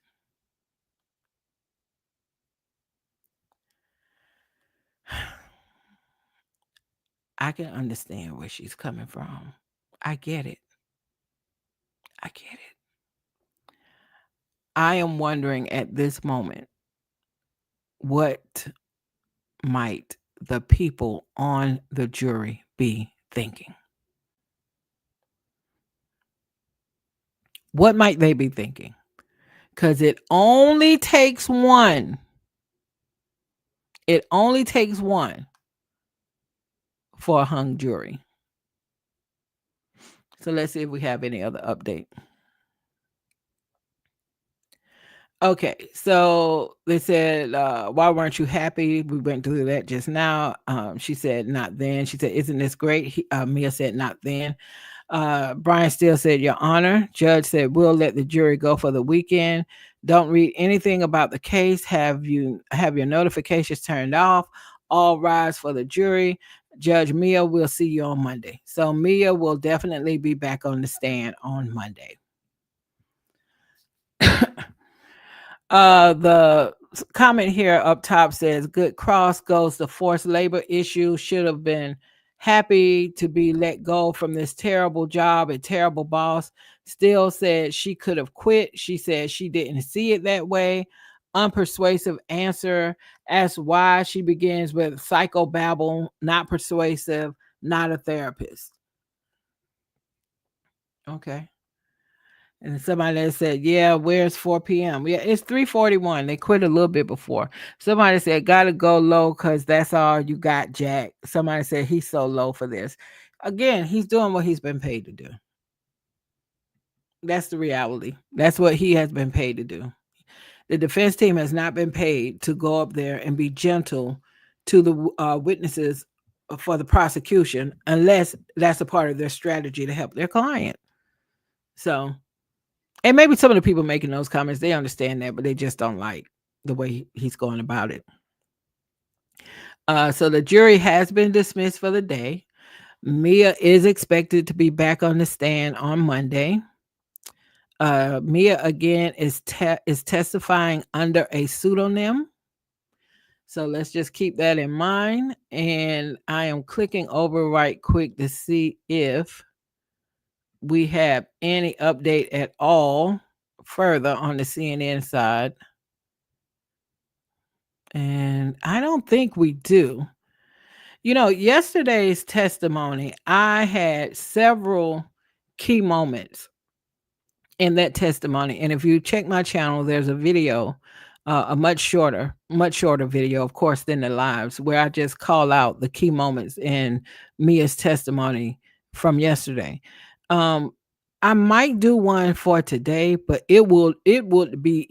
I can understand where she's coming from. I get it. I get it. I am wondering at this moment, what might the people on the jury be thinking? What might they be thinking? Because it only takes one. It only takes one for a hung jury. So let's see if we have any other update. Okay, so they said, why weren't you happy? We went through that just now. She said, not then. She said, isn't this great? Mia said, not then. Brian Steele said, Your Honor. Judge said, we'll let the jury go for the weekend. Don't read anything about the case. Have your notifications turned off. All rise for the jury. Judge Mia, we'll see you on Monday. So Mia will definitely be back on the stand on Monday. The comment here up top says, good cross goes the forced labor issue. Should have been happy to be let go from this terrible job, a terrible boss. Still said she could have quit. She said she didn't see it that way. Unpersuasive answer. Asked why. She begins with psychobabble, not persuasive, not a therapist. Okay. And somebody that said, yeah, where's 4 p.m.? Yeah, it's 3:41. They quit a little bit before. Somebody said, gotta go low because that's all you got, Jack. Somebody said he's so low for this. Again, he's doing what he's been paid to do. That's the reality. That's what he has been paid to do. The defense team has not been paid to go up there and be gentle to the witnesses for the prosecution unless that's a part of their strategy to help their client. So... and maybe some of the people making those comments, they understand that, but they just don't like the way he's going about it. So the jury has been dismissed for the day. Mia is expected to be back on the stand on Monday. Mia, again, is testifying under a pseudonym. So let's just keep that in mind. And I am clicking over right quick to see if we have any update at all further on the CNN side. And I don't think we do. Yesterday's testimony, I had several key moments in that testimony. And if you check my channel, there's a video, a much shorter video, of course, than the lives, where I just call out the key moments in Mia's testimony from yesterday. Um, I might do one for today, but it would be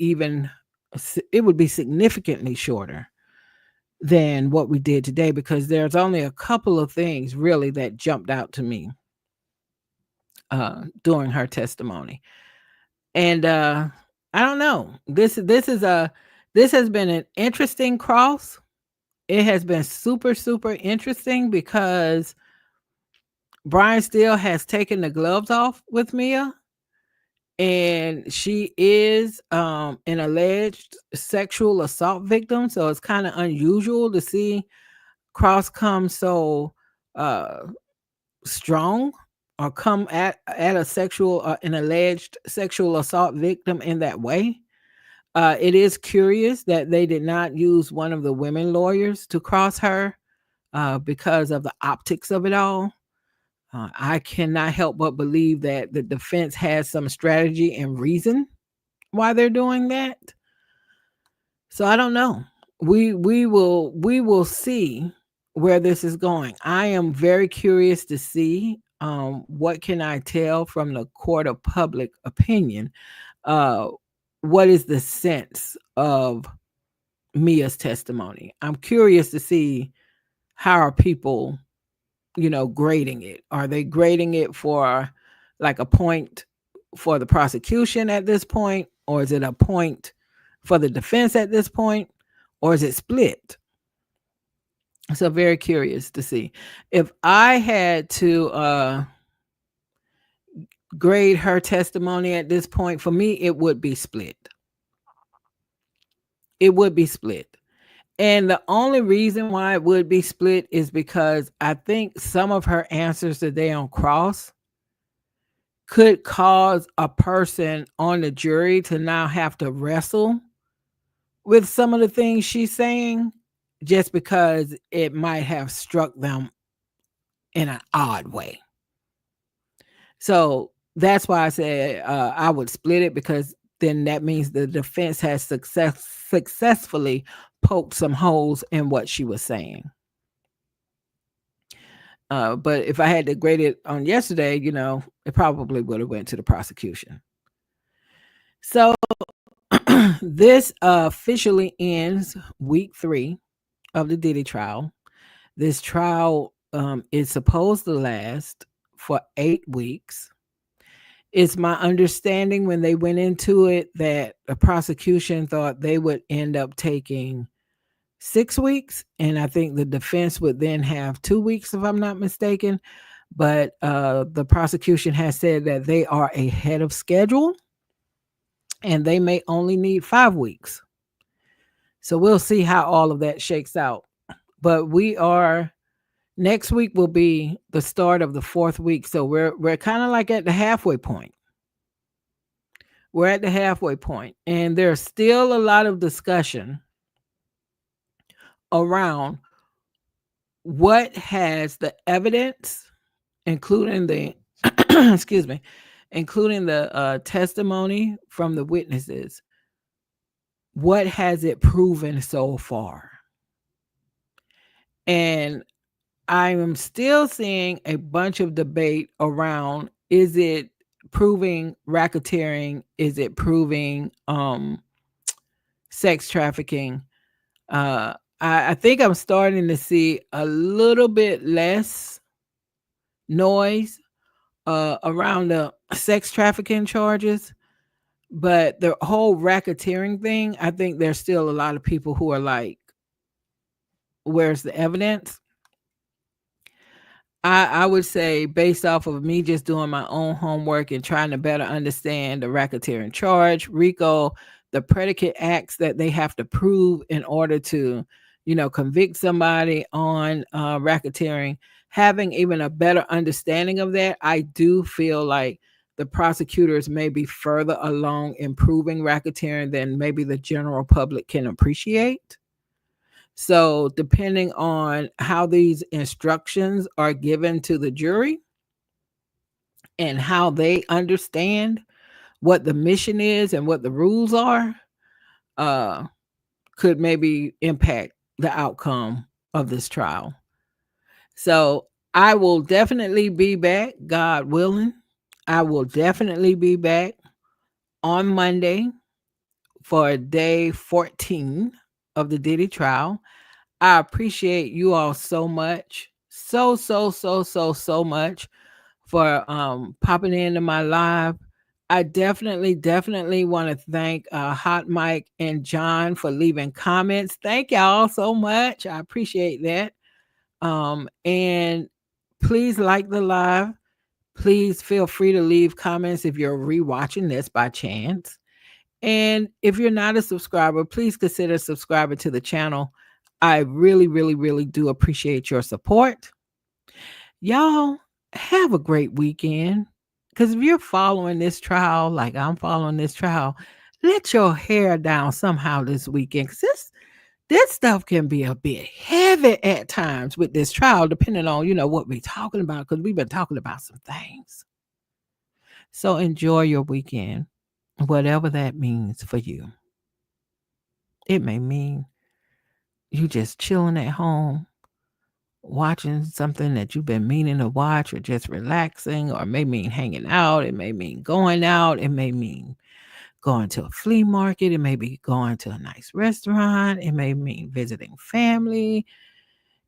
significantly shorter than what we did today, because there's only a couple of things really that jumped out to me during her testimony. And I don't know. This has been an interesting cross. It has been super super interesting because Brian Steele has taken the gloves off with Mia, and she is an alleged sexual assault victim. So it's kind of unusual to see Cross come so uh strong, or come at a sexual an alleged sexual assault victim in that way. It is curious that they did not use one of the women lawyers to cross her because of the optics of it all. I cannot help but believe that the defense has some strategy and reason why they're doing that. So I don't know. We will see where this is going. I am very curious to see what can I tell from the court of public opinion. Uh, what is the sense of Mia's testimony? I'm curious to see how are people, grading it. Are they grading it for like a point for the prosecution at this point, or is it a point for the defense at this point, or is it split? So very curious to see. If I had to grade her testimony at this point, for me, it would be split. It would be split. And the only reason why it would be split is because I think some of her answers today on cross could cause a person on the jury to now have to wrestle with some of the things she's saying, just because it might have struck them in an odd way. So that's why I said I would split it, because then that means the defense has successfully poked some holes in what she was saying. But if I had to grade it on yesterday, it probably would have went to the prosecution. So this officially ends week 3 of the Diddy trial. This trial is supposed to last for 8 weeks. It's my understanding when they went into it that the prosecution thought they would end up taking 6 weeks, and I think the defense would then have 2 weeks, if I'm not mistaken. But the prosecution has said that they are ahead of schedule, and they may only need 5 weeks. So we'll see how all of that shakes out. But next week will be the start of the 4th week. So we're kind of like at the halfway point. We're at the halfway point, and there's still a lot of discussion around what has the evidence, including the excuse me, including the testimony from the witnesses. What has it proven so far? And I am still seeing a bunch of debate around, is it proving racketeering? Is it proving sex trafficking? I think I'm starting to see a little bit less noise around the sex trafficking charges, but the whole racketeering thing, I think there's still a lot of people who are like, where's the evidence? I would say, based off of me just doing my own homework and trying to better understand the racketeering charge, RICO, the predicate acts that they have to prove in order to, convict somebody on racketeering, having even a better understanding of that, I do feel like the prosecutors may be further along in proving racketeering than maybe the general public can appreciate. So, depending on how these instructions are given to the jury and how they understand what the mission is and what the rules are, uh, could maybe impact the outcome of this trial. So, I will definitely be back, God willing. I will definitely be back on Monday for day 14 of the Diddy trial. I appreciate you all so much. So much for popping into my live. I definitely want to thank Hot Mike and John for leaving comments. Thank y'all so much. I appreciate that. And please like the live. Please feel free to leave comments if you're rewatching this by chance. And if you're not a subscriber, please consider subscribing to the channel. I really do appreciate your support. Y'all have a great weekend. Because if you're following this trial, like I'm following this trial, let your hair down somehow this weekend. Because this stuff can be a bit heavy at times with this trial, depending on, what we're talking about. Because we've been talking about some things. So enjoy your weekend, whatever that means for you. It may mean you just chilling at home, watching something that you've been meaning to watch, or just relaxing, or it may mean hanging out. It may mean going out. It may mean going to a flea market. It may be going to a nice restaurant. It may mean visiting family.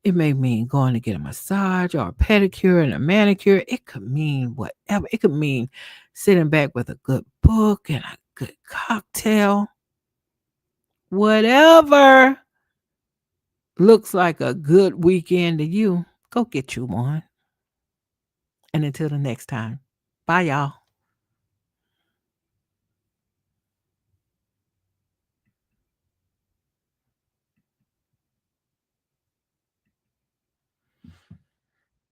It may mean going to get a massage or a pedicure and a manicure. It could mean whatever. It could mean sitting back with a good book and a good cocktail. Whatever looks like a good weekend to you, go get you one. And until the next time, bye, y'all.